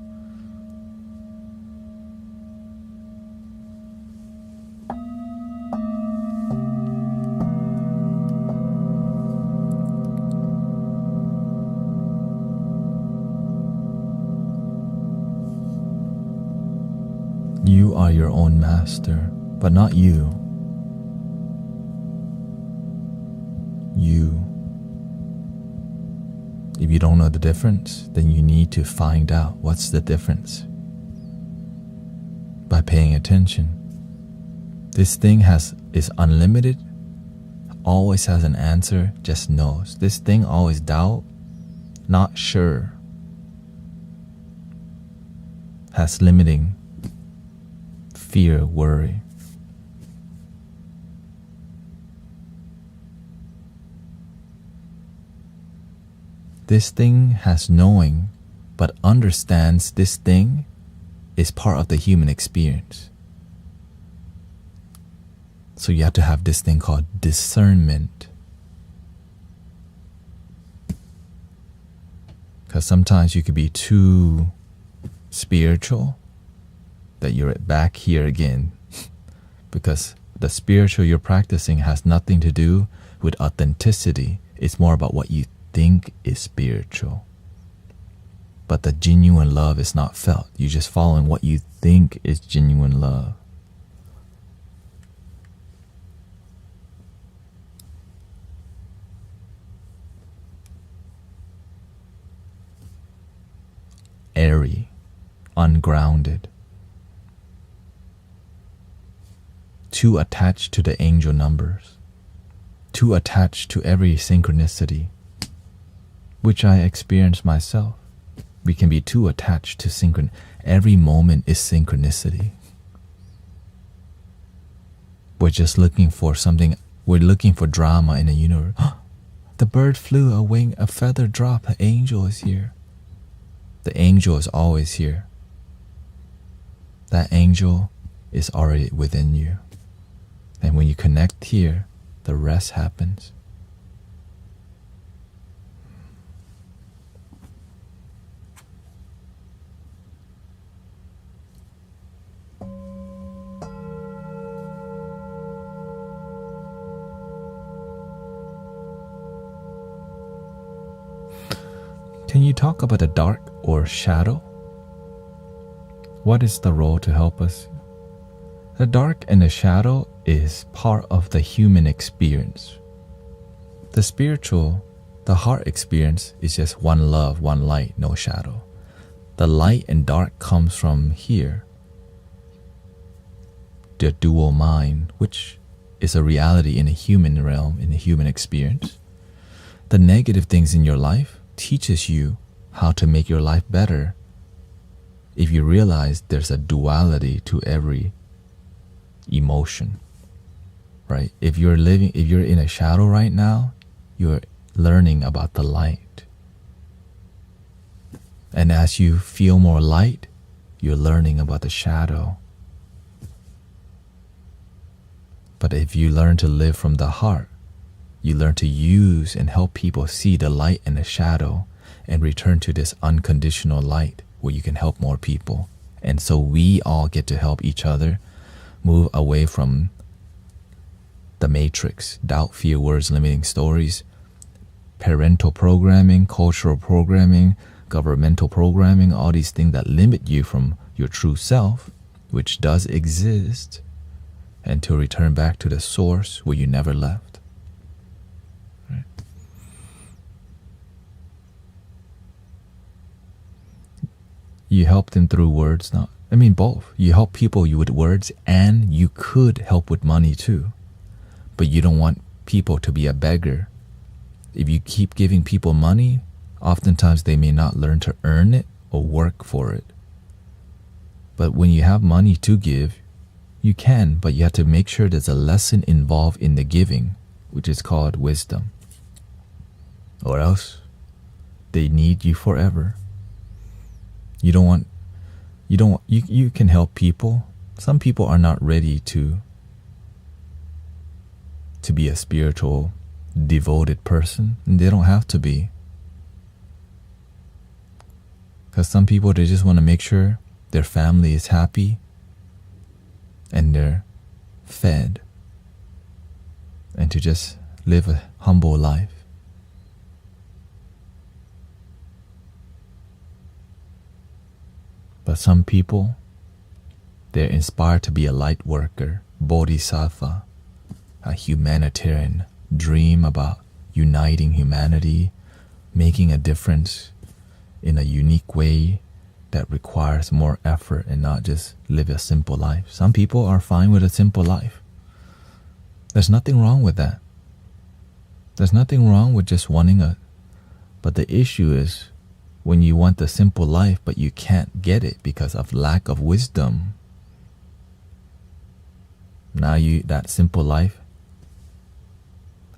You are your own master, but not you. You. If you don't know the difference, then you need to find out what's the difference by paying attention. This thing is unlimited, always has an answer, just knows. This thing always doubt, not sure, has limiting fear, worry. This thing has knowing, but understands this thing is part of the human experience. So you have to have this thing called discernment. Because sometimes you could be too spiritual that you're back here again. Because the spiritual you're practicing has nothing to do with authenticity. It's more about what you think is spiritual. But the genuine love is not felt. You're just following what you think is genuine love. Airy, ungrounded, too attached to the angel numbers, too attached to every synchronicity, which I experience myself. We can be too attached to every moment is synchronicity. We're just looking for something. We're looking for drama in the universe. The bird flew, a feather dropped, an angel is here. The angel is always here. That angel is already within you. And when you connect here, the rest happens. Can you talk about the dark or shadow? What is the role to help us? The dark and the shadow is part of the human experience. The spiritual, the heart experience is just one love, one light, no shadow. The light and dark comes from here. The dual mind, which is a reality in the human realm, in the human experience. The negative things in your life teaches you how to make your life better. If you realize there's a duality to every emotion, right? If you're in a shadow right now, you're learning about the light. And as you feel more light, you're learning about the shadow. But if you learn to live from the heart, you learn to use and help people see the light and the shadow and return to this unconditional light where you can help more people. And so we all get to help each other move away from the matrix, doubt, fear, words, limiting stories, parental programming, cultural programming, governmental programming, all these things that limit you from your true self, which does exist, and to return back to the source where you never left. Right? You help them through words, both. You help people with words, and you could help with money too. But you don't want people to be a beggar. If you keep giving people money, oftentimes they may not learn to earn it or work for it. But when you have money to give, you can, but you have to make sure there's a lesson involved in the giving, which is called wisdom. Or else they need you forever. You can help people. Some people are not ready to be a spiritual, devoted person, and they don't have to be. Because some people, they just want to make sure their family is happy and they're fed, and to just live a humble life. But some people, they're inspired to be a light worker, bodhisattva, a humanitarian, dream about uniting humanity, making a difference in a unique way that requires more effort and not just live a simple life. Some people are fine with a simple life. There's nothing wrong with that. There's nothing wrong with just wanting but the issue is when you want the simple life but you can't get it because of lack of wisdom. Now that simple life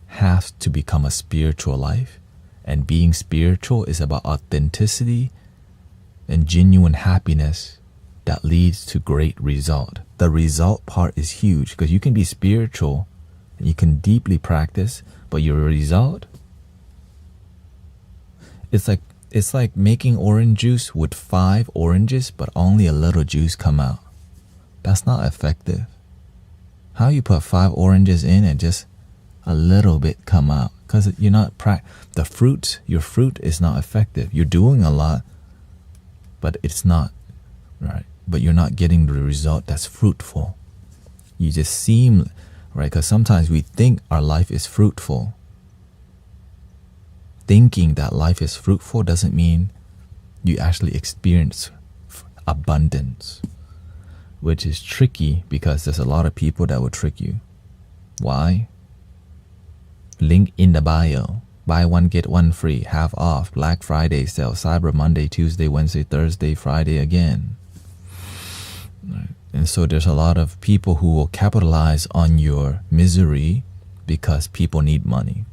has to become a spiritual life, and being spiritual is about authenticity and genuine happiness that leads to great result. The result part is huge because you can be spiritual and you can deeply practice, but your result, it's like making orange juice with 5 oranges but only a little juice come out. That's not effective. How you put 5 oranges in and just a little bit come out? Because you're not your fruit is not effective. You're doing a lot, but it's not right. But you're not getting the result that's fruitful. You just seem right, because sometimes we think our life is fruitful. Thinking that life is fruitful doesn't mean you actually experience abundance, which is tricky because there's a lot of people that will trick you. Why? Link in the bio. Buy one, get one free, half off, Black Friday sale, Cyber Monday, Tuesday, Wednesday, Thursday, Friday again. Right. And so there's a lot of people who will capitalize on your misery because people need money.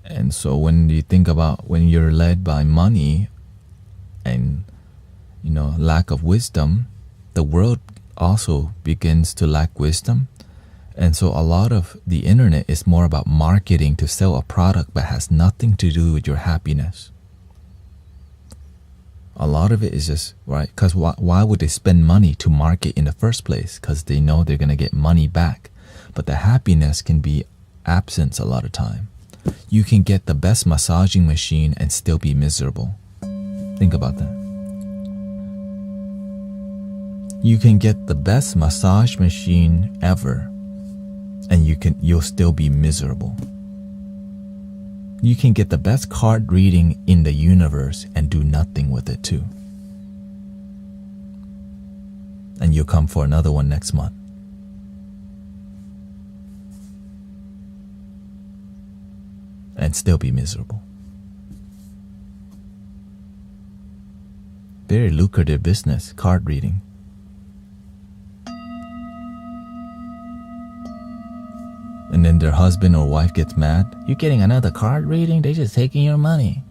And so when you think about when you're led by money and lack of wisdom, the world also begins to lack wisdom. And so a lot of the internet is more about marketing to sell a product but has nothing to do with your happiness. A lot of it is just, right, because why would they spend money to market in the first place? Because they know they're going to get money back. But the happiness can be absence a lot of time. You can get the best massaging machine and still be miserable. Think about that. You can get the best massage machine ever and you'll still be miserable. You can get the best card reading in the universe and do nothing with it too. And you'll come for another one next month. And still be miserable. Very lucrative business, card reading. And then their husband or wife gets mad. You're getting another card reading? They're just taking your money.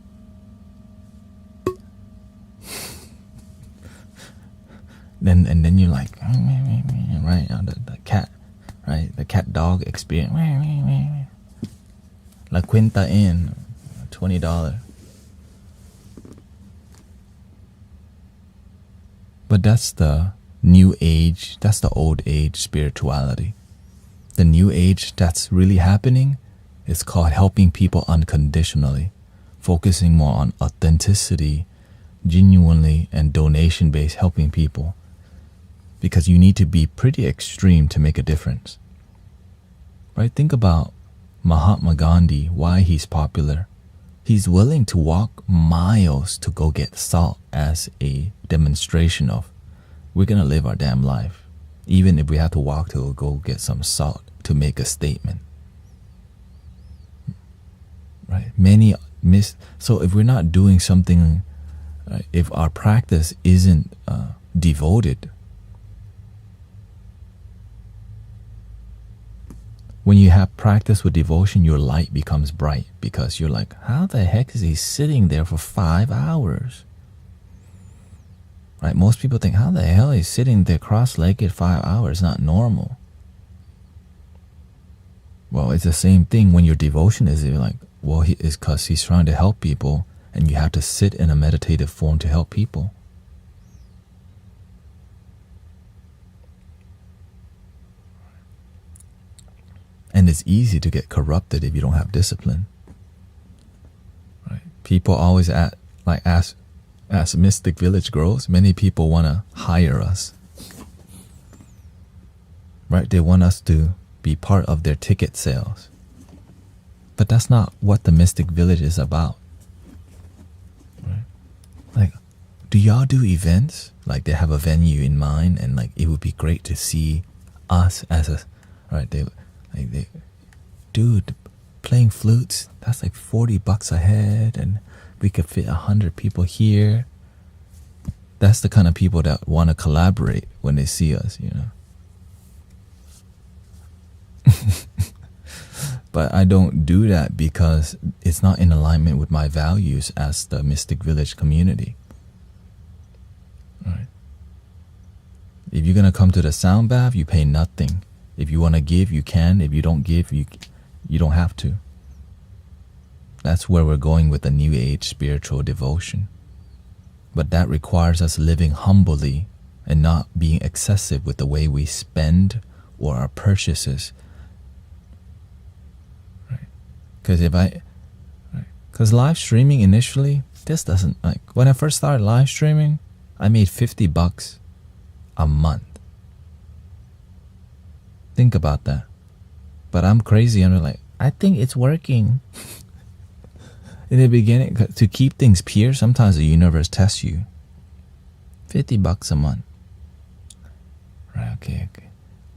And then you're like, right, the cat, right, the cat dog experience. La Quinta Inn, $20. But that's the new age, that's the old age spirituality. The new age that's really happening is called helping people unconditionally, focusing more on authenticity genuinely and donation based helping people, because you need to be pretty extreme to make a difference. Right? Think about Mahatma Gandhi, why he's popular. He's willing to walk miles to go get salt as a demonstration of we're going to live our damn life, even if we have to walk to go get some salt to make a statement. Right? So if we're not doing something, if our practice isn't devoted, when you have practice with devotion, your light becomes bright, because you're like, how the heck is he sitting there for 5 hours? Right? Most people think, how the hell is he sitting there cross-legged 5 hours? Not normal. Well, it's the same thing when your devotion is, you're like, well, it's because he's trying to help people, and you have to sit in a meditative form to help people. And it's easy to get corrupted if you don't have discipline. Right? People always ask Mystic Village grows, many people want to hire us. Right? They want us to be part of their ticket sales. But that's not what the Mystic Village is about. Right? Like, do y'all do events? Like, they have a venue in mind, and like, it would be great to see us as a, right? Dude, playing flutes, that's like $40 a head, and we could fit 100 people here. That's the kind of people that want to collaborate when they see us, you know. But I don't do that because it's not in alignment with my values as the Mystic Village community. Right? If you're gonna come to the sound bath, you pay nothing. If you want to give, you can. If you don't give, you don't have to. That's where we're going with the New Age spiritual devotion. But that requires us living humbly and not being excessive with the way we spend or our purchases. Right? Because live streaming initially, this doesn't, like, when I first started live streaming, I made $50 a month. Think about that. But I'm crazy. I'm like, I think it's working. In the beginning, to keep things pure, sometimes the universe tests you. $50 a month. Right, okay.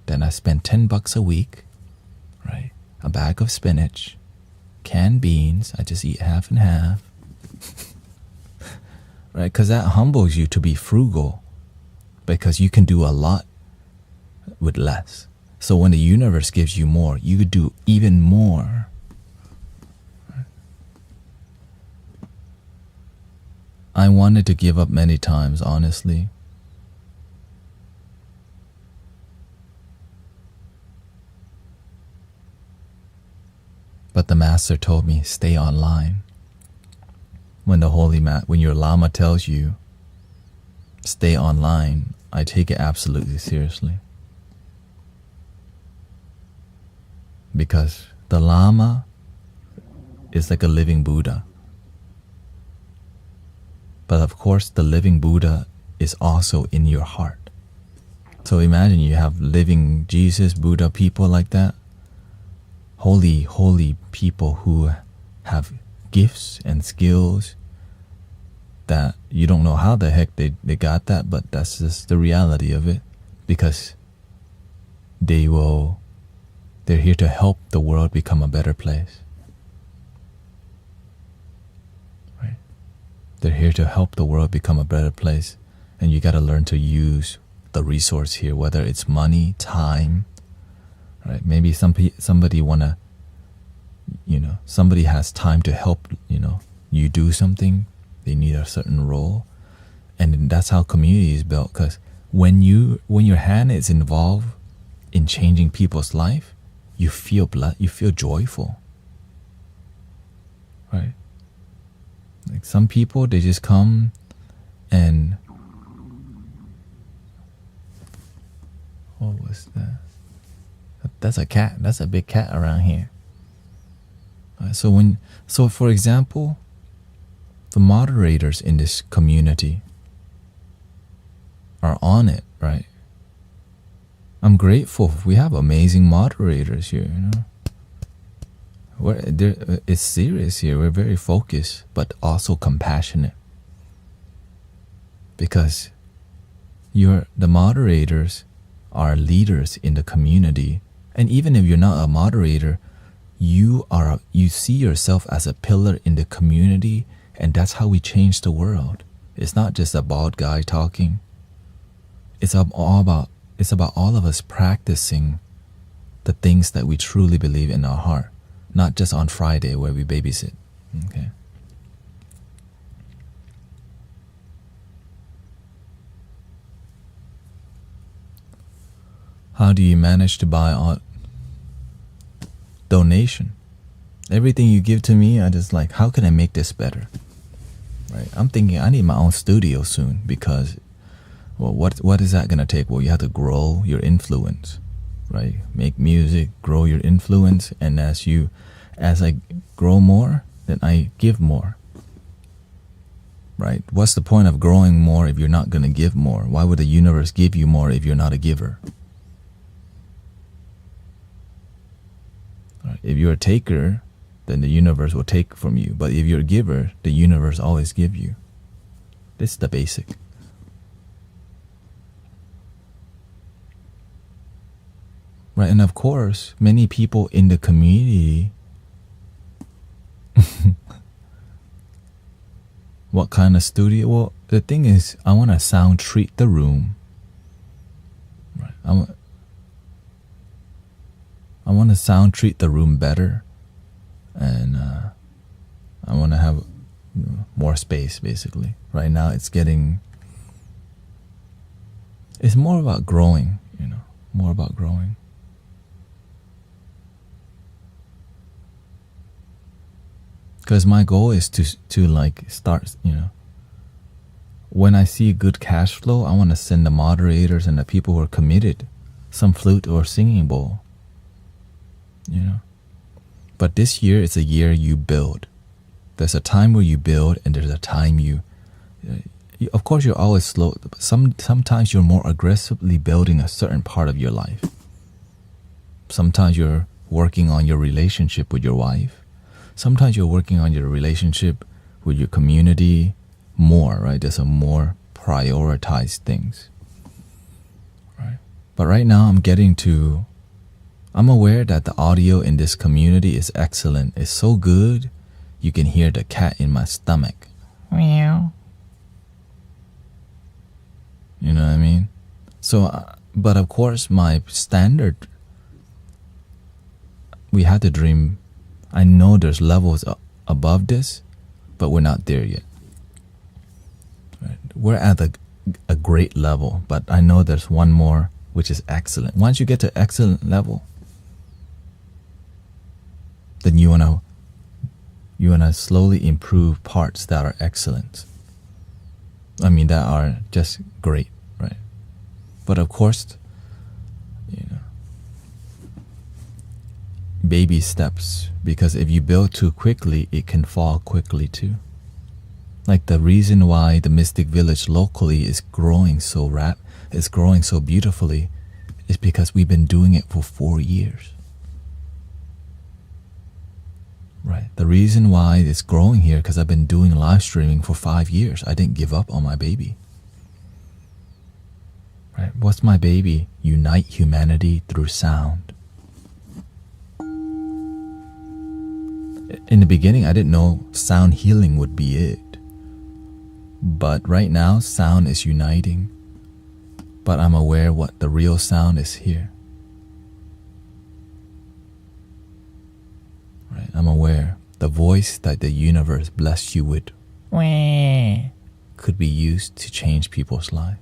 Then I spend $10 a week. Right? A bag of spinach. Canned beans. I just eat half and half. Right? Because that humbles you to be frugal. Because you can do a lot with less. So when the universe gives you more, you could do even more. I wanted to give up many times, honestly. But the master told me, stay online. When your Lama tells you, stay online, I take it absolutely seriously. Because the Lama is like a living Buddha. But of course, the living Buddha is also in your heart. So imagine you have living Jesus, Buddha, people like that. Holy, holy people who have gifts and skills that you don't know how the heck they got that, but that's just the reality of it. Because they're here to help the world become a better place. Right? They're here to help the world become a better place. And you got to learn to use the resource here, whether it's money, time. Right? Maybe somebody wanna, somebody has time to help, you do something. They need a certain role. And that's how community is built. Because when your hand is involved in changing people's life, you feel joyful. Right? Like some people, they just come and what was that? That's a cat. That's a big cat around here. So for example, The moderators in this community are on it, right? I'm grateful. We have amazing moderators here, you know. It's serious here. We're very focused, but also compassionate. Because the moderators are leaders in the community. And even if you're not a moderator, you see yourself as a pillar in the community, and that's how we change the world. It's not just a bald guy talking. It's about all of us practicing the things that we truly believe in our heart, not just on Friday where we babysit. Okay. How do you manage to buy all donation? Everything you give to me, I just like, how can I make this better? Right? I'm thinking I need my own studio soon because, well, what is that gonna take? Well, you have to grow your influence, right? Make music, grow your influence, and as I grow more, then I give more. Right? What's the point of growing more if you're not gonna give more? Why would the universe give you more if you're not a giver? Right? If you're a taker, then the universe will take from you. But if you're a giver, the universe always gives you. This is the basic. Right, and of course, many people in the community, what kind of studio? Well, the thing is, I want to sound treat the room. Right, I want to sound treat the room better, and I want to have more space. Basically, right now it's more about growing. More about growing. Because my goal is to like start, when I see good cash flow, I want to send the moderators and the people who are committed some flute or singing bowl. But this year, it's a year you build. There's a time where you build, and there's a time of course, you're always slow. But sometimes you're more aggressively building a certain part of your life. Sometimes you're working on your relationship with your wife. Sometimes you're working on your relationship with your community more, right? There's a more prioritized things, right? But right now I'm aware that the audio in this community is excellent. It's so good, you can hear the cat in my stomach. Meow. You know what I mean? So, but of course, my standard, we had to dream. I know there's levels above this, but we're not there yet. Right? We're at a great level, but I know there's one more, which is excellent. Once you get to excellent level, then you wanna slowly improve parts that are excellent. I mean, that are just great, right? But of course, baby steps, because if you build too quickly, it can fall quickly too. Like the reason why the Mystic Village locally is growing so beautifully is because we've been doing it for 4 years. Right. The reason why it's growing here because I've been doing live streaming for 5 years. I didn't give up on my baby. Right. What's my baby? Unite humanity through sound. In the beginning, I didn't know sound healing would be it. But right now, sound is uniting. But I'm aware what the real sound is here. Right? I'm aware the voice that the universe blessed you with could be used to change people's life.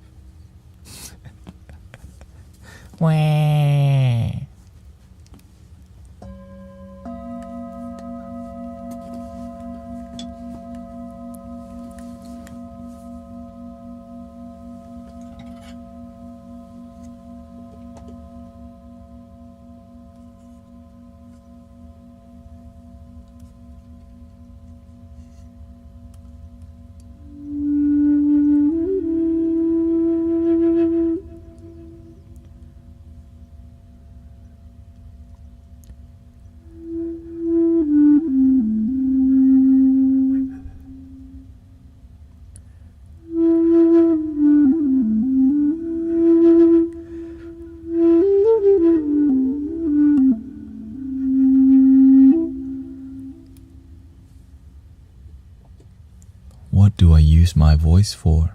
do I use my voice for?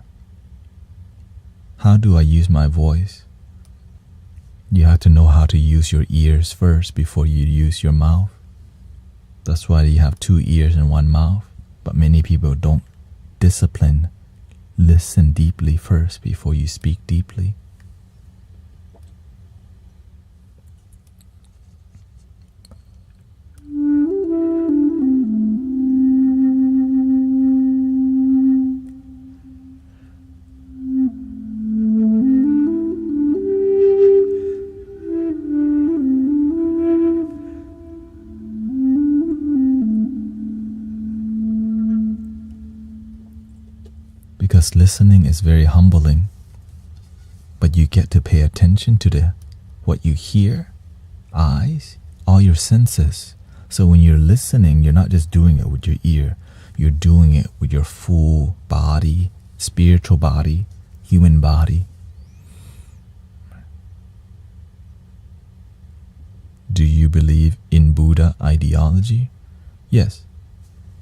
How do I use my voice? You have to know how to use your ears first before you use your mouth. That's why you have 2 ears and 1 mouth. But many people don't discipline. Listen deeply first before you speak deeply. Because listening is very humbling, but you get to pay attention to what you hear, eyes, all your senses. So when you're listening, you're not just doing it with your ear, you're doing it with your full body, spiritual body, human body. Do you believe in Buddha ideology? Yes,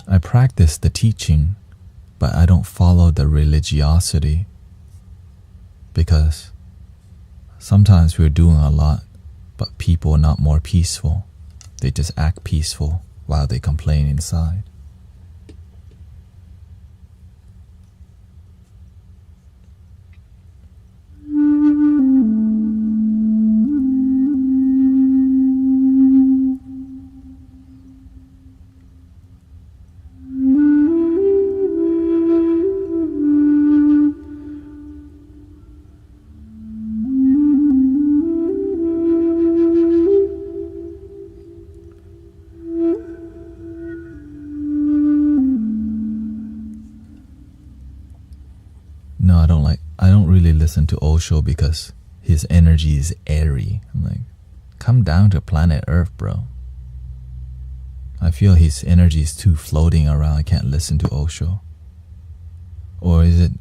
I practice the teaching, but I don't follow the religiosity, because sometimes we're doing a lot, but people are not more peaceful. They just act peaceful while they complain inside. No, I don't really listen to Osho because his energy is airy. I'm like, come down to planet Earth, bro. I feel his energy is too floating around. I can't listen to Osho. Or is it,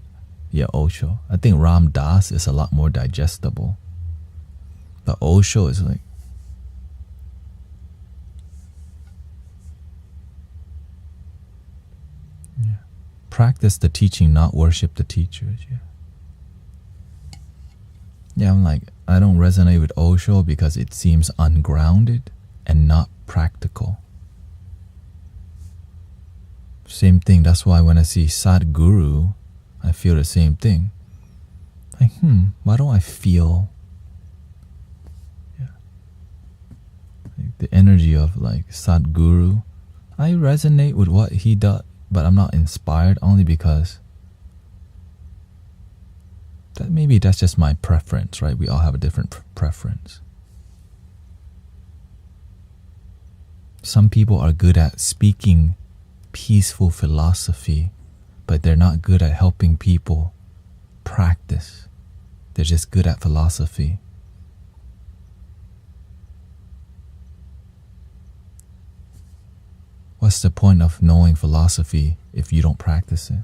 yeah, Osho. I think Ram Dass is a lot more digestible. But Osho is like, practice the teaching, not worship the teachers. Yeah, I'm like, I don't resonate with Osho because it seems ungrounded and not practical. Same thing, that's why when I see Sadhguru, I feel the same thing. Like, why don't I feel like the energy of like Sadhguru? I resonate with what he does, but I'm not inspired, only because maybe that's just my preference, right? We all have a different preference. Some people are good at speaking peaceful philosophy, but they're not good at helping people practice. They're just good at philosophy. What's the point of knowing philosophy if you don't practice it?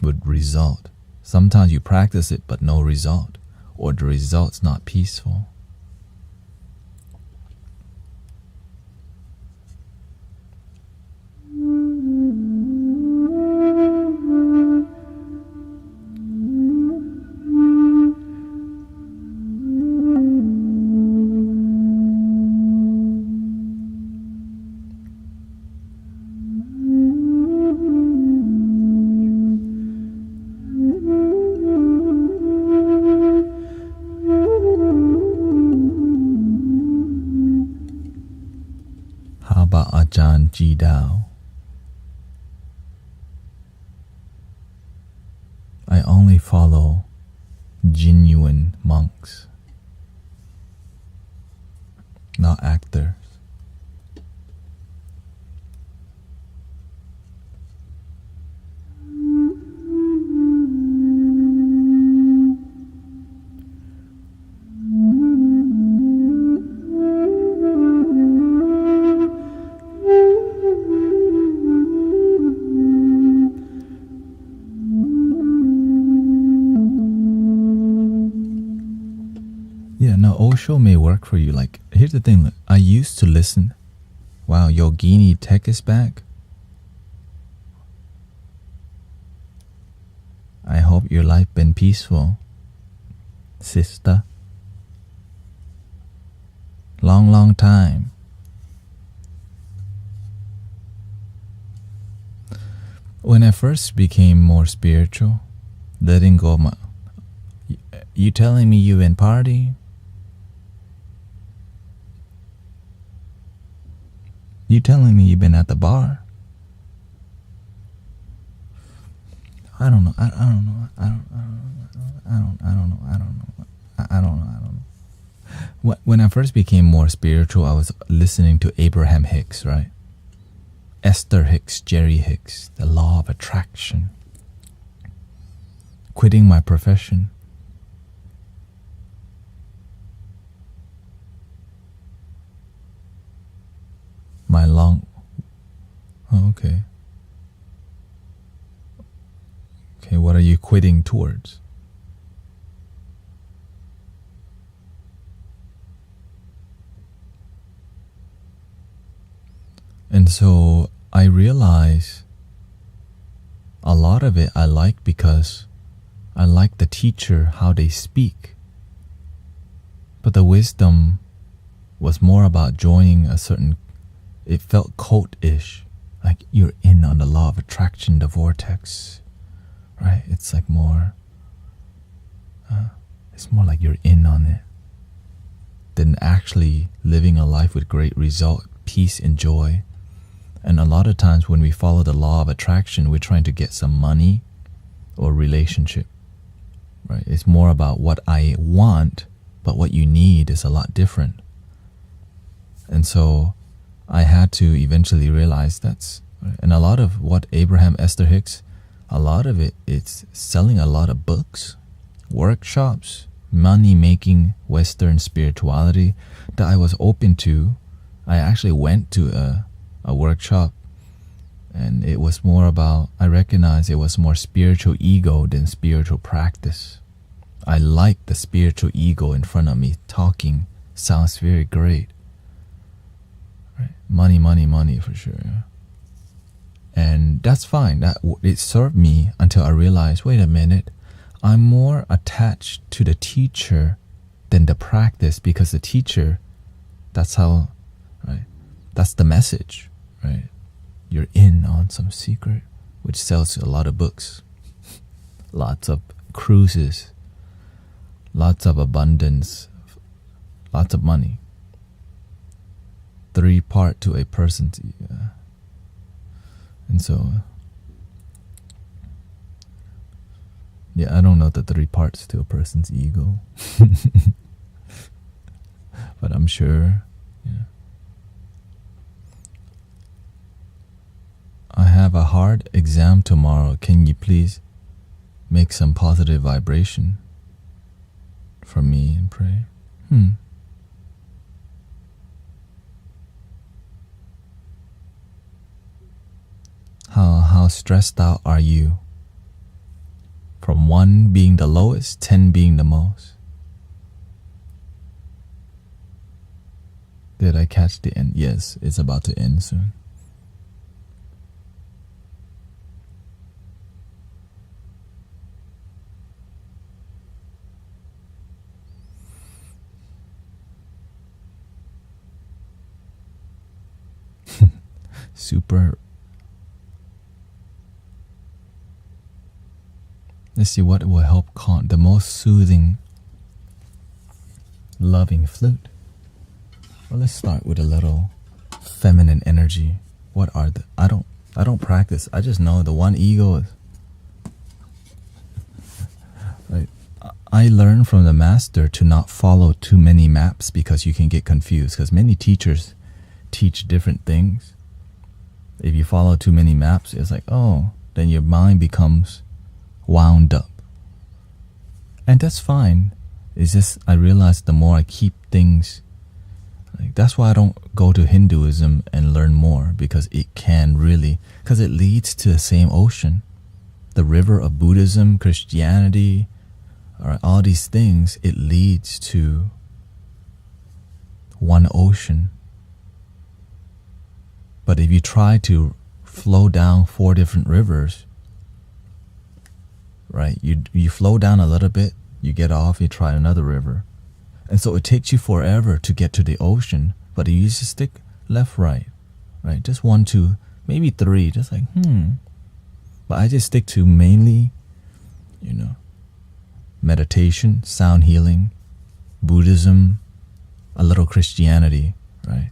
With result. Sometimes you practice it but no result, or the result's not peaceful. Ajahn Jidao. I only follow genuine monks, not actors. Osho may work for you. Like, here's the thing. I used to listen. Wow, Yogini Tech is back. have your life been peaceful, sister? Long time. When I first became more spiritual, letting go of my... You telling me you been party? You telling me you been at the bar? I don't know. I don't know. I don't know. When I first became more spiritual, I was listening to Abraham Hicks, right? Esther Hicks, Jerry Hicks, the law of attraction. Quitting my profession. Okay. Okay, what are you quitting towards? And so I realize a lot of it I like because I like the teacher, how they speak. But the wisdom was more about joining a certain... It felt cult-ish, like you're in on the law of attraction, the vortex, right? It's like more, it's more like you're in on it than actually living a life with great result, peace and joy. And a lot of times when we follow the law of attraction, we're trying to get some money or relationship, right? It's more about what I want, but what you need is a lot different. And so I had to eventually realize that's... And a lot of what Abraham Esther Hicks, a lot of it's selling a lot of books, workshops, money-making Western spirituality that I was open to. I actually went to a workshop, and it was more about... I recognized it was more spiritual ego than spiritual practice. I like the spiritual ego in front of me talking. Sounds very great. Right? Money for sure. Yeah. And that's fine. It served me until I realized, wait a minute, I'm more attached to the teacher than the practice, because the teacher, that's how, right? That's the message, right? You're in on some secret, which sells a lot of books, lots of cruises, lots of abundance, lots of money. 3-part to a person's... And so, yeah, I don't know the 3 parts to a person's ego. But I'm sure, yeah. I have a hard exam tomorrow. Can you please make some positive vibration for me and pray? How stressed out are you? From 1 being the lowest, 10 being the most. Did I catch the end? Yes, it's about to end soon. Super. Let's see what will help calm. The most soothing, loving flute. Well, let's start with a little feminine energy. What are the... I don't practice. I just know the one ego is... Right. I learned from the master to not follow too many maps, because you can get confused, because many teachers teach different things. If you follow too many maps, it's like, oh, then your mind becomes wound up. And that's fine. It's just I realize the more I keep things, like, that's why I don't go to Hinduism and learn more, because it can really, because it leads to the same ocean. The river of Buddhism, Christianity, all these things, it leads to one ocean. But if you try to flow down 4 different rivers, right? You flow down a little bit, you get off, you try another river. And so it takes you forever to get to the ocean, but you just stick left, right? Just 1, 2, maybe 3, just like, But I just stick to mainly, meditation, sound healing, Buddhism, a little Christianity, right?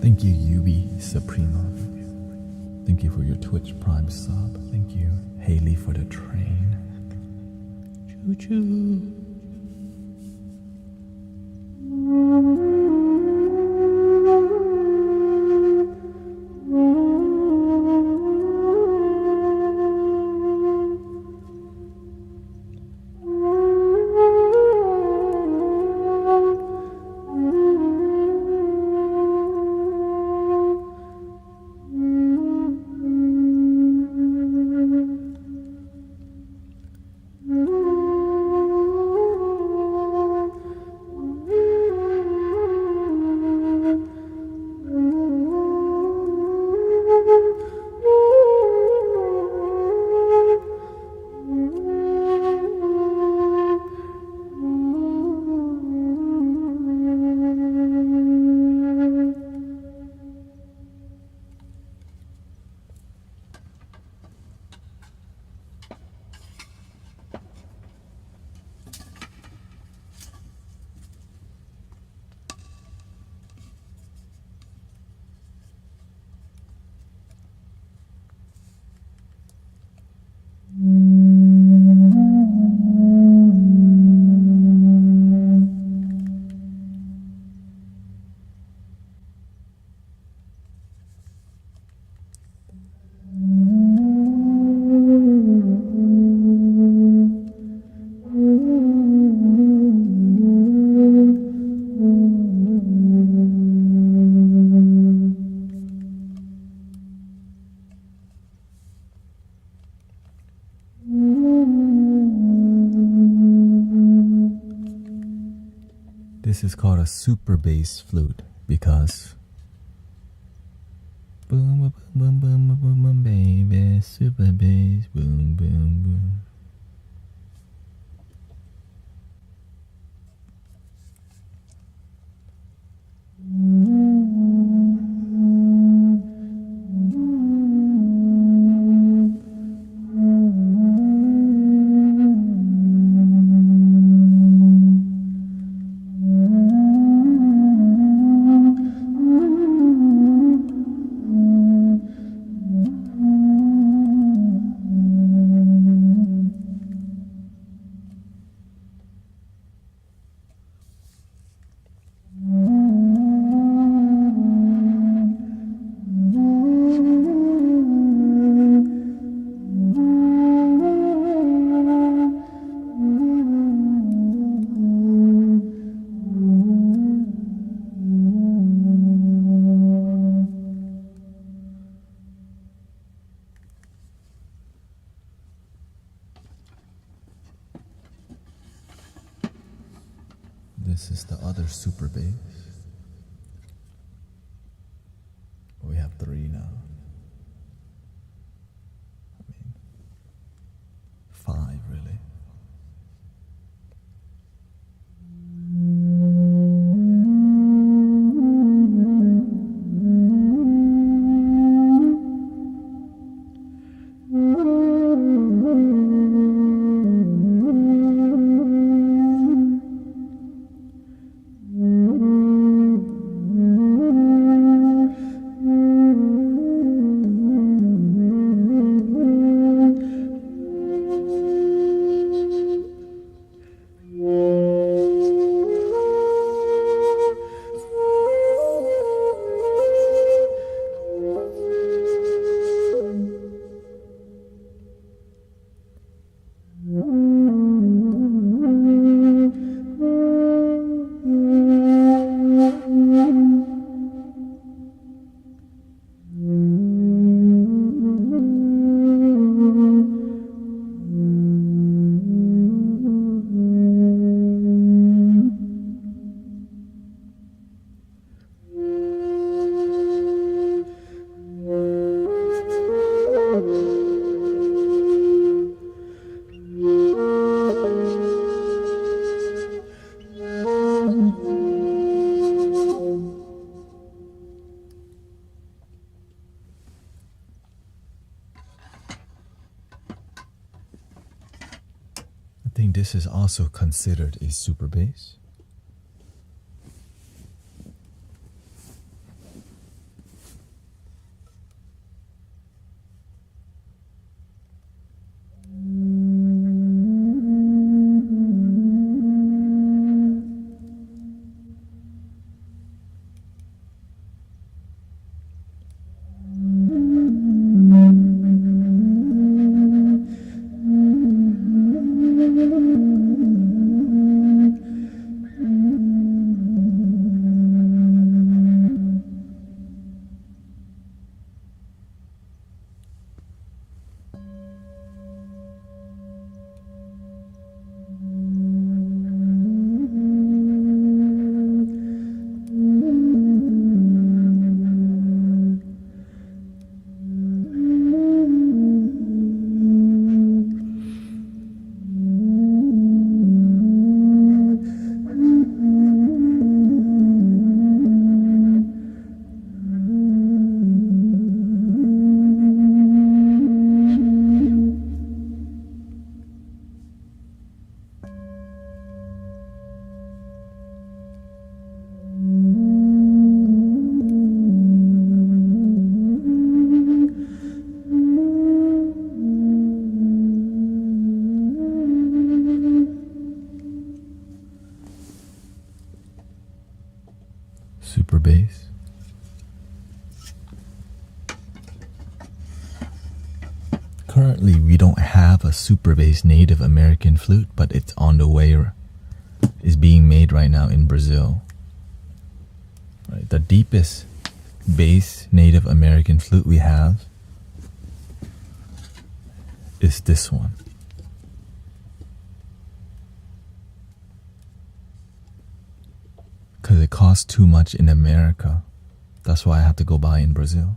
Thank you, Yubi Suprema. Thank you for your Twitch Prime sub. Thank you, Haley, for the train. Choo choo. This is called a super bass flute because boom, boom, boom, boom, boom, boom, baby, super bass, boom, boom, boom. This is the other super bass. We have 3 now. I mean, 5 really. this is also considered a super bass. Super bass. Currently, we don't have a super bass Native American flute, but it's on the way, is being made right now in Brazil. Right, the deepest bass Native American flute we have is this one. Because it costs too much in America. That's why I have to go buy in Brazil.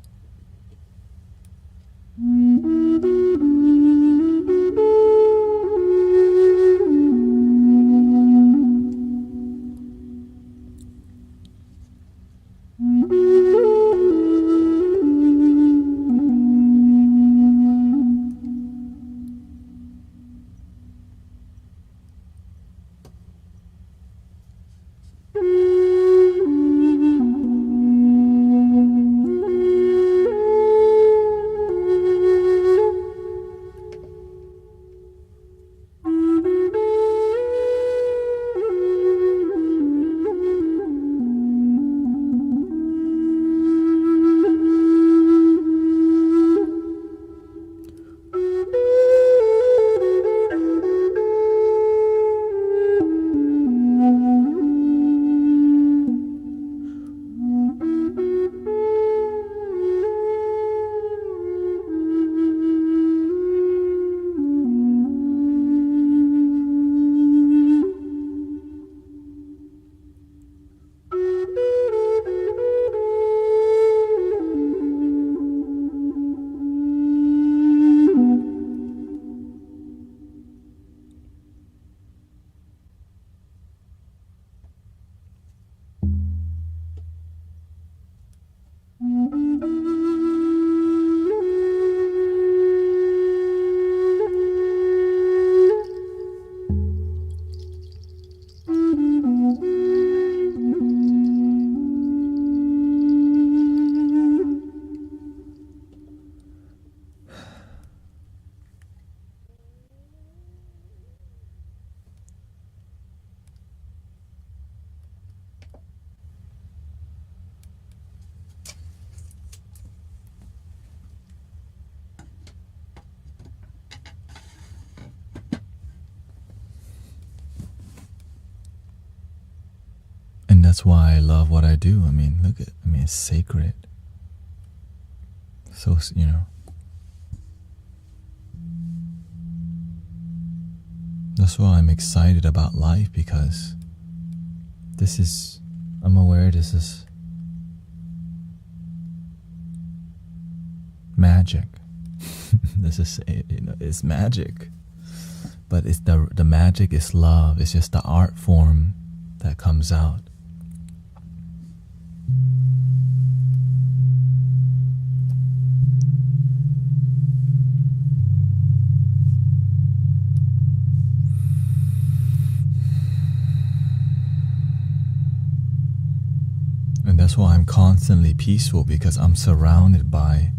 And that's why I love what I do. I mean, it's sacred. So, that's why I'm excited about life, because I'm aware this is magic. It's magic. But it's the magic is love. It's just the art form that comes out. That's why I'm constantly peaceful, because I'm surrounded by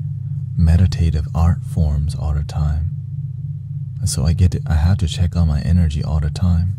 meditative art forms all the time. And so I have to check on my energy all the time.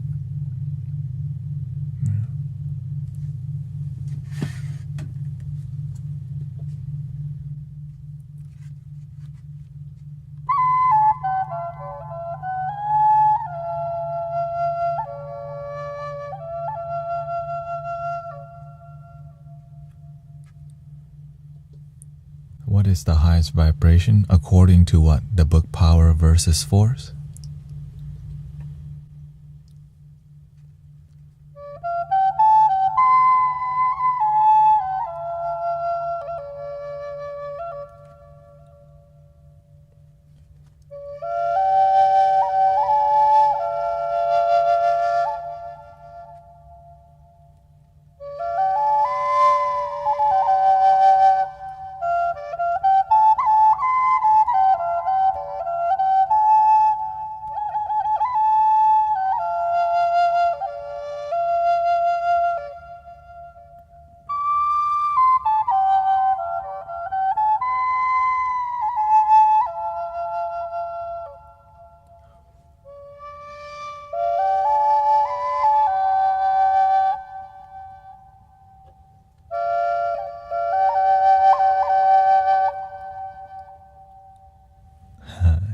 What is the highest vibration according to what? The book Power versus Force?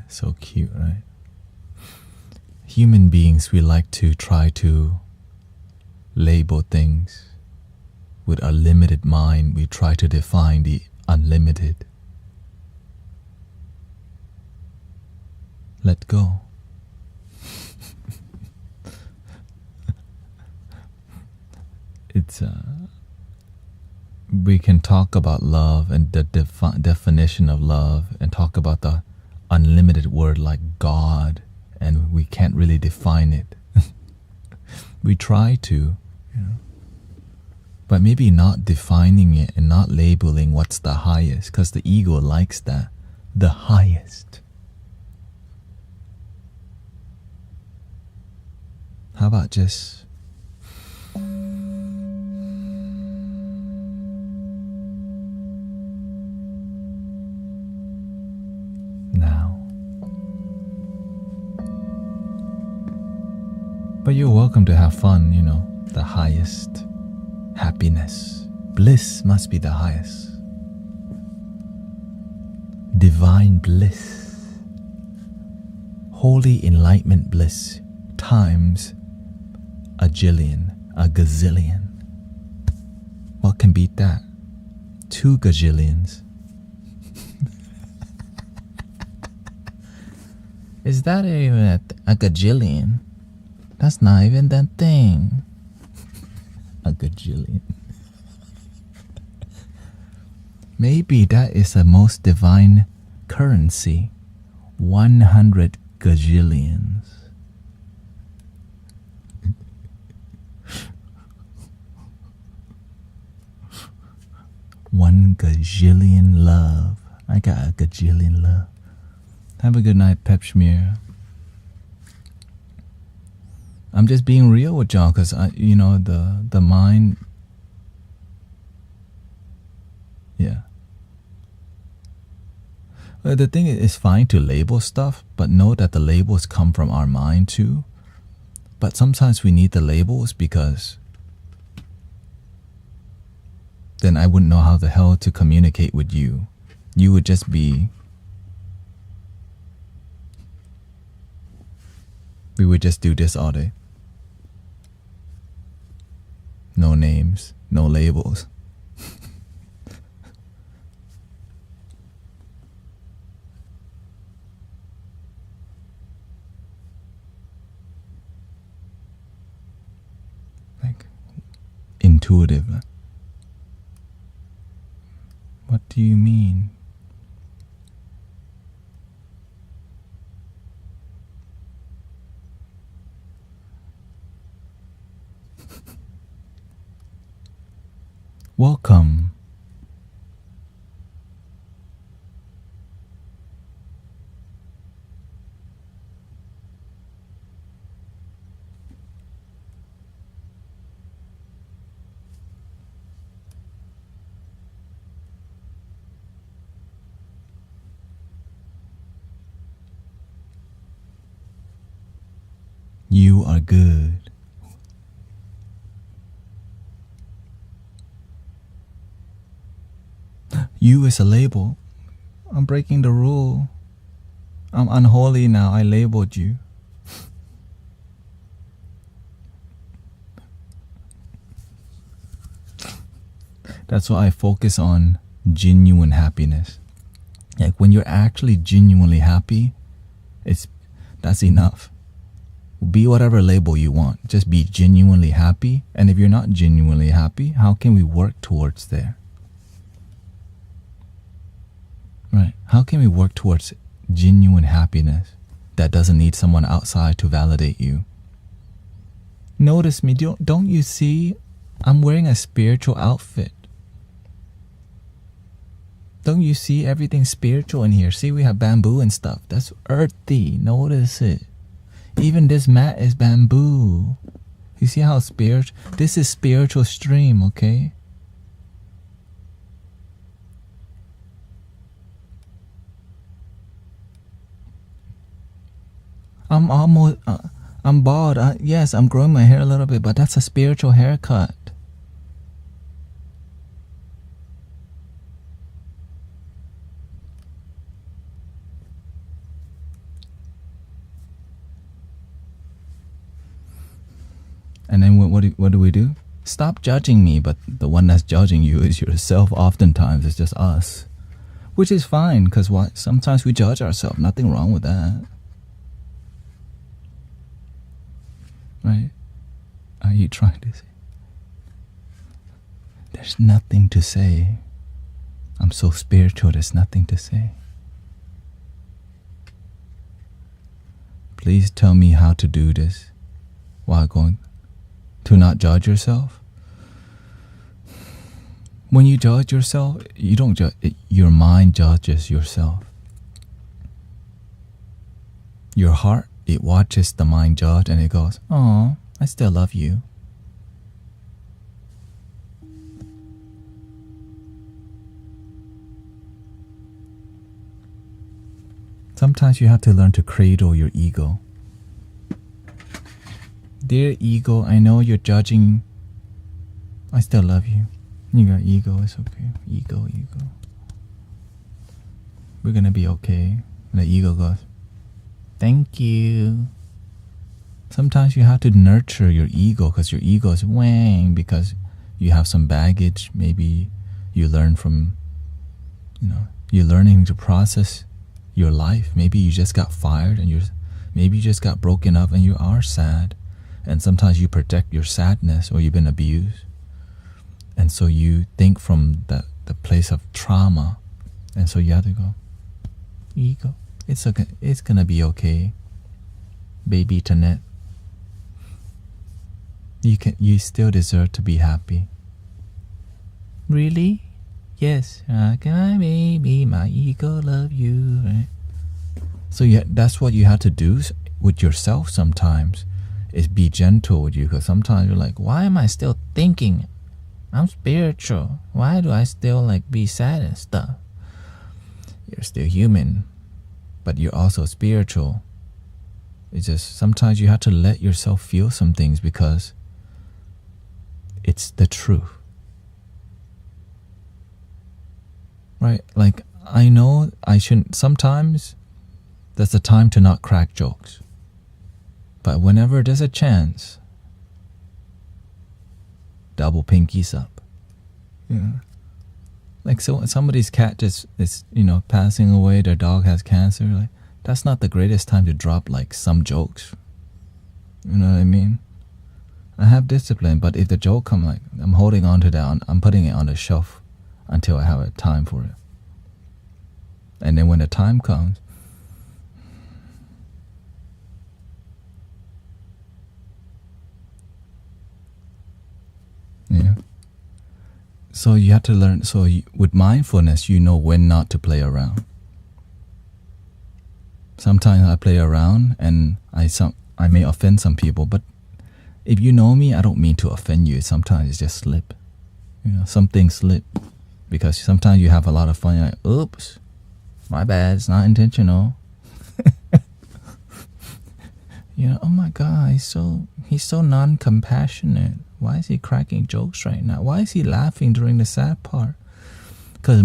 So cute, right? Human beings, we like to try to label things. With a limited mind, we try to define the unlimited. Let go. We can talk about love and the definition of love, and talk about the unlimited word like God, and we can't really define it. We try to, but maybe not defining it and not labeling what's the highest, because the ego likes that, the highest. How about just now? But you're welcome to have fun, the highest happiness. Bliss must be the highest. Divine bliss. Holy enlightenment bliss times a jillion, a gazillion. What can beat that? 2 gazillions. Is that even a gajillion? That's not even that thing. A gajillion. Maybe that is the most divine currency. 100 gajillions. One gajillion love. I got a gajillion love. Have a good night, Pep Schmear. I'm just being real with y'all, because the mind. Yeah. Well, the thing is, it's fine to label stuff, but know that the labels come from our mind too. But sometimes we need the labels, because then I wouldn't know how the hell to communicate with you. You would just be. We would just do this all day. No names, no labels. Like intuitive. What do you mean? Welcome. You are good. You is a label. I'm breaking the rule. I'm unholy now. I labeled you. That's why I focus on genuine happiness. Like when you're actually genuinely happy, that's enough. Be whatever label you want. Just be genuinely happy. And if you're not genuinely happy, how can we work towards there? Right? How can we work towards genuine happiness that doesn't need someone outside to validate you? Notice me. Don't you see? I'm wearing a spiritual outfit. Don't you see everything spiritual in here? See, we have bamboo and stuff. That's earthy. Notice it. Even this mat is bamboo. You see how spiritual? This is spiritual stream, okay? I'm bald. Yes, I'm growing my hair a little bit, but that's a spiritual haircut. And then what do we do? Stop judging me, but the one that's judging you is yourself. Oftentimes, it's just us. Which is fine, because what? Sometimes we judge ourselves. Nothing wrong with that. Right? Are you trying to say? There's nothing to say. I'm so spiritual, there's nothing to say. Please tell me how to do this while going to not judge yourself. When you judge yourself, you don't judge. Your mind judges yourself. Your heart, it watches the mind judge and it goes, "Oh, I still love you." Sometimes you have to learn to cradle your ego. Dear ego, I know you're judging. I still love you. You got ego, it's okay. Ego. We're gonna be okay. And the ego goes, thank you. Sometimes you have to nurture your ego because your ego is wang because you have some baggage. Maybe you learn from, you're learning to process your life. Maybe you just got fired and maybe you just got broken up and you are sad. And sometimes you protect your sadness or you've been abused. And so you think from the place of trauma. And so you have to go, ego, it's okay. It's going to be okay. Baby Tanet. You still deserve to be happy. Really? Yes. Can I maybe my ego love you? Right? So that's what you have to do with yourself sometimes. Is be gentle with you, because sometimes you're like, why am I still thinking I'm spiritual? Why do I still be sad and stuff? You're still human, but you're also spiritual. It's just sometimes you have to let yourself feel some things because it's the truth. Right? Like, I know I shouldn't, sometimes there's a time to not crack jokes. But whenever there's a chance, double pinkies up. Yeah. Like, so somebody's cat just is, passing away, their dog has cancer. Like, that's not the greatest time to drop some jokes. You know what I mean? I have discipline, but if the joke comes, I'm holding on to that, I'm putting it on the shelf until I have a time for it. And then when the time comes, yeah. So you have to learn. So with mindfulness, you know when not to play around. Sometimes I play around, and I may offend some people. But if you know me, I don't mean to offend you. Sometimes it's just slip. Some things slip because sometimes you have a lot of fun. You're like, oops, my bad. It's not intentional. Oh my God, he's so non-compassionate. Why is he cracking jokes right now? Why is he laughing during the sad part? Because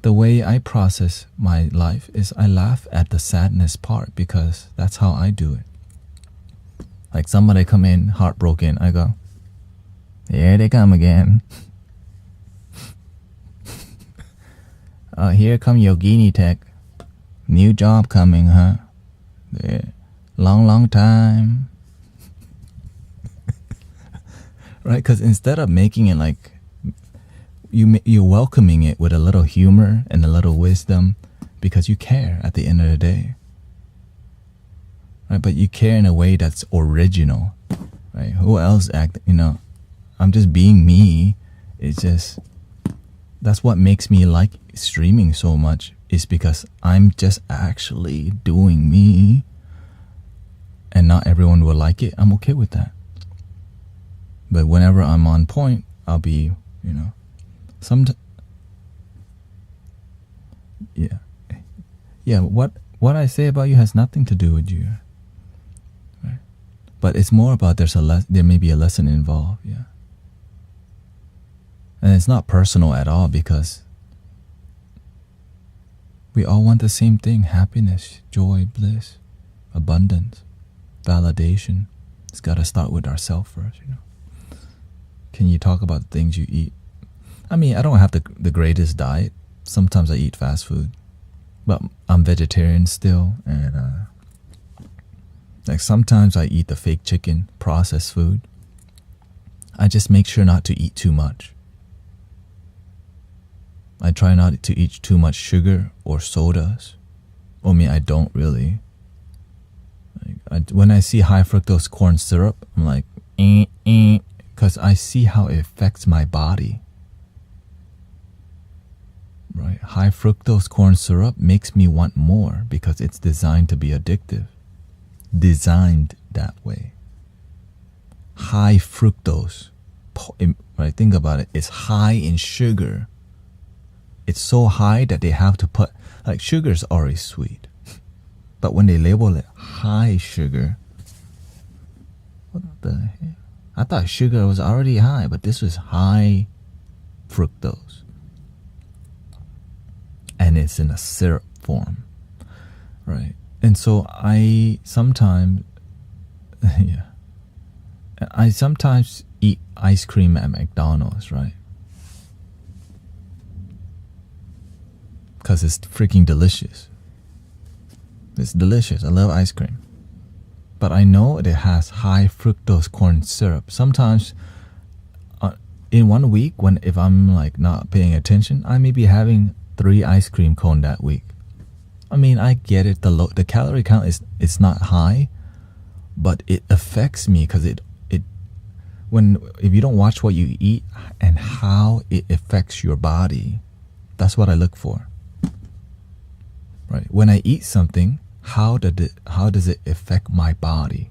the way I process my life is I laugh at the sadness part because that's how I do it. Like somebody come in heartbroken, I go, here they come again. Here come Yogini Tech. New job coming, huh? Yeah. Long time. Right? Because instead of making it like, you're welcoming it with a little humor and a little wisdom because you care at the end of the day. Right? But you care in a way that's original. Right? Who else I'm just being me. It's just, that's what makes me like streaming so much, is because I'm just actually doing me, and not everyone will like it. I'm okay with that. But whenever I'm on point, I'll be, what I say about you has nothing to do with you, right? But it's more about there may be a lesson involved, yeah. And it's not personal at all, because we all want the same thing: happiness, joy, bliss, abundance, validation. It's got to start with ourselves first, Can you talk about the things you eat? I mean, I don't have the greatest diet. Sometimes I eat fast food, but I'm vegetarian still, and like sometimes I eat the fake chicken, processed food. I just make sure not to eat too much. I try not to eat too much sugar or sodas. I don't really. When I see high fructose corn syrup, I'm like, because I see how it affects my body. Right? High fructose corn syrup makes me want more because it's designed to be addictive. Designed that way. High fructose, right? Think about it. It's high in sugar. It's so high that they have to put, like, sugar's already sweet. But when they label it high sugar, what the hell? I thought sugar was already high, but this was high fructose. And it's in a syrup form, right? And so I sometimes eat ice cream at McDonald's, right? Because it's freaking delicious. It's delicious. I love ice cream. But I know it has high fructose corn syrup. Sometimes in 1 week, if I'm like not paying attention, I may be having 3 ice cream cones that week. I mean, I get it. The calorie count is not high, but it affects me because if you don't watch what you eat and how it affects your body, that's what I look for. Right? When I eat something, how does it affect my body?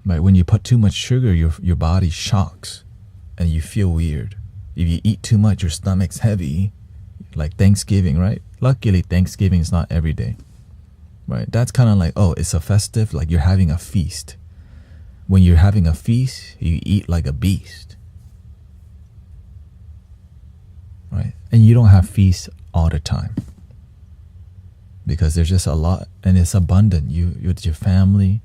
Right? When you put too much sugar, your body shocks and you feel weird. If you eat too much, your stomach's heavy, like Thanksgiving, right? Luckily, Thanksgiving is not every day, right? That's kind of like, it's a festive, like you're having a feast. When you're having a feast, you eat like a beast, right? And you don't have feasts all the time because there's just a lot, and it's abundant. You're with your family.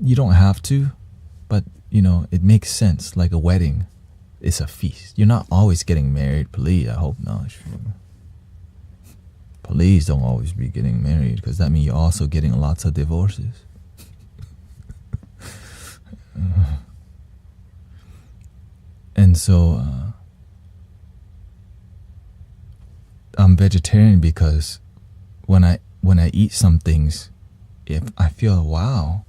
You don't have to, but it makes sense. Like a wedding, it's a feast. You're not always getting married. Please, I hope not. Please don't always be getting married, because that means you're also getting lots of divorces. And so I'm vegetarian because when I eat some things, if I feel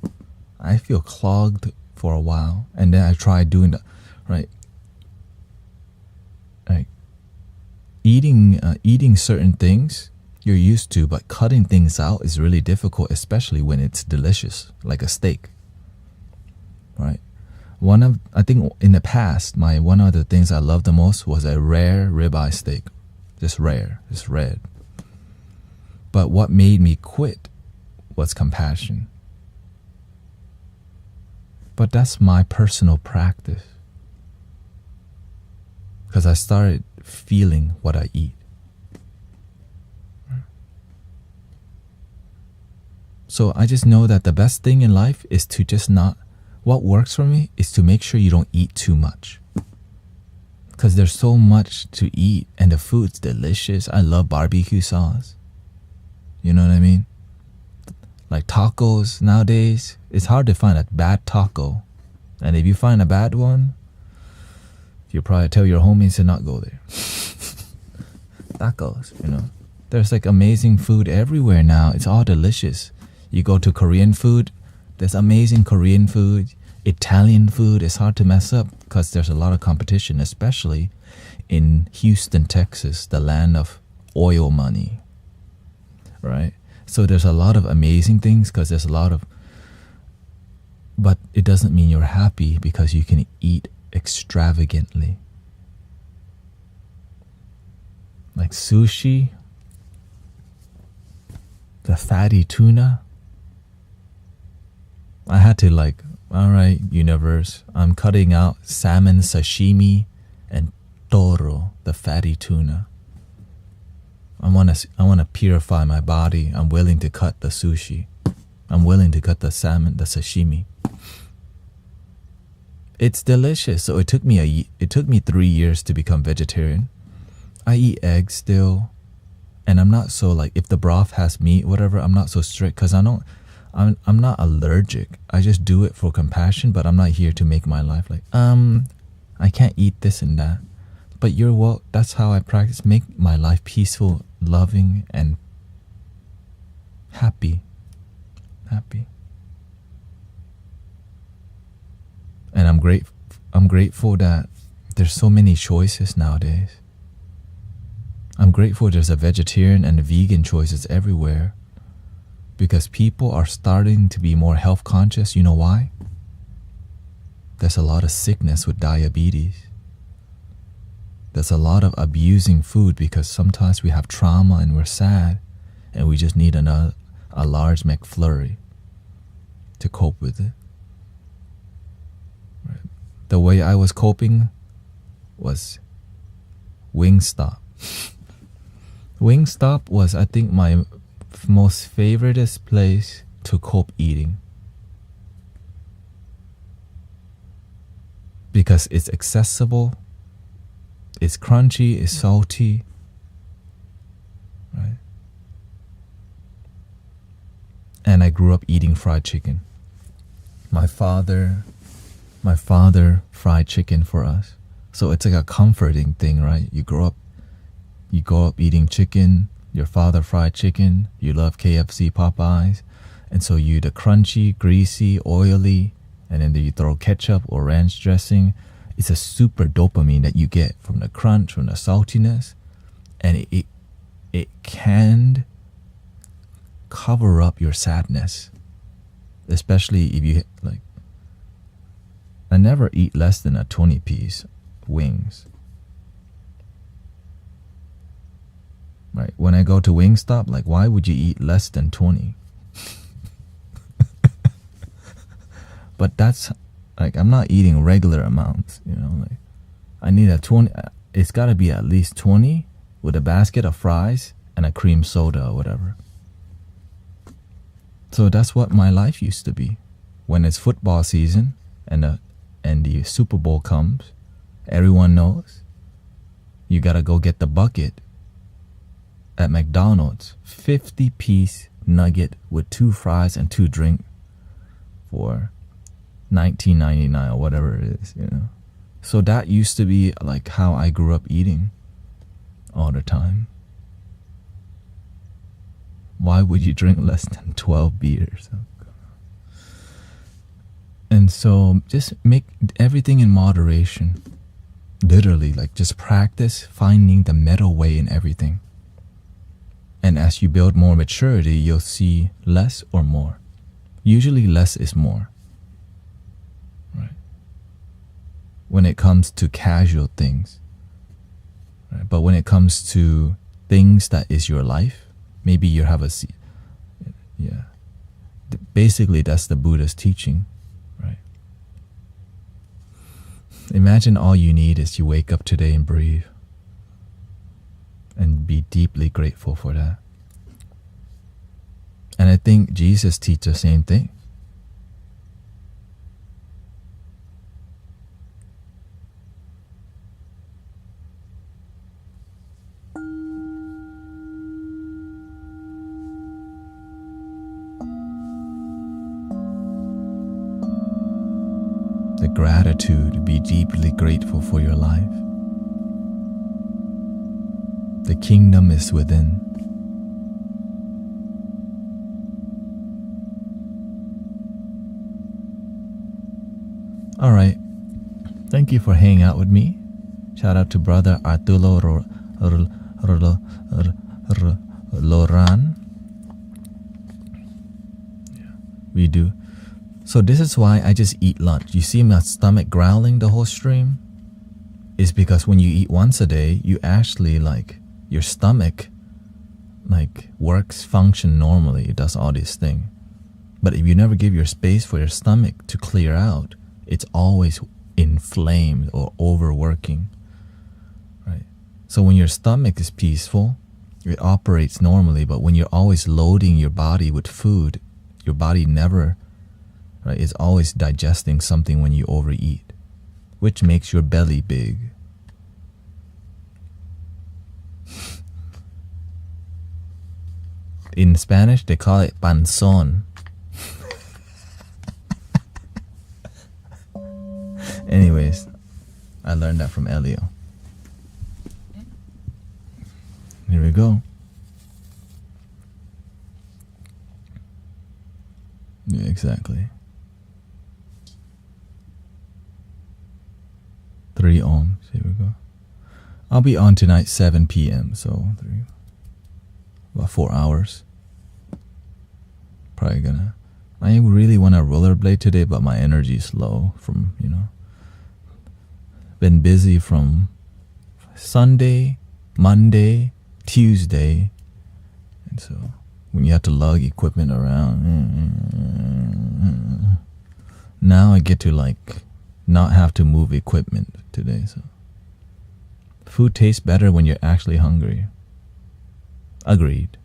I feel clogged for a while, and then I try doing that, right? Like eating certain things you're used to, but cutting things out is really difficult, especially when it's delicious, like a steak, right? I think in the past, one of the things I loved the most was a rare ribeye steak. just rare, just red. But what made me quit was compassion. But that's my personal practice. Because I started feeling what I eat. So I just know that the best thing in life is to just not, what works for me is to make sure you don't eat too much. Because there's so much to eat and the food's delicious. I love barbecue sauce. You know what I mean? Like tacos nowadays, it's hard to find a bad taco. And if you find a bad one, you probably tell your homies to not go there. Tacos, you know. There's like amazing food everywhere now. It's all delicious. You go to Korean food, there's amazing Korean food. Italian food is hard to mess up because there's a lot of competition, especially in Houston, Texas, the land of oil money, right? So there's a lot of amazing things because there's a lot of, but it doesn't mean you're happy because you can eat extravagantly. Like sushi, the fatty tuna. I had to like, all right, universe, I'm cutting out salmon sashimi and toro, the fatty tuna. I want to purify my body. I'm willing to cut the sushi. I'm willing to cut the salmon, the sashimi. It's delicious. So it took me 3 years to become vegetarian. I eat eggs still, and I'm not so like, if the broth has meat, whatever, I'm not so strict because I'm not allergic. I just do it for compassion, but I'm not here to make my life like, I can't eat this and that. But that's how I practice, make my life peaceful, loving, and happy. And I'm grateful that there's so many choices nowadays. I'm grateful there's a vegetarian and a vegan choices everywhere. Because people are starting to be more health conscious. You know why? There's a lot of sickness with diabetes. There's a lot of abusing food because sometimes we have trauma and we're sad and we just need a large McFlurry to cope with it. Right. The way I was coping was Wingstop. Wingstop was, I think, my most favoriteest place to cope eating. Because it's accessible, it's crunchy, it's salty, right? And I grew up eating fried chicken. My father fried chicken for us. So it's like a comforting thing, right? You grow up eating chicken. Your father fried chicken, you love KFC, Popeyes, and so you the crunchy, greasy, oily, and then you throw ketchup or ranch dressing. It's a super dopamine that you get from the crunch, from the saltiness, and it can cover up your sadness, especially if you like. I never eat less than a 20-piece wings. Right. When I go to Wingstop, like, why would you eat less than 20? But that's like, I'm not eating regular amounts, you know, like I need a 20, it's got to be at least 20 with a basket of fries and a cream soda or whatever. So that's what my life used to be. When it's football season and the Super Bowl comes, everyone knows you got to go get the bucket at McDonald's, 50-piece nugget with 2 fries and 2 drinks for $19.99 or whatever it is, you know. So that used to be like how I grew up eating all the time. Why would you drink less than 12 beers? And so just make everything in moderation. Literally, like just practice finding the middle way in everything. And as you build more maturity, you'll see less or more. Usually less is more. Right? When it comes to casual things. Right? But when it comes to things that is your life, maybe you have a seat. Yeah. Basically, that's the Buddha's teaching, right? Imagine all you need is you wake up today and breathe. And be deeply grateful for that. And I think Jesus teaches the same thing. The gratitude, be deeply grateful for your life. The kingdom is within. All right. Thank you for hanging out with me. Shout out to brother Arturo Loran. Yeah, we do. So this is why I just eat lunch. You see my stomach growling the whole stream? It's because when you eat once a day, you actually your stomach function normally. It does all these things. But if you never give your space for your stomach to clear out, it's always inflamed or overworking, right? So when your stomach is peaceful, it operates normally. But when you're always loading your body with food, your body never, right? It's always digesting something when you overeat, which makes your belly big. In Spanish, they call it panzón. Anyways, I learned that from Elio. Here we go. Yeah, exactly. 3 ohms. Here we go. I'll be on tonight 7 p.m. So about 4 hours. Probably gonna. I really want to rollerblade today, but my energy is low from been busy from Sunday, Monday, Tuesday, and so when you have to lug equipment around, now I get to not have to move equipment today. So food tastes better when you're actually hungry. Agreed.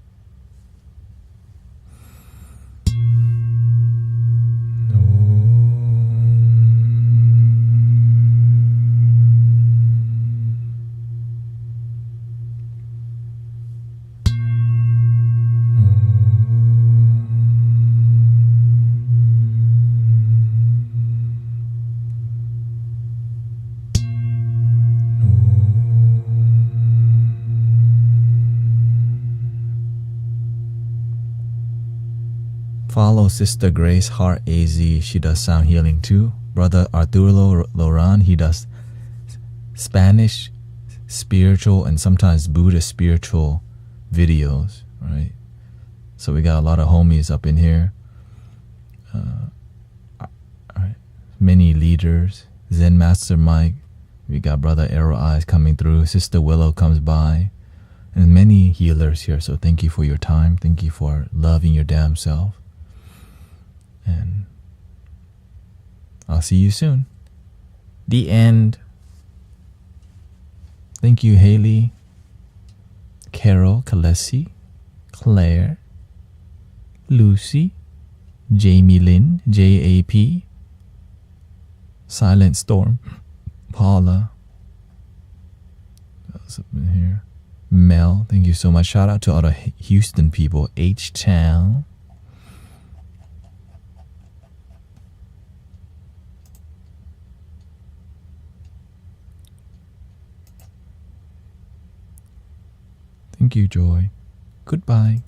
Follow Sister Grace Heart AZ. She does sound healing too. Brother Arturo Loran, he does Spanish spiritual and sometimes Buddhist spiritual videos, right? So we got a lot of homies up in here. Right. Many leaders. Zen Master Mike. We got Brother Arrow Eyes coming through. Sister Willow comes by. And many healers here. So thank you for your time. Thank you for loving your damn self. And I'll see you soon. The end. Thank you, Haley, Carol, Kalesi, Claire, Lucy, Jamie Lynn, JAP, Silent Storm, Paula. What's up in here? Mel, thank you so much. Shout out to all the Houston people. H-Town. Thank you, Joy. Goodbye.